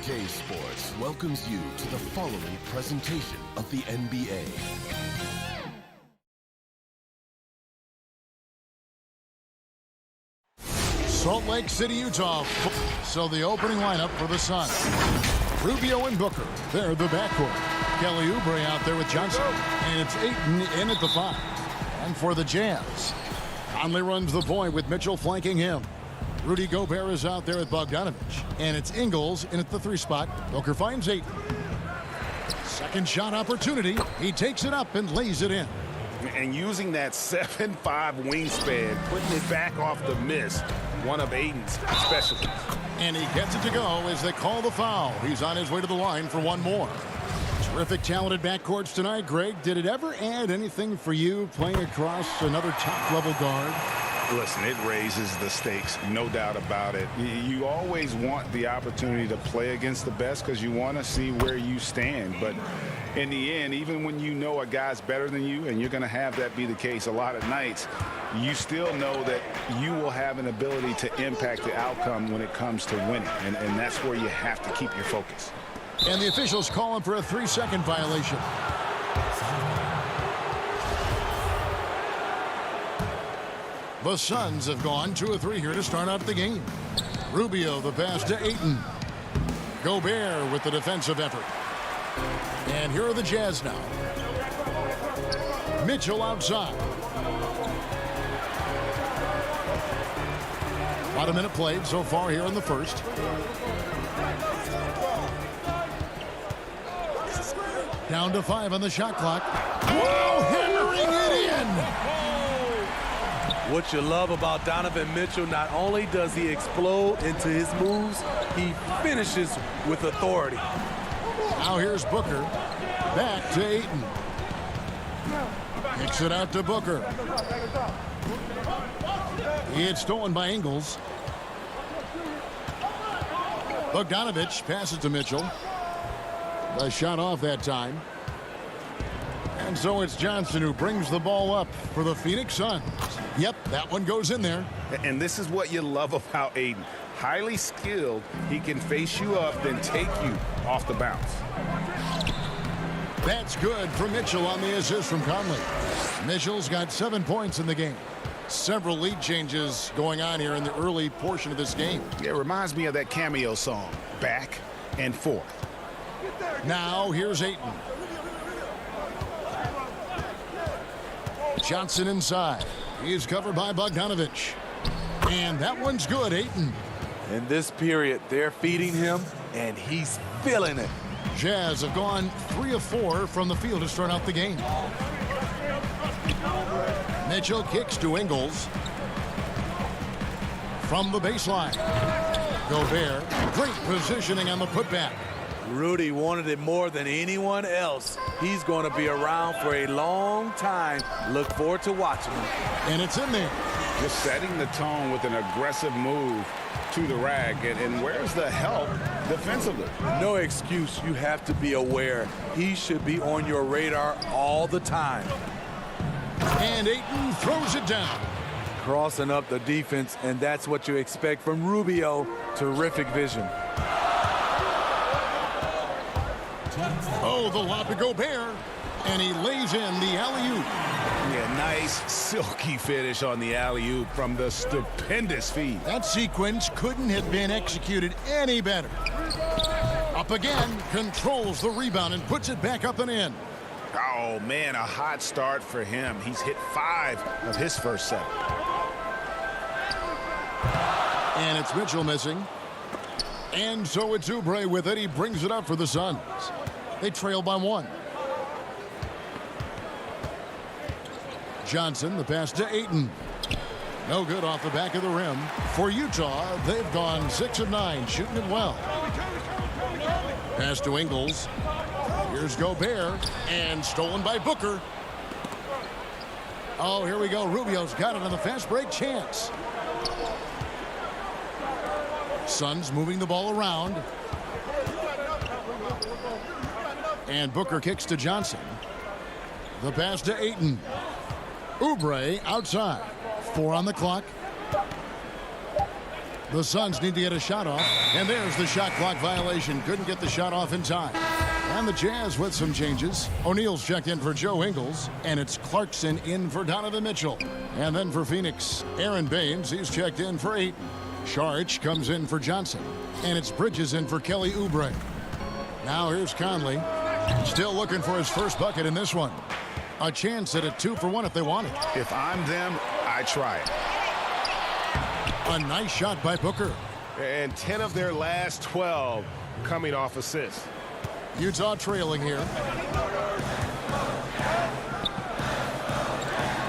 2K Sports welcomes you to the following presentation of the NBA. Salt Lake City, Utah. So the opening lineup for the Suns. Rubio and Booker. They're the backcourt. Kelly Oubre out there with Johnson. And it's Ayton in at the 5. And for the Jazz, Conley runs the point with Mitchell flanking him. Rudy Gobert is out there with Bogdanovich. And it's Ingles in at the 3 spot. Booker finds Ayton. Second shot opportunity. He takes it up and lays it in. And using that 7'5" wingspan, putting it back off the miss, one of Ayton's specialties. And he gets it to go as they call the foul. He's on his way to the line for one more. Terrific, talented backcourts tonight. Greg, did it ever add anything for you playing across another top-level guard? Listen, it raises the stakes, no doubt about it. You always want the opportunity to play against the best because you want to see where you stand. But in the end, even when you know a guy's better than you, and you're going to have that be the case a lot of nights, you still know that you will have an ability to impact the outcome when it comes to winning. And that's where you have to keep your focus. And the officials calling for a 3-second violation. The Suns have gone 2 of 3 here to start out the game. Rubio the pass to Ayton. Gobert with the defensive effort. And here are the Jazz now. Mitchell outside. About a minute played so far here in the first. Down to 5 on the shot clock. Whoa, hammering it in. What you love about Donovan Mitchell, not only does he explode into his moves, he finishes with authority. Now here's Booker. Back to Ayton. Kicks it out to Booker. It's stolen by Ingles. Bogdanovich passes to Mitchell. A shot off that time. And so it's Johnson who brings the ball up for the Phoenix Suns. Yep, that one goes in there. And this is what you love about Ayton. Highly skilled. He can face you up, then take you off the bounce. That's good for Mitchell on the assist from Conley. Mitchell's got 7 points in the game. Several lead changes going on here in the early portion of this game. It reminds me of that cameo song, Back and Forth. Now here's Ayton. Johnson inside. He's covered by Bogdanovich. And that one's good, Ayton. In this period, they're feeding him, and he's feeling it. Jazz have gone 3 of 4 from the field to start out the game. Mitchell kicks to Ingles. From the baseline. Gobert, great positioning on the putback. Rudy wanted it more than anyone else. He's going to be around for a long time. Look forward to watching him. And it's in there. Just setting the tone with an aggressive move to the rack. And where's the help defensively? No excuse. You have to be aware. He should be on your radar all the time. And Ayton throws it down. Crossing up the defense, and that's what you expect from Rubio. Terrific vision. Oh, the lob to Gobert, and he lays in the alley-oop. Yeah, nice silky finish on the alley-oop from the stupendous feed. That sequence couldn't have been executed any better. Up again, controls the rebound and puts it back up and in. Oh, man, a hot start for him. He's hit 5 of his first 7. And it's Mitchell missing. And so it's Oubre with it. He brings it up for the Suns. They trail by 1. Johnson, the pass to Ayton. No good off the back of the rim. For Utah, they've gone 6 of 9, shooting it well. Pass to Ingles. Here's Gobert, and stolen by Booker. Oh, here we go. Rubio's got it on the fast break chance. Suns moving the ball around. And Booker kicks to Johnson. The pass to Ayton. Oubre outside. 4 on the clock. The Suns need to get a shot off, and there's the shot clock violation. Couldn't get the shot off in time. And the Jazz with some changes. O'Neal's checked in for Joe Ingles, and it's Clarkson in for Donovan Mitchell. And then for Phoenix, Aaron Baines, he's checked in for Ayton. Saric comes in for Johnson, and it's Bridges in for Kelly Oubre. Now here's Conley, still looking for his first bucket in this one. A chance at a 2-for-1 if they want it. If I'm them, I try it. A nice shot by Booker. And 10 of their last 12 coming off assists. Utah trailing here.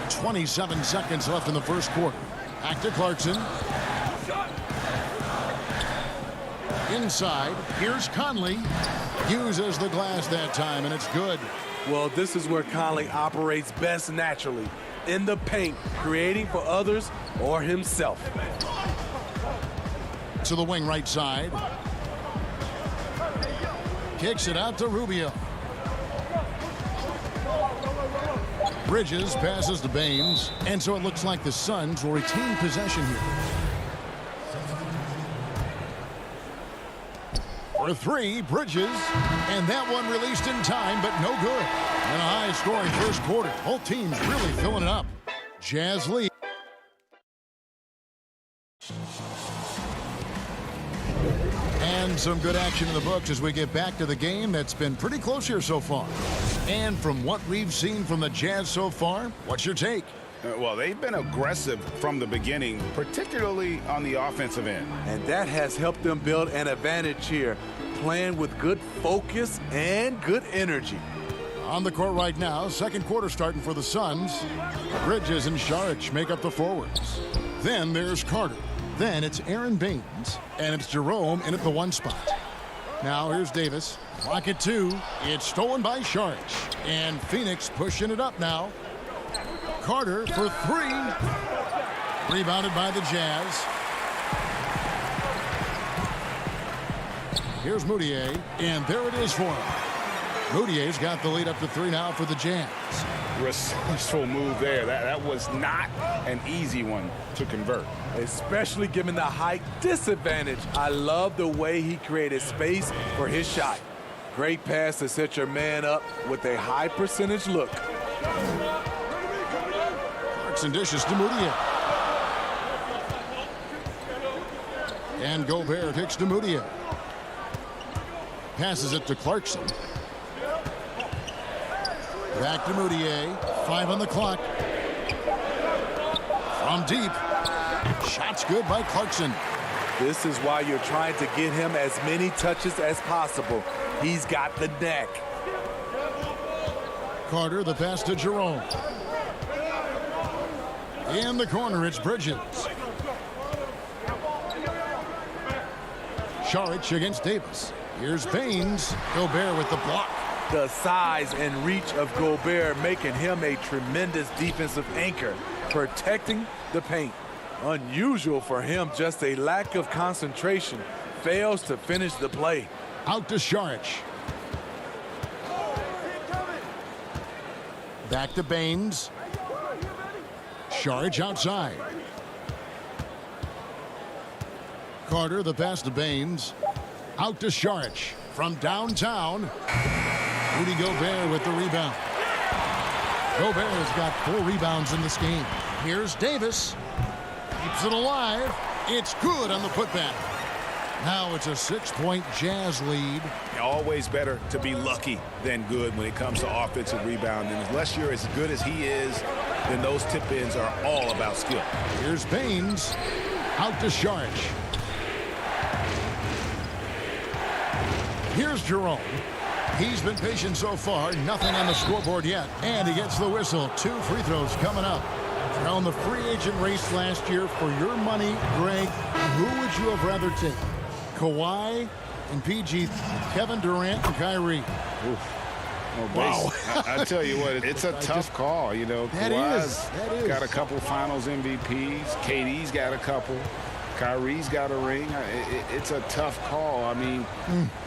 27 seconds left in the first quarter. Back to Clarkson. Inside, here's Conley. Uses the glass that time, and it's good. Well, this is where Conley operates best naturally. In the paint, creating for others or himself. To the wing right side. Kicks it out to Rubio. Bridges passes to Baines, and so it looks like the Suns will retain possession here. For three, Bridges, and that one released in time, but no good. And a high-scoring first quarter. Both teams really filling it up. Jazz lead. And some good action in the books as we get back to the game that's been pretty close here so far. And from what we've seen from the Jazz so far, what's your take? Well, they've been aggressive from the beginning, particularly on the offensive end. And that has helped them build an advantage here, playing with good focus and good energy. On the court right now, second quarter starting for the Suns. Bridges and Saric make up the forwards. Then there's Carter. Then it's Aaron Baines, and it's Jerome in at the 1 spot. Now here's Davis. Clock at 2. It's stolen by Saric. And Phoenix pushing it up now. Carter for 3. Rebounded by the Jazz. Here's Moutier, and there it is for him. Moutier's got the lead up to 3 now for the Jazz. Resourceful move there. That was not an easy one to convert. Especially given the height disadvantage. I love the way he created space for his shot. Great pass to set your man up with a high percentage look. Clarkson dishes to Moutier. And Gobert kicks to Moutier. Passes it to Clarkson. Back to Moutier. 5 on the clock. From deep. Shot's good by Clarkson. This is why you're trying to get him as many touches as possible. He's got the knack. Carter, the pass to Jerome. In the corner, it's Bridges. Saric against Davis. Here's Baines. Gobert with the block. The size and reach of Gobert making him a tremendous defensive anchor, protecting the paint. Unusual for him, just a lack of concentration. Fails to finish the play. Out to Saric. Back to Baines. Saric outside. Carter, the pass to Baines. Out to Saric. From downtown. Rudy Gobert with the rebound. Gobert has got 4 rebounds in this game. Here's Davis. Keeps it alive. It's good on the putback. Now it's a 6-point Jazz lead. Always better to be lucky than good when it comes to offensive rebounding. Unless you're as good as he is, then those tip-ins are all about skill. Here's Baines. Out to Saric. Here's Jerome. He's been patient so far. Nothing on the scoreboard yet. And he gets the whistle. 2 free throws coming up. Now in the free agent race last year, for your money, Greg, who would you have rather take? Kawhi and PG, Kevin Durant and Kyrie. Oof. Well, Wow. I tell you what, it's a tough call. You know, Kawhi's got a couple finals MVPs. KD's got a couple. Kyrie's got a ring. It's a tough call. I mean,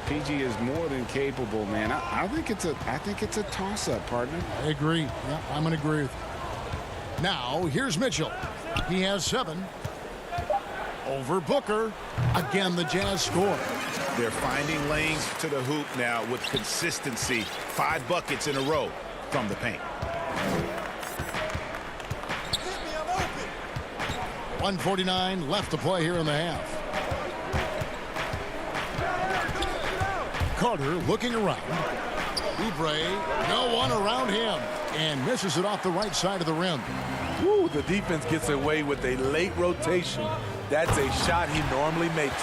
PG is more than capable, man. I think it's a toss-up, partner. I agree. Yeah, I'm going to agree with you. Now, here's Mitchell. He has 7. Over Booker. Again, the Jazz score. They're finding lanes to the hoop now with consistency. 5 buckets in a row from the paint. 1:49 left to play here in the half. Carter looking around. Oubre, no one around him, and misses it off the right side of the rim. Woo, the defense gets away with a late rotation. That's a shot he normally makes.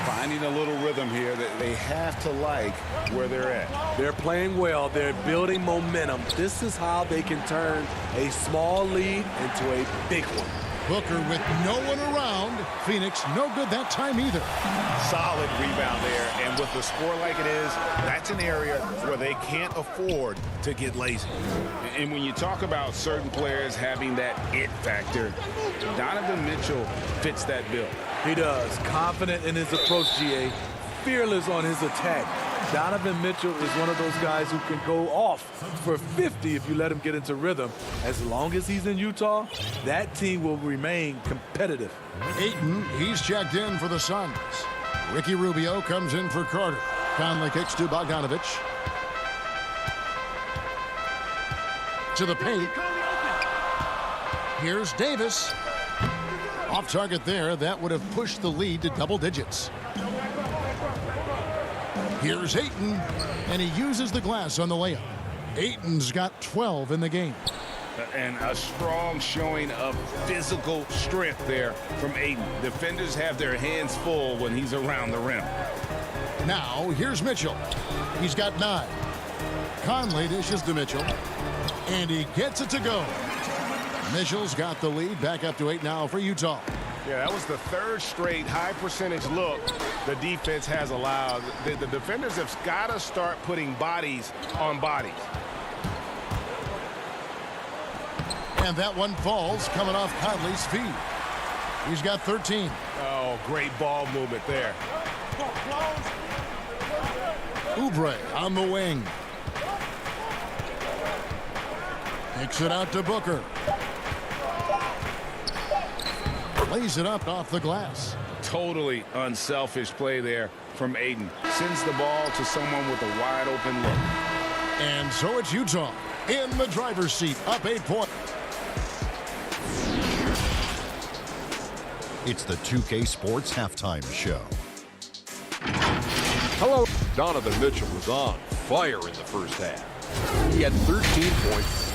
Finding a little rhythm here that they have to like where they're at. They're playing well. They're building momentum. This is how they can turn a small lead into a big one. Booker with no one around. Phoenix no good that time either. Solid rebound there, and with the score like it is, that's an area where they can't afford to get lazy. And when you talk about certain players having that it factor, Donovan Mitchell fits that bill. He does. Confident in his approach, GA. Fearless on his attack. Donovan Mitchell is one of those guys who can go off for 50 if you let him get into rhythm. As long as he's in Utah, that team will remain competitive. Ayton, he's checked in for the Suns. Ricky Rubio comes in for Carter. Conley kicks to Bogdanovich. To the paint. Here's Davis. Off target there. That would have pushed the lead to double digits. Here's Ayton, and he uses the glass on the layup. Ayton's got 12 in the game. And a strong showing of physical strength there from Ayton. Defenders have their hands full when he's around the rim. Now, here's Mitchell. He's got 9. Conley dishes to Mitchell, and he gets it to go. Mitchell's got the lead, back up to 8 now for Utah. Yeah, that was the 3rd straight high percentage look the defense has allowed. The defenders have got to start putting bodies on bodies. And that one falls coming off Conley's feet. He's got 13. Oh, great ball movement there. Oubre on the wing. Kicks it out to Booker. Lays it up off the glass. Totally unselfish play there from Ayton. Sends the ball to someone with a wide open look. And so it's Utah in the driver's seat, up 8 points. It's the 2K Sports Halftime Show. Hello. Donovan Mitchell was on fire in the first half. He had 13 points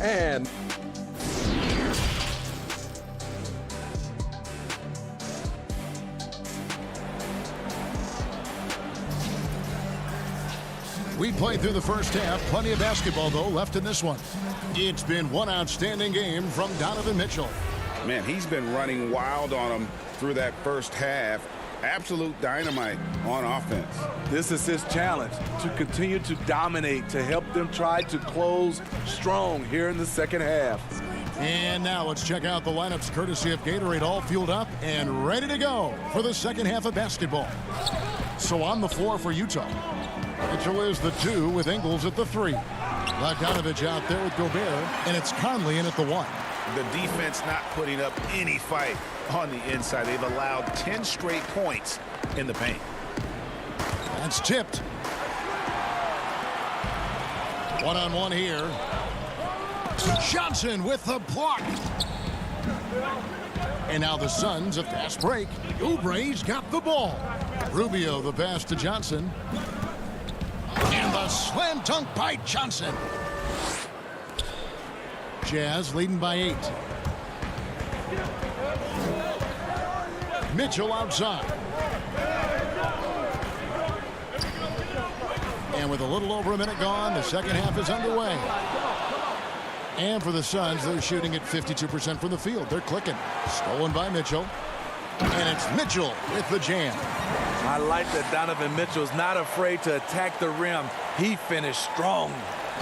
and we played through the first half. Plenty of basketball, though, left in this one. It's been one outstanding game from Donovan Mitchell. Man, he's been running wild on them through that first half. Absolute dynamite on offense. This is his challenge, to continue to dominate, to help them try to close strong here in the second half. And now let's check out the lineups courtesy of Gatorade, all fueled up and ready to go for the second half of basketball. So on the floor for Utah, Mitchell is the 2 with Ingles at the 3. Bogdanovich out there with Gobert, and it's Conley in at the 1. The defense not putting up any fight on the inside. They've allowed 10 straight points in the paint. That's tipped. One-on-one here. Johnson with the block. And now the Suns, a fast break. Oubre's got the ball. Rubio the pass to Johnson. And the slam dunk by Johnson. Jazz leading by 8. Mitchell outside. And with a little over a minute gone, the second half is underway. And for the Suns, they're shooting at 52% from the field. They're clicking. Stolen by Mitchell. And it's Mitchell with the jam. I like that Donovan Mitchell's not afraid to attack the rim. He finished strong.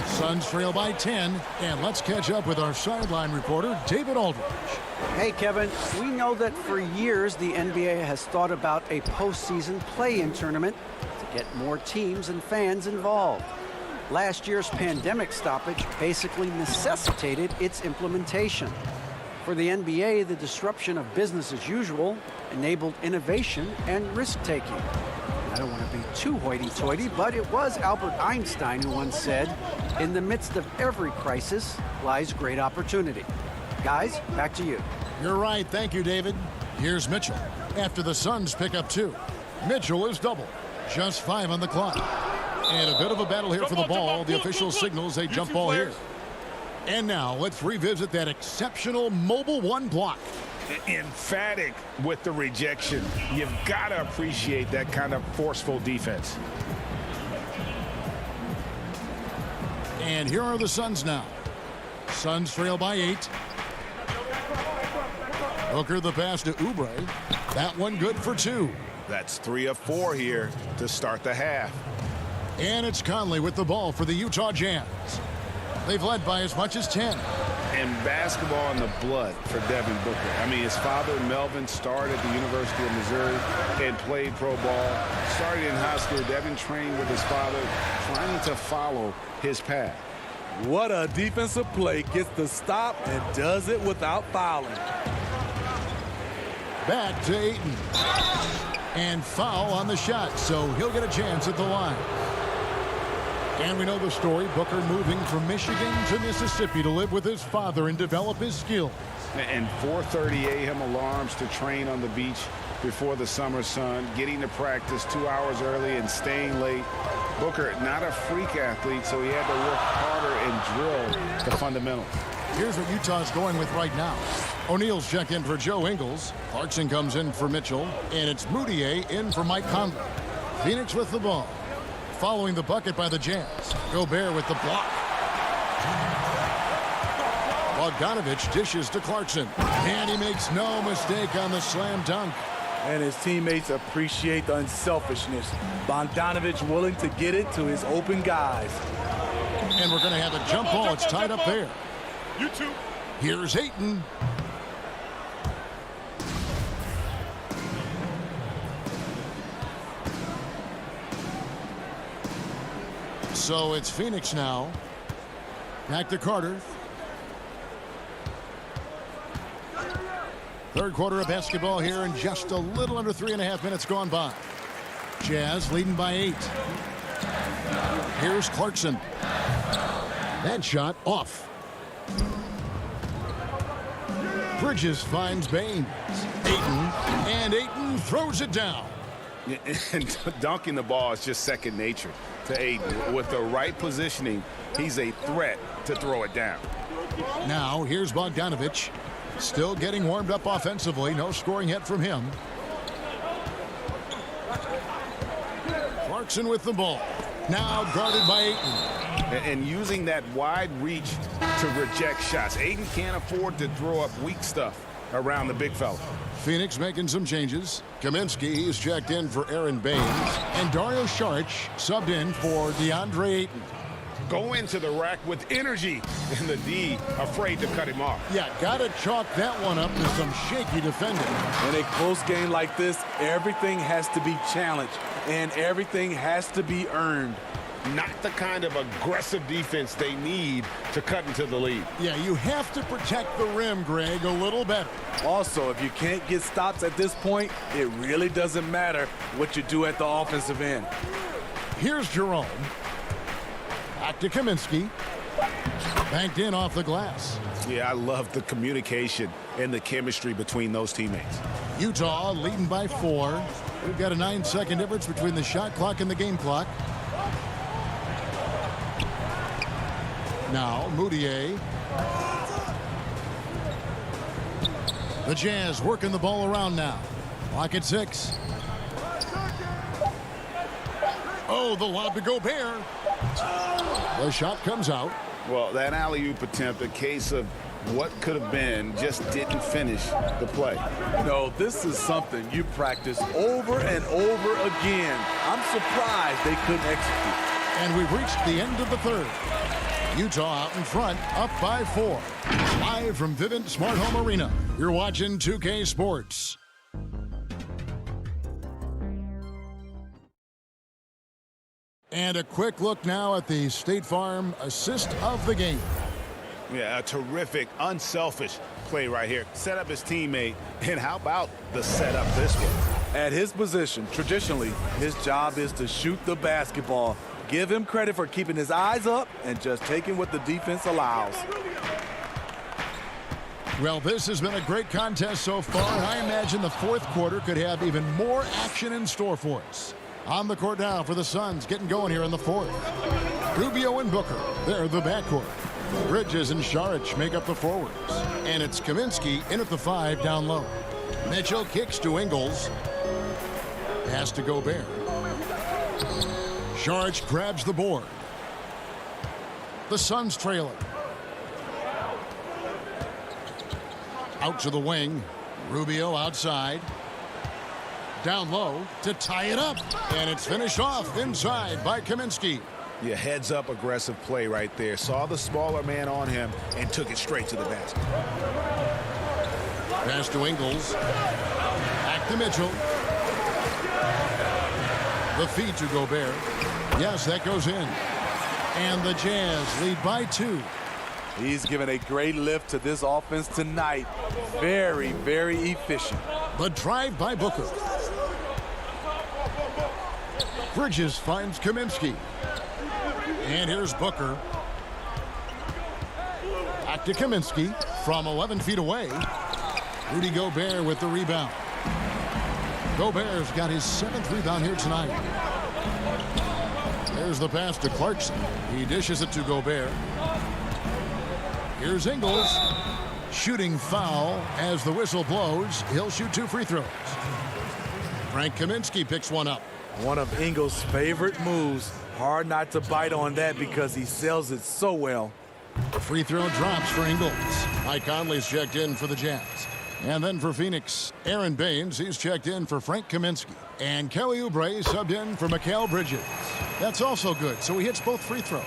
Suns trail by 10. And let's catch up with our sideline reporter, David Aldridge. Hey, Kevin. We know that for years the NBA has thought about a postseason play-in tournament to get more teams and fans involved. Last year's pandemic stoppage basically necessitated its implementation. For the NBA, the disruption of business as usual enabled innovation and risk-taking. I don't want to be too hoity-toity, but it was Albert Einstein who once said, "In the midst of every crisis lies great opportunity." Guys, back to you. You're right. Thank you, David. Here's Mitchell. After the Suns pick up 2. Mitchell is double. Just 5 on the clock. And a bit of a battle here for the ball. The official signals a jump ball here. And now let's revisit that exceptional mobile 1 block. Emphatic with the rejection. You've got to appreciate that kind of forceful defense. And here are the Suns now. Suns trail by 8. Booker the pass to Oubre. That one good for 2. That's 3 of 4 here to start the half. And it's Conley with the ball for the Utah Jazz. They've led by as much as 10. And basketball in the blood for Devin Booker. I mean, his father, Melvin, started at the University of Missouri and played pro ball. Started in high school. Devin trained with his father, trying to follow his path. What a defensive play. Gets the stop and does it without fouling. Back to Ayton. And foul on the shot, so he'll get a chance at the line. And we know the story. Booker moving from Michigan to Mississippi to live with his father and develop his skills. And 4:30 a.m. alarms to train on the beach before the summer sun, getting to practice 2 hours early and staying late. Booker, not a freak athlete, so he had to work harder and drill the fundamentals. Here's what Utah's going with right now. O'Neal's checked in for Joe Ingles. Clarkson comes in for Mitchell. And it's Moutier in for Mike Conley. Phoenix with the ball. Following the bucket by the Jazz. Gobert with the block. Bogdanovich dishes to Clarkson. And he makes no mistake on the slam dunk. And his teammates appreciate the unselfishness. Bogdanovich willing to get it to his open guys. And we're going to have a jump ball. It's tied up there. You too. Here's Ayton. So it's Phoenix now. Back to Carter. Third quarter of basketball here, and just a little under 3.5 minutes gone by. Jazz leading by 8. Here's Clarkson. That shot off. Bridges finds Baines. And Ayton throws it down. And dunking the ball is just second nature to Ayton. With the right positioning, he's a threat to throw it down. Now here's Bogdanovich. Still getting warmed up offensively. No scoring yet from him. Clarkson with the ball. Now guarded by Ayton. And using that wide reach to reject shots. Ayton can't afford to throw up weak stuff around the big fella. Phoenix making some changes. Kaminsky, he's checked in for Aaron Baines. And Dario Saric subbed in for DeAndre Ayton. Go into the rack with energy, and the D afraid to cut him off. Yeah, gotta chalk that one up to some shaky defending. In a close game like this, everything has to be challenged, and everything has to be earned. Not the kind of aggressive defense they need to cut into the lead. Yeah, you have to protect the rim, Greg, a little better. Also, if you can't get stops at this point, it really doesn't matter what you do at the offensive end. Here's Jerome. Back to Kaminsky. Banked in off the glass. Yeah, I love the communication and the chemistry between those teammates. Utah leading by 4. We've got a 9-second difference between the shot clock and the game clock. Now, Moutier. The Jazz working the ball around now. Clock at 6. Oh, the lob to Gobert. The shot comes out. Well, that alley-oop attempt, a case of what could have been, just didn't finish the play. No, this is something you practice over and over again. I'm surprised they couldn't execute. And we've reached the end of the third. Utah out in front, up by 4. Live from Vivint Smart Home Arena. You're watching 2K Sports. And a quick look now at the State Farm assist of the game. Yeah, a terrific, unselfish play right here. Set up his teammate, and how about the setup this one? At his position, traditionally, his job is to shoot the basketball. Give him credit for keeping his eyes up and just taking what the defense allows. Well, this has been a great contest so far, and I imagine the fourth quarter could have even more action in store for us. On the court now for the Suns, getting going here in the fourth. Rubio and Booker, they're the backcourt. Bridges and Saric make up the forwards. And it's Kaminsky in at the 5 down low. Mitchell kicks to Ingles. Pass to Gobert. Saric grabs the board. The Suns trail it. Out to the wing. Rubio outside. Down low to tie it up. And it's finished off inside by Kaminsky. Yeah, heads-up aggressive play right there. Saw the smaller man on him and took it straight to the basket. Pass to Ingles. Back to Mitchell. The feed to Gobert. Yes, that goes in. And the Jazz lead by 2. He's given a great lift to this offense tonight. Very, very efficient. The drive by Booker. Bridges finds Kaminsky. And here's Booker. Back to Kaminsky from 11 feet away. Rudy Gobert with the rebound. Gobert's got his 7th rebound here tonight. There's the pass to Clarkson. He dishes it to Gobert. Here's Ingles. Shooting foul as the whistle blows. He'll shoot 2 free throws. Frank Kaminsky picks one up. One of Ingles' favorite moves. Hard not to bite on that because he sells it so well. Free throw drops for Ingles. Mike Conley's checked in for the Jazz. And then for Phoenix, Aaron Baines, he's checked in for Frank Kaminsky. And Kelly Oubre subbed in for Mikal Bridges. That's also good, so he hits both free throws.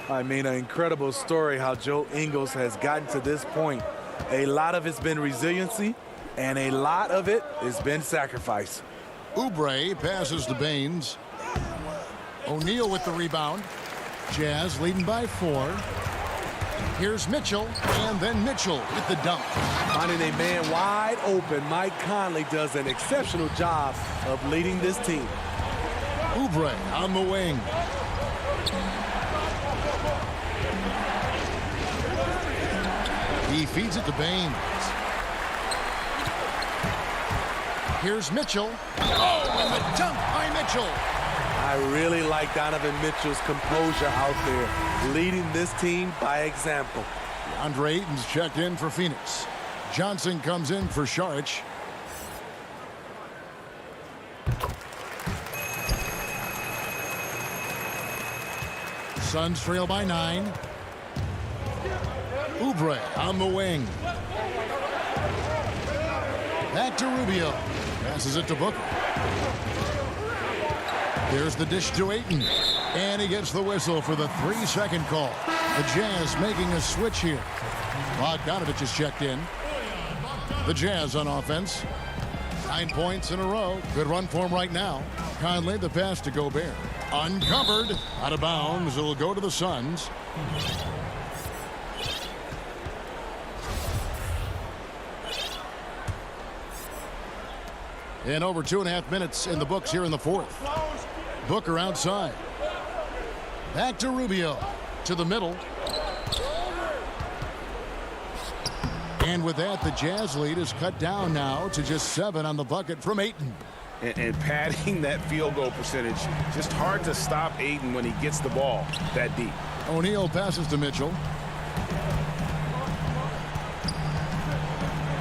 I mean, an incredible story how Joe Ingles has gotten to this point. A lot of it's been resiliency, and a lot of it has been sacrifice. Oubre passes to Baines. O'Neal with the rebound. Jazz leading by 4. Here's Mitchell, and then Mitchell with the dunk. Finding a man wide open, Mike Conley does an exceptional job of leading this team. Oubre on the wing. He feeds it to Baines. Here's Mitchell. Oh, and the dunk by Mitchell. I really like Donovan Mitchell's composure out there, leading this team by example. DeAndre Ayton's checked in for Phoenix. Johnson comes in for Saric. Suns trail by 9. Oubre on the wing. Back to Rubio. Passes it to Booker. Here's the dish to Ayton. And he gets the whistle for the 3-second call. The Jazz making a switch here. Bogdanovich is checked in. The Jazz on offense. 9 points in a row. Good run for him right now. Conley the pass to Gobert. Uncovered. Out of bounds. It'll go to the Suns. And over 2.5 minutes in the books here in the fourth. Booker outside. Back to Rubio. To the middle. And with that, the Jazz lead is cut down now to just 7 on the bucket from Ayton. And padding that field goal percentage. Just hard to stop Ayton when he gets the ball that deep. O'Neal passes to Mitchell.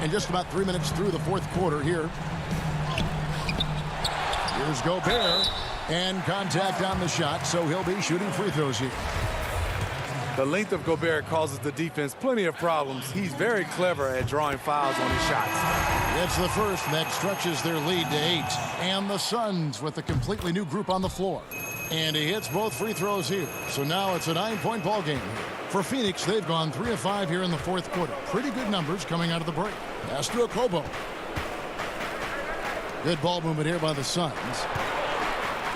And just about 3 minutes through the fourth quarter here. Here's Gobert. And contact on the shot, so he'll be shooting free throws here. The length of Gobert causes the defense plenty of problems. He's very clever at drawing fouls on his shots. It's the first that stretches their lead to 8. And the Suns with a completely new group on the floor. And he hits both free throws here. So now it's a 9-point ball game. For Phoenix, they've gone 3 of 5 here in the fourth quarter. Pretty good numbers coming out of the break. Pass to Okobo. Good ball movement here by the Suns.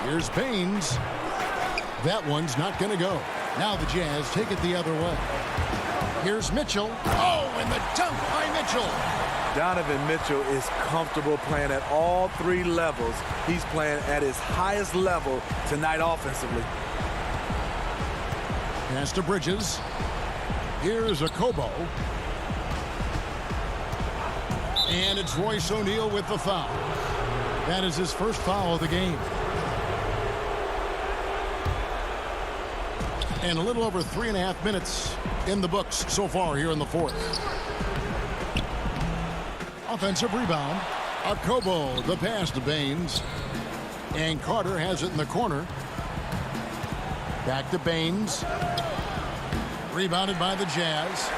Here's Baines. That one's not going to go. Now the Jazz take it the other way. Here's Mitchell. Oh, and the dunk by Mitchell. Donovan Mitchell is comfortable playing at all three levels. He's playing at his highest level tonight offensively. Pass to Bridges. Here's a Kobo. And it's Royce O'Neal with the foul. That is his first foul of the game. And a little over 3.5 minutes in the books so far here in the fourth. Offensive rebound. Kobo, the pass to Baines. And Carter has it in the corner. Back to Baines. Rebounded by the Jazz.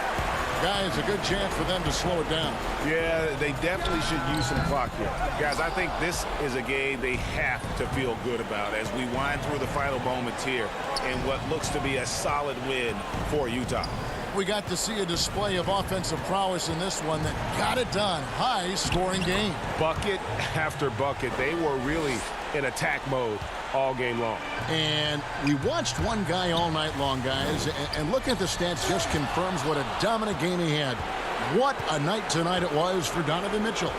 Guys, a good chance for them to slow it down. Yeah, they definitely should use some clock here. Guys, I think this is a game they have to feel good about as we wind through the final moments here in what looks to be a solid win for Utah. We got to see a display of offensive prowess in this one that got it done. High-scoring game. Bucket after bucket. They were really in attack mode all game long. And we watched one guy all night long, guys, and looking at the stats just confirms what a dominant game he had. What a night tonight it was for Donovan Mitchell.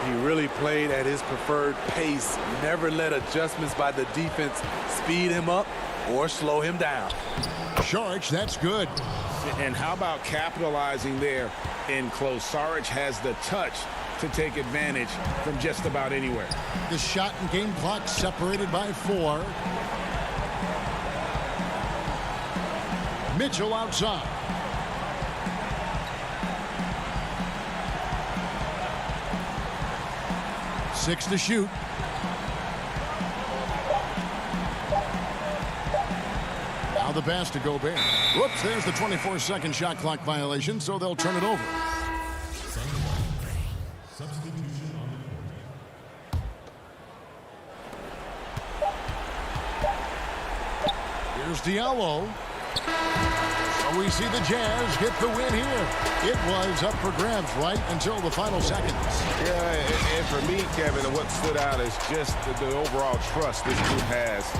He really played at his preferred pace, never let adjustments by the defense speed him up or slow him down. Saric, that's good. And how about capitalizing there in close? Saric has the touch to take advantage from just about anywhere. The shot and game clock separated by 4. Mitchell outside. Six to shoot. Now the pass to Gobert. Whoops, there's the 24-second shot clock violation, so they'll turn it over. Here's Diallo. So we see the Jazz get the win here. It was up for grabs right until the final seconds. Yeah, and for me, Kevin, what stood out is just the overall trust this group has.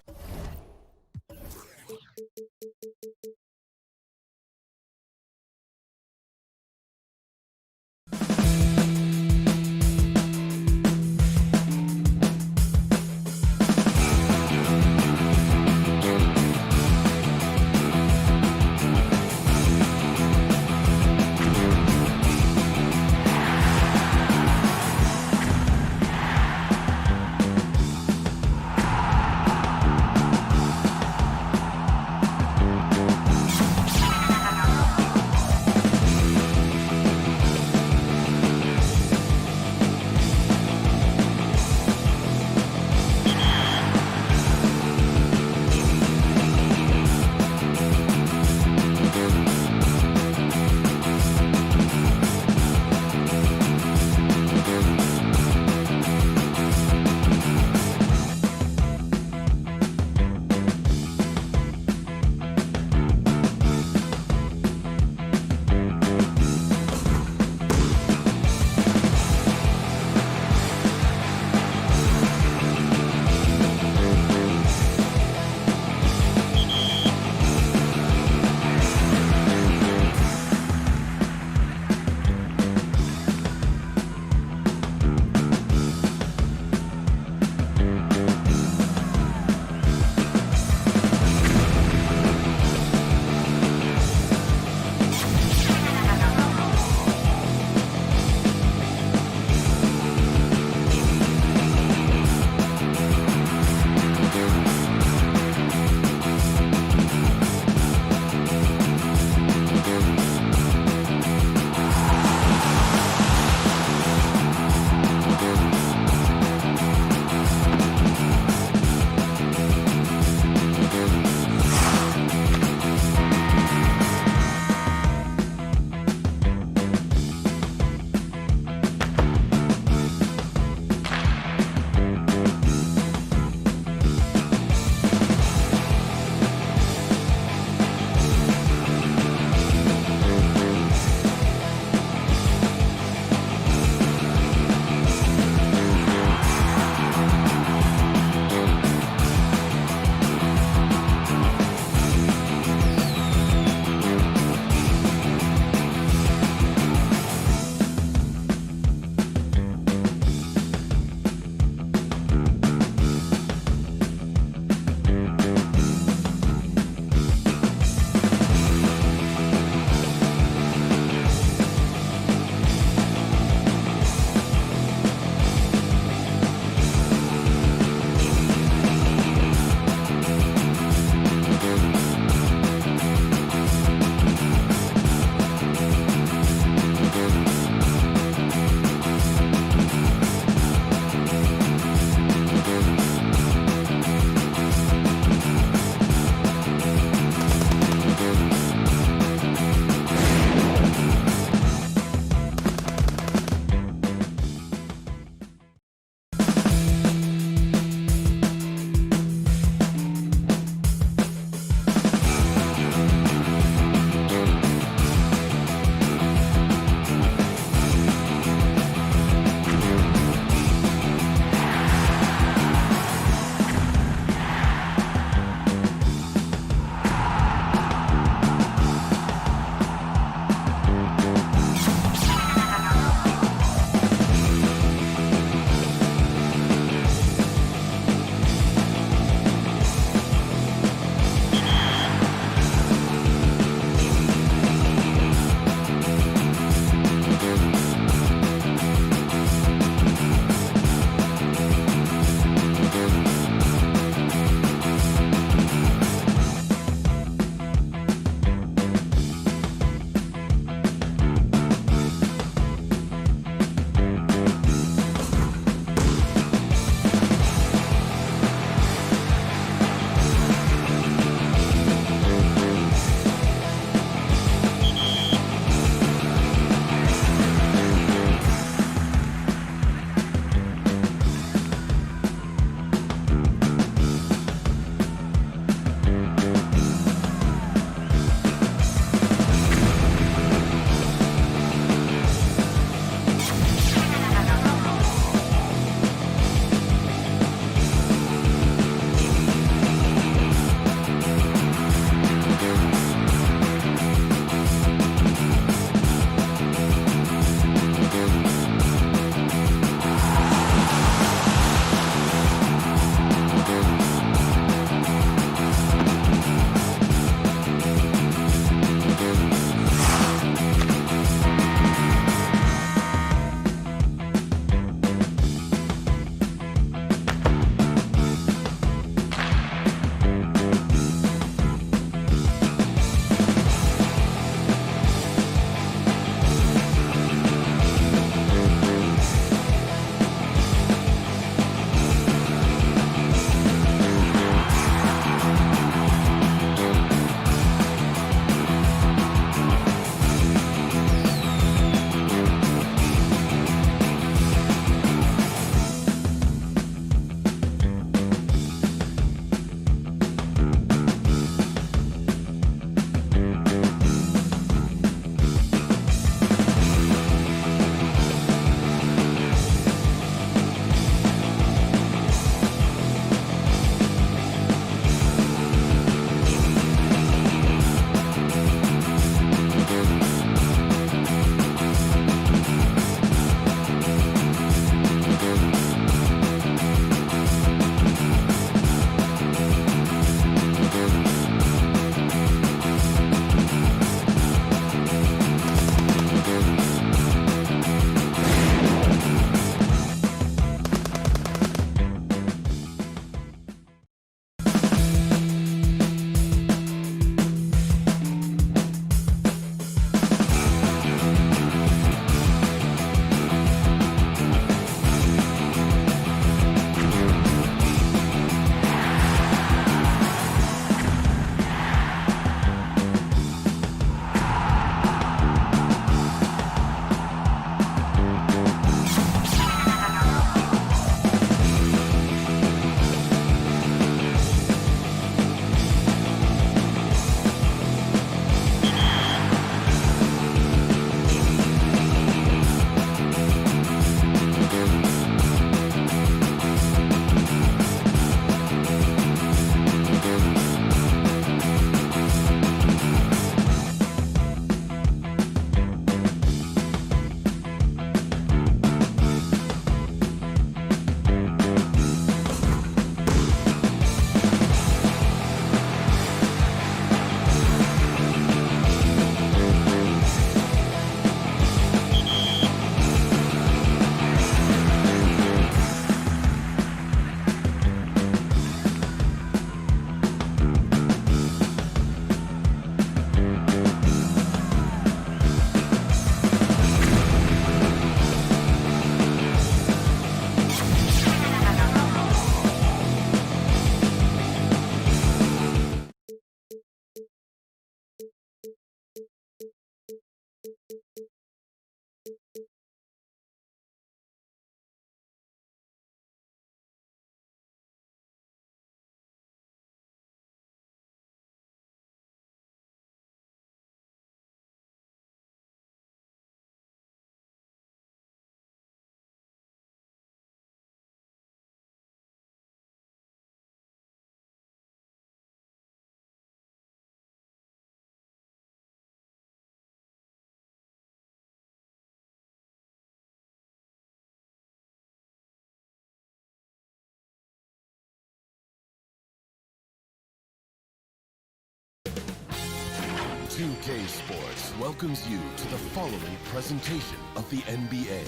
2K Sports welcomes you to the following presentation of the NBA.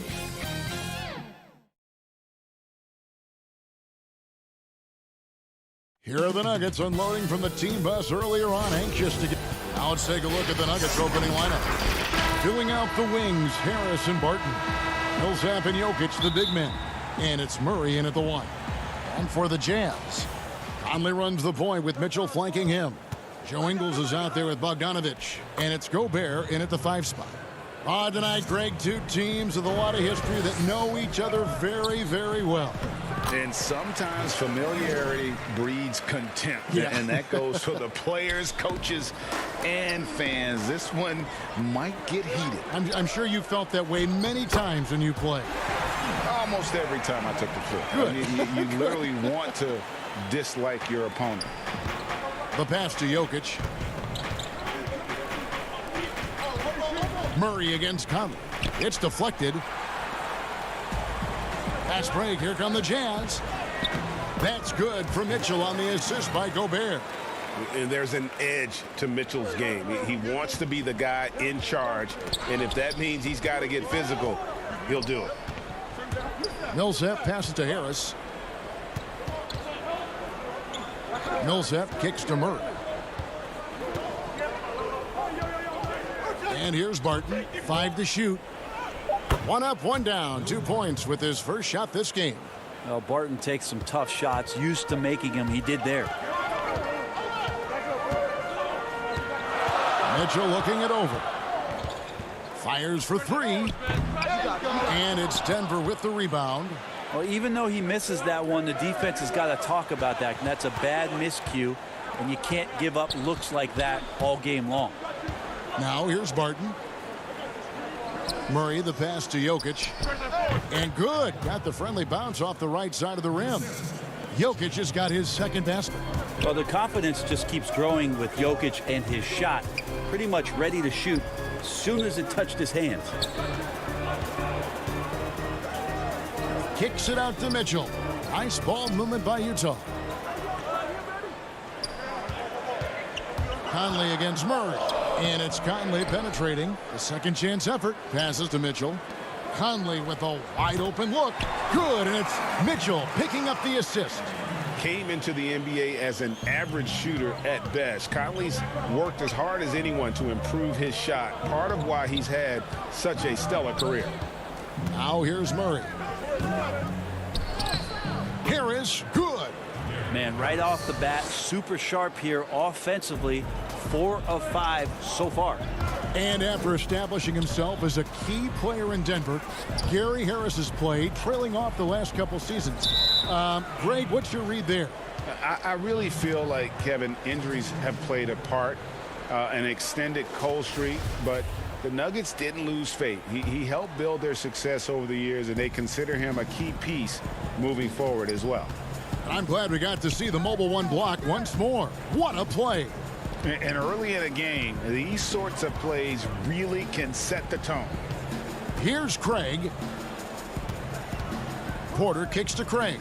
Here are the Nuggets unloading from the team bus earlier on, anxious to get... Now let's take a look at the Nuggets opening lineup. Filling out the wings, Harris and Barton. Millsap and Jokic, the big men. And it's Murray in at the 1. And for the Jazz, Conley runs the point with Mitchell flanking him. Joe Ingles is out there with Bogdanovich. And it's Gobert in at the 5 spot. Tonight, Greg, two teams with a lot of history that know each other very, very well. And sometimes familiarity breeds contempt. Yeah. And that goes for the players, coaches, and fans. This one might get heated. I'm sure you felt that way many times when you play. Almost every time I took the field. Good. I mean, you literally want to dislike your opponent. The pass to Jokic. Murray against Conley. It's deflected. Fast break. Here come the Jazz. That's good for Mitchell on the assist by Gobert. And there's an edge to Mitchell's game. He wants to be the guy in charge. And if that means he's got to get physical, he'll do it. Millsap passes to Harris. Millsap kicks to Murray. And here's Barton. 5 to shoot. 1 up, 1 down. 2 points with his first shot this game. Well, Barton takes some tough shots. Used to making them. He did there. Mitchell looking it over. Fires for 3. And it's Denver with the rebound. Well, even though he misses that one, the defense has got to talk about that. And that's a bad miscue. And you can't give up looks like that all game long. Now here's Barton. Murray, the pass to Jokic. And good. Got the friendly bounce off the right side of the rim. Jokic has got his second basket. Well, the confidence just keeps growing with Jokic and his shot. Pretty much ready to shoot as soon as it touched his hands. Kicks it out to Mitchell. Nice ball movement by Utah. Conley against Murray. And it's Conley penetrating. The second chance effort. Passes to Mitchell. Conley with a wide open look. Good, and it's Mitchell picking up the assist. Came into the NBA as an average shooter at best. Conley's worked as hard as anyone to improve his shot. Part of why he's had such a stellar career. Now here's Murray. Harris, good. Man, right off the bat, super sharp here offensively. 4 of 5 so far. And after establishing himself as a key player in Denver, Gary Harris has played, trailing off the last couple seasons. Greg, what's your read there? I really feel like, Kevin, injuries have played a part, an extended cold streak, but the Nuggets didn't lose faith. He helped build their success over the years, and they consider him a key piece moving forward as well. I'm glad we got to see the mobile 1 block once more. What a play. And early in a game, these sorts of plays really can set the tone. Here's Craig. Porter kicks to Craig.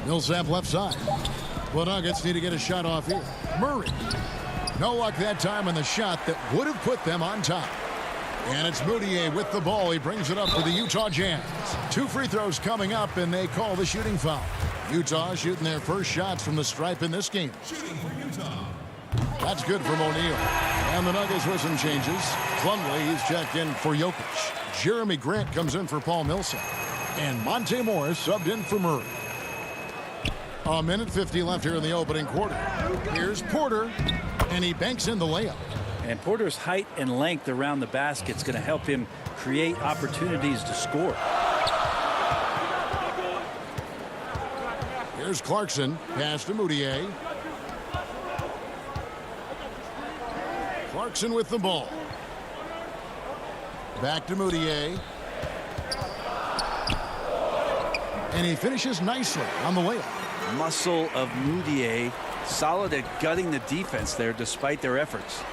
Millsap left side. The Nuggets need to get a shot off here. Murray. No luck that time on the shot that would have put them on top. And it's Moutier with the ball. He brings it up for the Utah Jazz. 2 free throws coming up, and they call the shooting foul. Utah shooting their first shots from the stripe in this game. Shooting for Utah. That's good from O'Neal. And the Nuggets with some changes. Plumlee, he's checked in for Jokic. Jeremy Grant comes in for Paul Millsap. And Monte Morris subbed in for Murray. 1:50 left here in the opening quarter. Here's Porter, and he banks in the layup. And Porter's height and length around the basket is going to help him create opportunities to score. Here's Clarkson. Pass to Moutier. Clarkson with the ball. Back to Moutier. And he finishes nicely on the layup. Muscle of Moutier. Solid at gutting the defense there despite their efforts.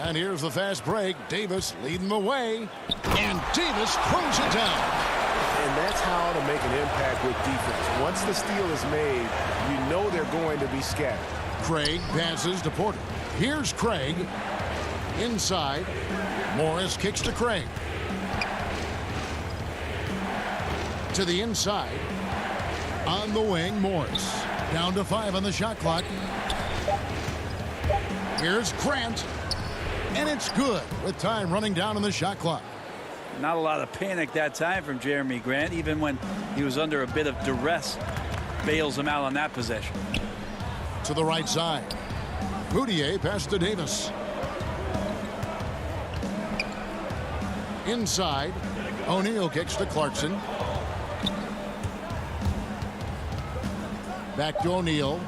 And here's the fast break. Davis leading the way. And Davis throws it down. And that's how to make an impact with defense. Once the steal is made, you know they're going to be scattered. Craig passes to Porter. Here's Craig. Inside. Morris kicks to Craig. To the inside. On the wing, Morris. Down to 5 on the shot clock. Here's Grant. And it's good with time running down on the shot clock. Not a lot of panic that time from Jeremy Grant, even when he was under a bit of duress. Bails him out on that possession. To the right side. Moutier pass to Davis. Inside. O'Neal kicks to Clarkson. Back to O'Neal.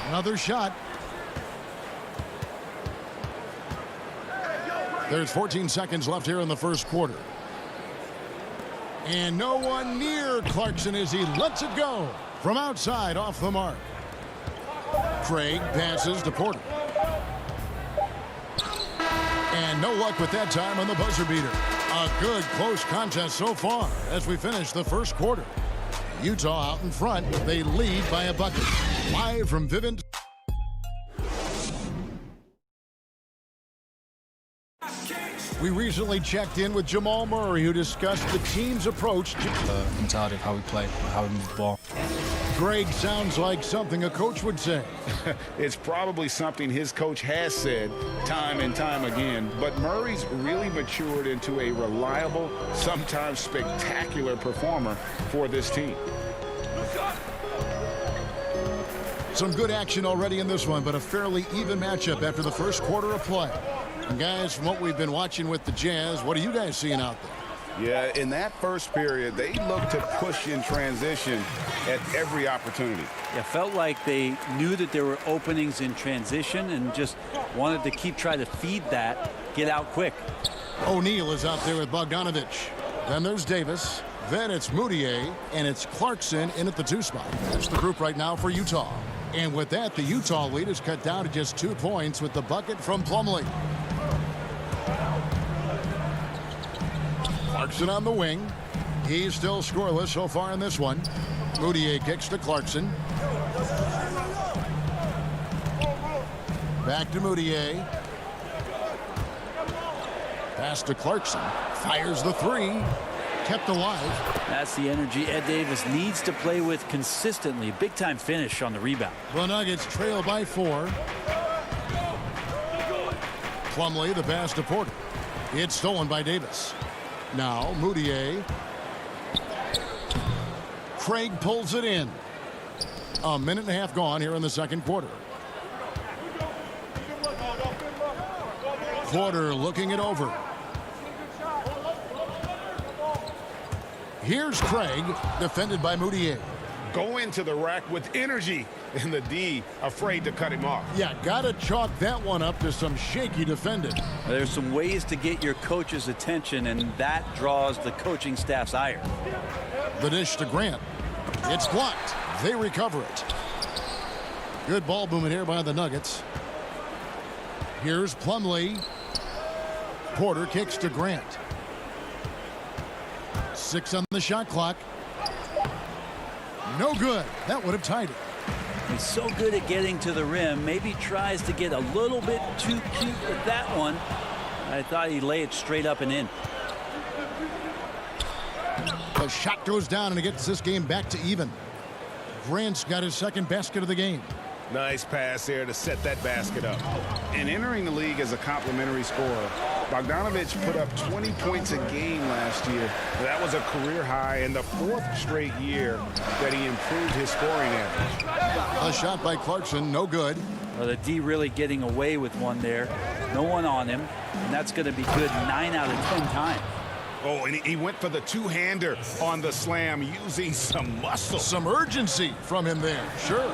Another shot. There's 14 seconds left here in the first quarter. And no one near Clarkson as he lets it go from outside off the mark. Craig passes to Porter. And no luck with that time on the buzzer beater. A good close contest so far as we finish the first quarter. Utah out in front. They lead by a bucket. Live from Vivint. We recently checked in with Jamal Murray, who discussed the team's approach to mentality of how we play, how we move the ball. Greg sounds like something a coach would say. It's probably something his coach has said time and time again, but Murray's really matured into a reliable, sometimes spectacular performer for this team. Some good action already in this one, but a fairly even matchup after the first quarter of play. And guys, from what we've been watching with the Jazz, what are you guys seeing out there? Yeah, in that first period, they looked to push in transition at every opportunity. Yeah, felt like they knew that there were openings in transition and just wanted to keep trying to feed that, get out quick. O'Neal is out there with Bogdanovich. Then there's Davis. Then it's Moutier, and it's Clarkson in at the 2 spot. That's the group right now for Utah. And with that, the Utah lead is cut down to just 2 points with the bucket from Plumlee. Clarkson on the wing. He's still scoreless so far in this one. Moutier kicks to Clarkson. Back to Moutier. Pass to Clarkson. Fires the 3. Kept alive. That's the energy Ed Davis needs to play with consistently. Big time finish on the rebound. The Nuggets trail by 4. Plumlee the pass to Porter. It's stolen by Davis. Now Moutier. Craig pulls it in. A minute and a half gone here in the second quarter. Porter looking it over. Here's Craig, defended by Moutier. Go into the rack with energy, and the D afraid to cut him off. Yeah, gotta chalk that one up to some shaky defending. There's some ways to get your coach's attention, and that draws the coaching staff's ire. The dish to Grant. It's blocked. They recover it. Good ball movement here by the Nuggets. Here's Plumlee. Porter kicks to Grant. 6 on the shot clock. No good. That would have tied it. He's so good at getting to the rim. Maybe tries to get a little bit too cute with that one. I thought he'd lay it straight up and in. The shot goes down and it gets this game back to even. Grant's got his second basket of the game. Nice pass there to set that basket up. And entering the league as a complimentary scorer, Bogdanovich put up 20 points a game last year. That was a career high and the 4th straight year that he improved his scoring average. A shot by Clarkson, no good. Well, the D really getting away with one there. No one on him, and that's going to be good 9 out of 10 times. Oh, and he went for the 2-hander on the slam using some muscle. Some urgency from him there, sure.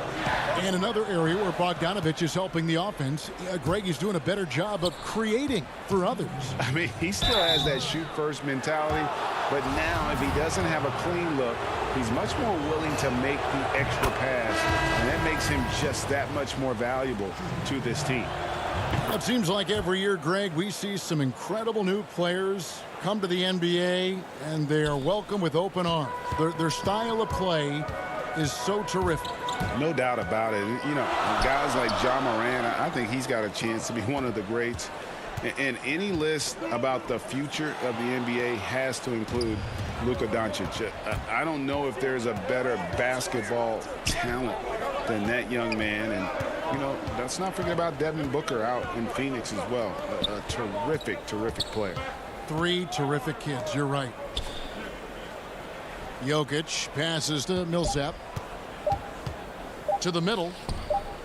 And another area where Bogdanovich is helping the offense. Greg is doing a better job of creating for others. I mean, he still has that shoot-first mentality, but now if he doesn't have a clean look, he's much more willing to make the extra pass, and that makes him just that much more valuable to this team. It seems like every year, Greg, we see some incredible new players come to the NBA, and they are welcome with open arms. Their style of play is so terrific. No doubt about it. You know, guys like Ja Morant, I think he's got a chance to be one of the greats. And any list about the future of the NBA has to include Luka Doncic. I don't know if there's a better basketball talent than that young man. And, you know, let's not forget about Devin Booker out in Phoenix as well. A terrific, terrific player. 3 terrific kids. You're right. Jokic passes to Millsap. To the middle.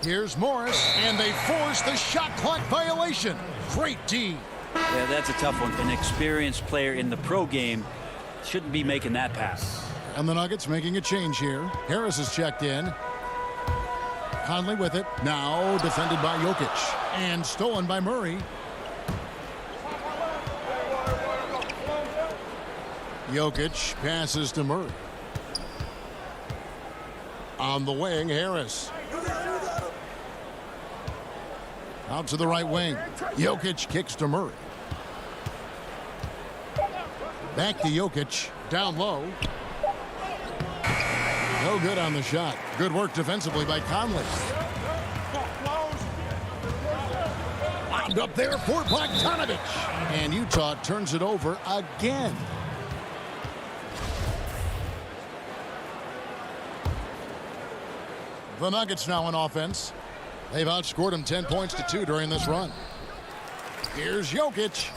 Here's Morris, and they force the shot clock violation. Great D. Yeah, that's a tough one. An experienced player in the pro game shouldn't be making that pass. And the Nuggets making a change here. Harris is checked in. Conley with it. Now defended by Jokic. And stolen by Murray. Jokic passes to Murray. On the wing, Harris. Out to the right wing. Jokic kicks to Murray. Back to Jokic. Down low. No good on the shot. Good work defensively by Conley. Wound up there for Bogdanovich. And Utah turns it over again. The Nuggets now on offense. They've outscored them 10 points to 2 during this run. Here's Jokic.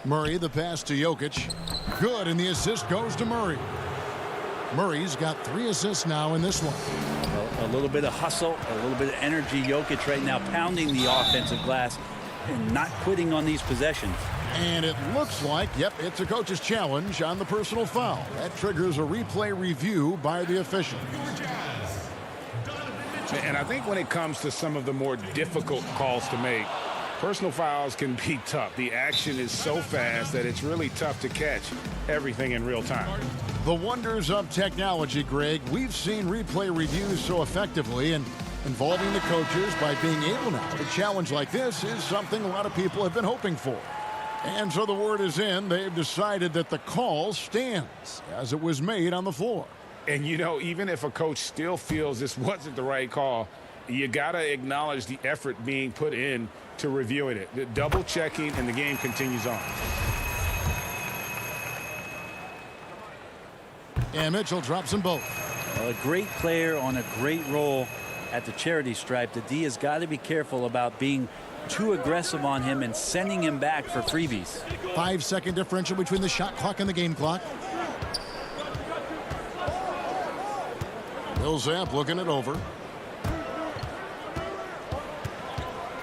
Murray, the pass to Jokic. Good, and the assist goes to Murray. Murray's got 3 assists now in this one. A little bit of hustle, a little bit of energy. Jokic right now pounding the offensive glass and not quitting on these possessions. And it looks like, yep, it's a coach's challenge on the personal foul. That triggers a replay review by the official. And I think when it comes to some of the more difficult calls to make, personal fouls can be tough. The action is so fast that it's really tough to catch everything in real time. The wonders of technology, Greg. We've seen replay reviews so effectively, and involving the coaches by being able now to challenge like this is something a lot of people have been hoping for. And so the word is in. They've decided that the call stands as it was made on the floor. And, you know, even if a coach still feels this wasn't the right call, you got to acknowledge the effort being put in to reviewing it. The double checking, and the game continues on. And Mitchell drops them both. Well, a great player on a great role at the charity stripe. The D has got to be careful about being too aggressive on him and sending him back for freebies. 5-second differential between the shot clock and the game clock. Millsap looking it over.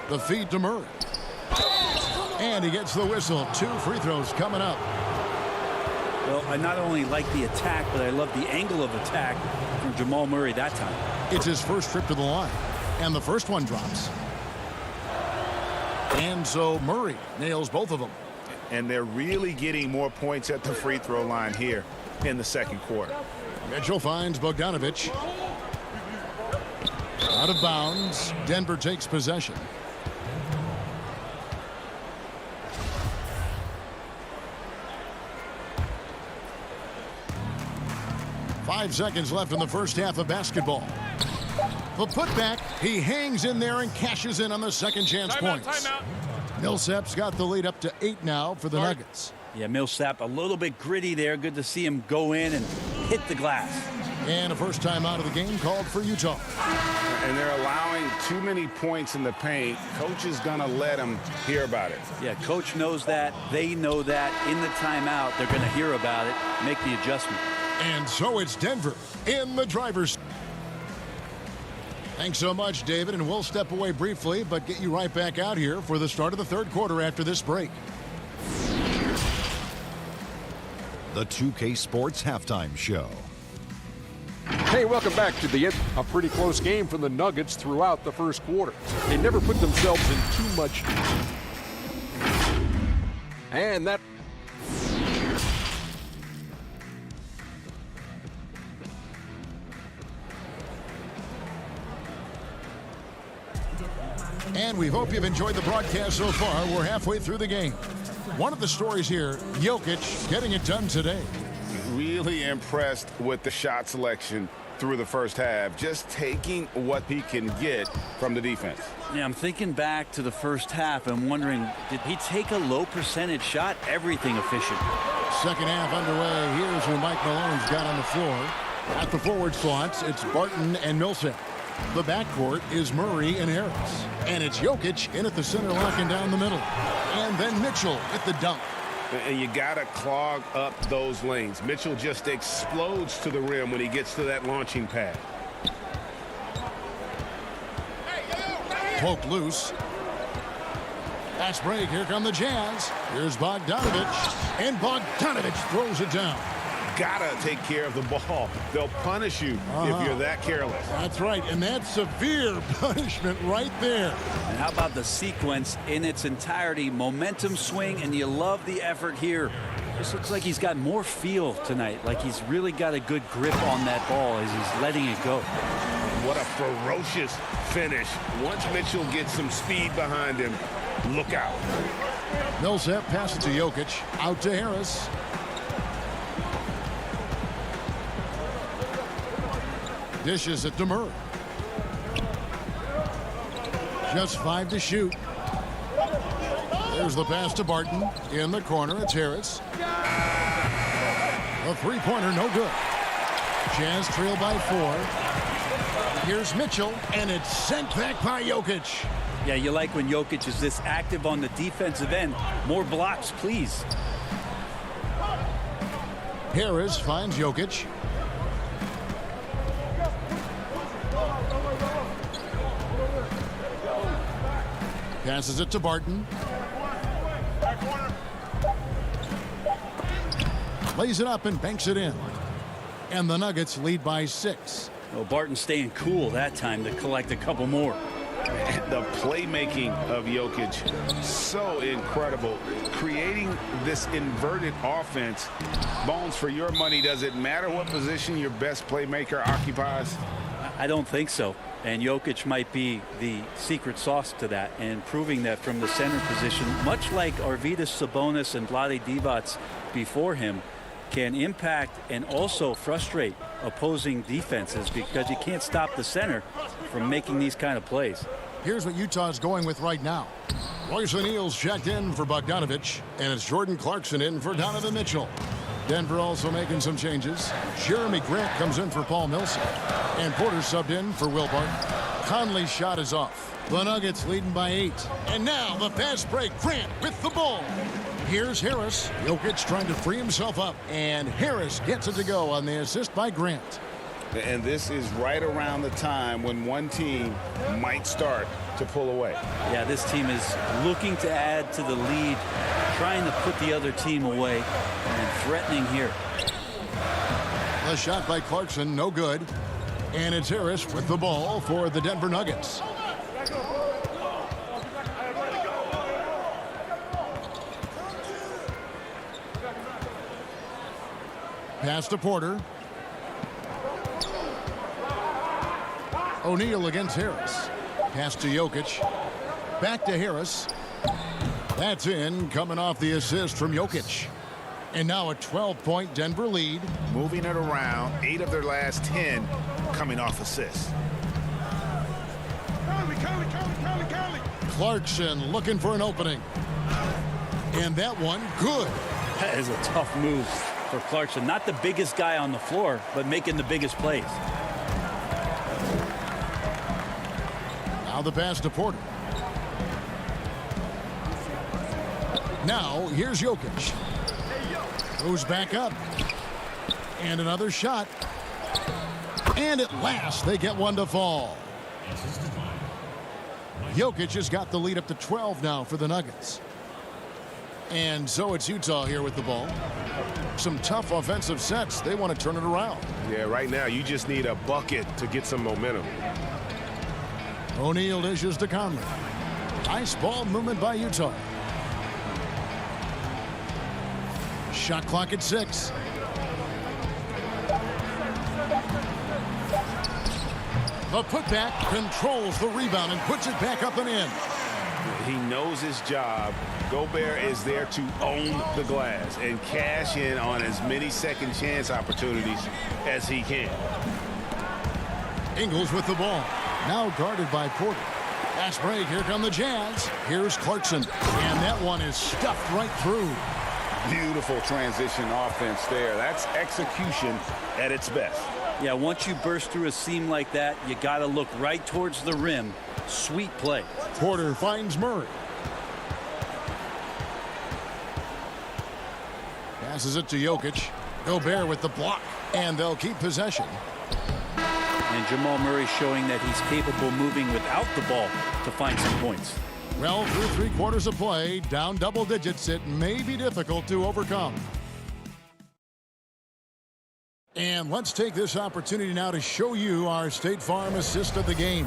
The feed to Murray. And he gets the whistle. 2 free throws coming up. Well, I not only like the attack, but I love the angle of attack from Jamal Murray that time. It's his first trip to the line. And the first one drops. And so Murray nails both of them. And they're really getting more points at the free throw line here in the second quarter. Mitchell finds Bogdanovich. Out of bounds. Denver takes possession. Five seconds left in the first half of basketball. The putback, he hangs in there and cashes in on the second chance points. Millsap's got the lead up to 8 now for the Nuggets. Yeah, Millsap a little bit gritty there. Good to see him go in and hit the glass. And a first time out of the game called for Utah. And they're allowing too many points in the paint. Coach is going to let them hear about it. Yeah, coach knows that. They know that. In the timeout, they're going to hear about it, make the adjustment. And so it's Denver in the driver's seat. Thanks so much, David, and we'll step away briefly, but get you right back out here for the start of the third quarter after this break. The 2K Sports Halftime Show. Hey, welcome back to a pretty close game for the Nuggets throughout the first quarter. They never put themselves in too much. And that... And we hope you've enjoyed the broadcast so far. We're halfway through the game. One of the stories here, Jokic getting it done today. Really impressed with the shot selection through the first half, just taking what he can get from the defense. Yeah, I'm thinking back to the first half and wondering, did he take a low percentage shot? Everything efficient. Second half underway. Here's who Mike Malone's got on the floor. At the forward spots, it's Barton and Millsap. The backcourt is Murray and Harris. And it's Jokic in at the center, locking down the middle. And then Mitchell at the dunk. And you got to clog up those lanes. Mitchell just explodes to the rim when he gets to that launching pad. Poke loose. Fast break. Here come the Jazz. Here's Bogdanovich. And Bogdanovich throws it down. Gotta take care of the ball. They'll punish you if you're that careless. That's right, and that's severe punishment right there. And how about the sequence in its entirety? Momentum swing, and you love the effort here. This looks like he's got more feel tonight, like he's really got a good grip on that ball as he's letting it go. What a ferocious finish. Once Mitchell gets some speed behind him, look out. Millsap passes to Jokic, out to Harris. Dishes it to Murray. Just 5 to shoot. There's the pass to Barton. In the corner, it's Harris. A three-pointer, no good. Jazz trail by 4. Here's Mitchell, and it's sent back by Jokic. Yeah, you like when Jokic is this active on the defensive end. More blocks, please. Harris finds Jokic. Passes it to Barton. Lays it up and banks it in. And the Nuggets lead by 6. Well, Barton staying cool that time to collect a couple more. The playmaking of Jokic, so incredible. Creating this inverted offense. Bones, for your money, does it matter what position your best playmaker occupies? I don't think so. And Jokic might be the secret sauce to that, and proving that from the center position, much like Arvydas Sabonis and Vlade Divac before him, can impact and also frustrate opposing defenses because you can't stop the center from making these kind of plays. Here's what Utah's going with right now. Royce O'Neal's checked in for Bogdanovich, and it's Jordan Clarkson in for Donovan Mitchell. Denver also making some changes. Jeremy Grant comes in for Paul Millsap. And Porter subbed in for Will Barton. Conley's shot is off. The Nuggets leading by 8. And now the fast break. Grant with the ball. Here's Harris. Jokic trying to free himself up. And Harris gets it to go on the assist by Grant. And this is right around the time when one team might start to pull away. Yeah, this team is looking to add to the lead, trying to put the other team away, and threatening here. A shot by Clarkson, no good. And it's Harris with the ball for the Denver Nuggets. Pass to Porter. O'Neal against Harris. Pass to Jokic. Back to Harris. That's in, coming off the assist from Jokic. And now a 12-point Denver lead. Moving it around, 8 of their last 10 coming off assists. Clarkson looking for an opening. And that one, good. That is a tough move for Clarkson. Not the biggest guy on the floor, but making the biggest plays. Now the pass to Porter. Now here's Jokic. Goes back up. And another shot. And at last they get one to fall. Jokic has got the lead up to 12 now for the Nuggets. And so it's Utah here with the ball. Some tough offensive sets. They want to turn it around. Yeah, right now you just need a bucket to get some momentum. O'Neal dishes to Conley. Nice ball movement by Utah. Shot clock at 6. The putback controls the rebound and puts it back up and in. He knows his job. Gobert is there to own the glass and cash in on as many second chance opportunities as he can. Ingles with the ball. Now guarded by Porter. Fast break. Here come the Jazz. Here's Clarkson. And that one is stuffed right through. Beautiful transition offense there. That's execution at its best. Yeah, once you burst through a seam like that, you got to look right towards the rim. Sweet play. Porter finds Murray. Passes it to Jokic. Gobert with the block. And they'll keep possession. And Jamal Murray showing that he's capable moving without the ball to find some points. Well, through 3 quarters of play, down double digits, it may be difficult to overcome. And let's take this opportunity now to show you our State Farm assist of the game.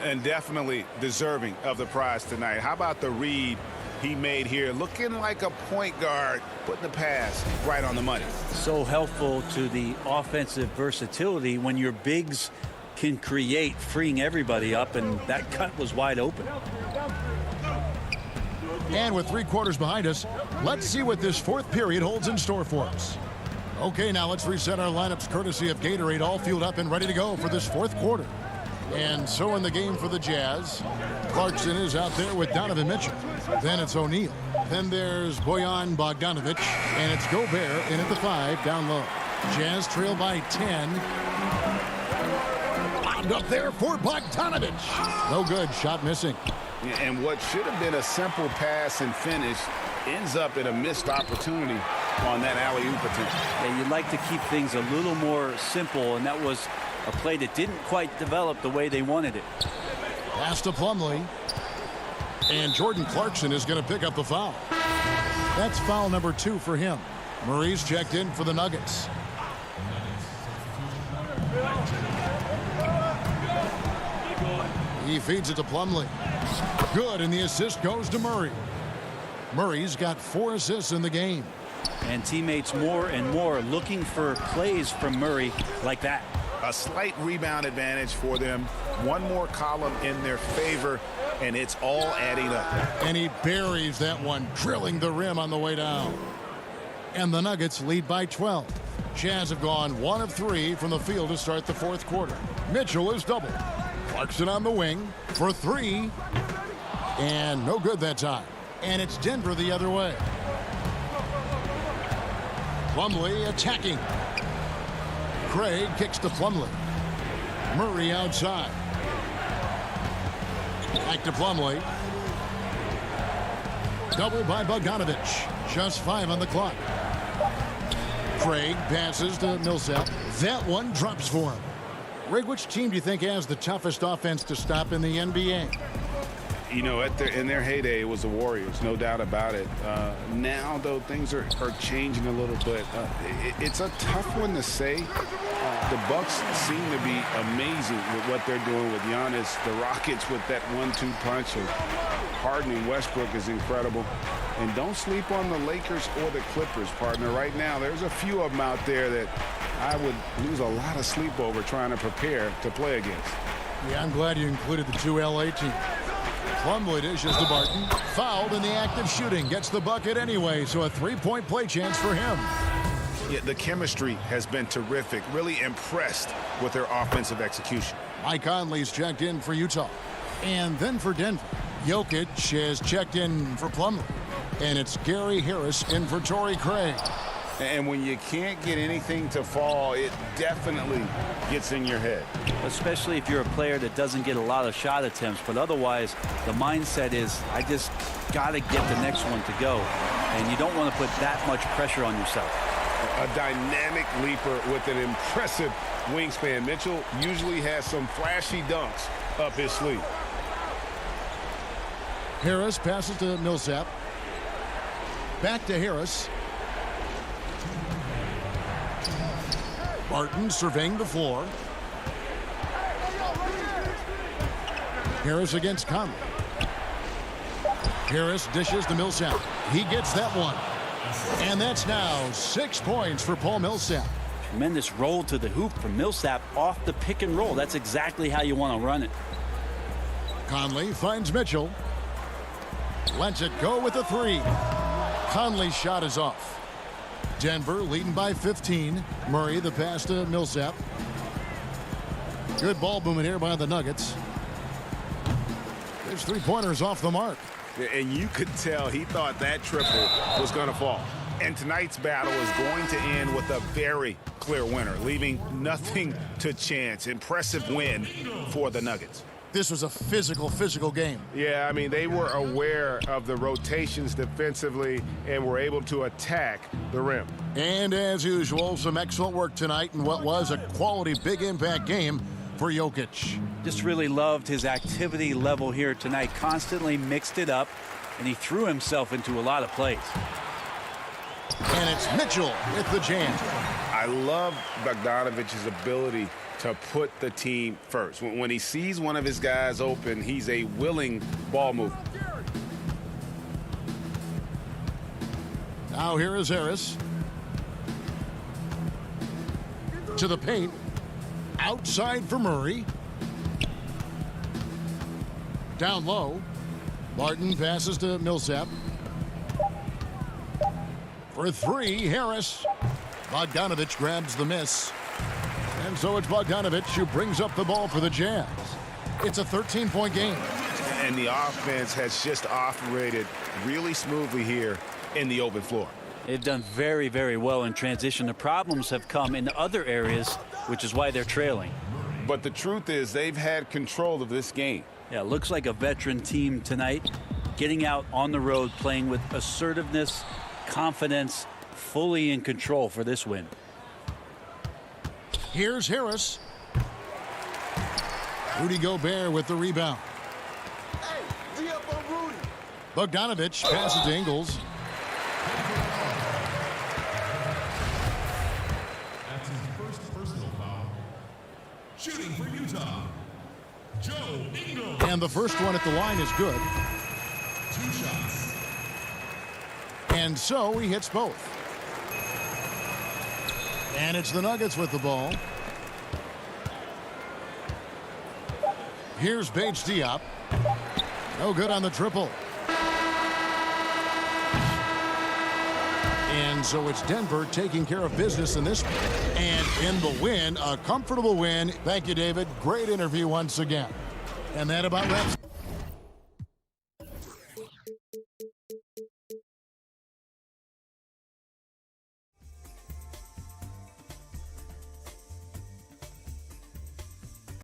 And definitely deserving of the prize tonight. How about the read he made here? Looking like a point guard, putting the pass right on the money. So helpful to the offensive versatility when your bigs can create, freeing everybody up, and that cut was wide open. And with 3 quarters behind us, let's see what this 4th period holds in store for us. Okay, now let's reset our lineups courtesy of Gatorade, all fueled up and ready to go for this 4th quarter. And so in the game for the Jazz, Clarkson is out there with Donovan Mitchell. Then it's O'Neal. Then there's Bojan Bogdanovic, and it's Gobert in at the 5 down low. Jazz trail by 10. Bombed up there for Bogdanovic. No good, shot missing. And what should have been a simple pass and finish ends up in a missed opportunity on that alley-oop attempt. Yeah, you'd like to keep things a little more simple, and that was a play that didn't quite develop the way they wanted it. Pass to Plumlee. And Jordan Clarkson is going to pick up the foul. That's foul number 2 for him. Murray's checked in for the Nuggets. He feeds it to Plumlee. Good, and the assist goes to Murray. Murray's got 4 assists in the game. And teammates more and more looking for plays from Murray like that. A slight rebound advantage for them. One more column in their favor, and it's all adding up. And he buries that one, drilling the rim on the way down. And the Nuggets lead by 12. Jazz have gone 1 of 3 from the field to start the 4th quarter. Mitchell is doubled. Clarkson on the wing for 3. And no good that time. And it's Denver the other way. Plumlee attacking. Craig kicks to Plumlee. Murray outside. Back to Plumlee. Double by Bogdanovic. Just 5 on the clock. Craig passes to Millsap. That one drops for him. Rig, which team do you think has the toughest offense to stop in the NBA? You know, in their heyday, it was the Warriors, no doubt about it. Now, though, things are changing a little bit. It's a tough one to say. The Bucks seem to be amazing with what they're doing with Giannis. The Rockets with that 1-2 punch of Harden and Westbrook is incredible. And don't sleep on the Lakers or the Clippers, partner. Right now, there's a few of them out there that I would lose a lot of sleep over trying to prepare to play against. Yeah, I'm glad you included the 2 LA teams. Plumlee dishes to Barton. Fouled in the act of shooting. Gets the bucket anyway, so a 3-point play chance for him. Yeah, the chemistry has been terrific. Really impressed with their offensive execution. Mike Conley's checked in for Utah. And then for Denver, Jokic has checked in for Plumlee. And it's Gary Harris in for Torrey Craig. And when you can't get anything to fall, it definitely gets in your head. Especially if you're a player that doesn't get a lot of shot attempts. But otherwise, the mindset is, I just got to get the next one to go. And you don't want to put that much pressure on yourself. A dynamic leaper with an impressive wingspan. Mitchell usually has some flashy dunks up his sleeve. Harris passes to Millsap. Back to Harris. Barton surveying the floor. Harris against Conley. Harris dishes to Millsap. He gets that one. And that's now 6 points for Paul Millsap. Tremendous roll to the hoop from Millsap off the pick and roll. That's exactly how you want to run it. Conley finds Mitchell. Lets it go with a 3. Conley's shot is off. Denver leading by 15. Murray the pass to Millsap. Good ball movement here by the Nuggets. There's 3-pointers off the mark. And you could tell he thought that triple was going to fall. And tonight's battle is going to end with a very clear winner, leaving nothing to chance. Impressive win for the Nuggets. This was a physical game. Yeah, I mean, they were aware of the rotations defensively and were able to attack the rim. And as usual, some excellent work tonight in what was a quality big impact game for Jokic. Just really loved his activity level here tonight. Constantly mixed it up, and he threw himself into a lot of plays. And it's Mitchell with the jam. I love Bogdanovic's ability to put the team first. When he sees one of his guys open, he's a willing ball mover. Now here is Harris. To the paint. Outside for Murray. Down low. Martin passes to Millsap. For 3, Harris. Bogdanovich grabs the miss. And so it's Bogdanovich who brings up the ball for the Jazz. It's a 13-point game. And the offense has just operated really smoothly here in the open floor. They've done very, very well in transition. The problems have come in other areas, which is why they're trailing. But the truth is they've had control of this game. Yeah, looks like a veteran team tonight, getting out on the road, playing with assertiveness, confidence, fully in control for this win. Here's Harris. Rudy Gobert with the rebound. Bogdanovich passes to Ingles. That's his first personal foul. Shooting for Utah, Joe Ingles. And the first one at the line is good. 2 shots. And so he hits both. And it's the Nuggets with the ball. Here's Bates Diop. No good on the triple. And so it's Denver taking care of business in this one. And in the win, a comfortable win. Thank you, David. Great interview once again. And that about wraps.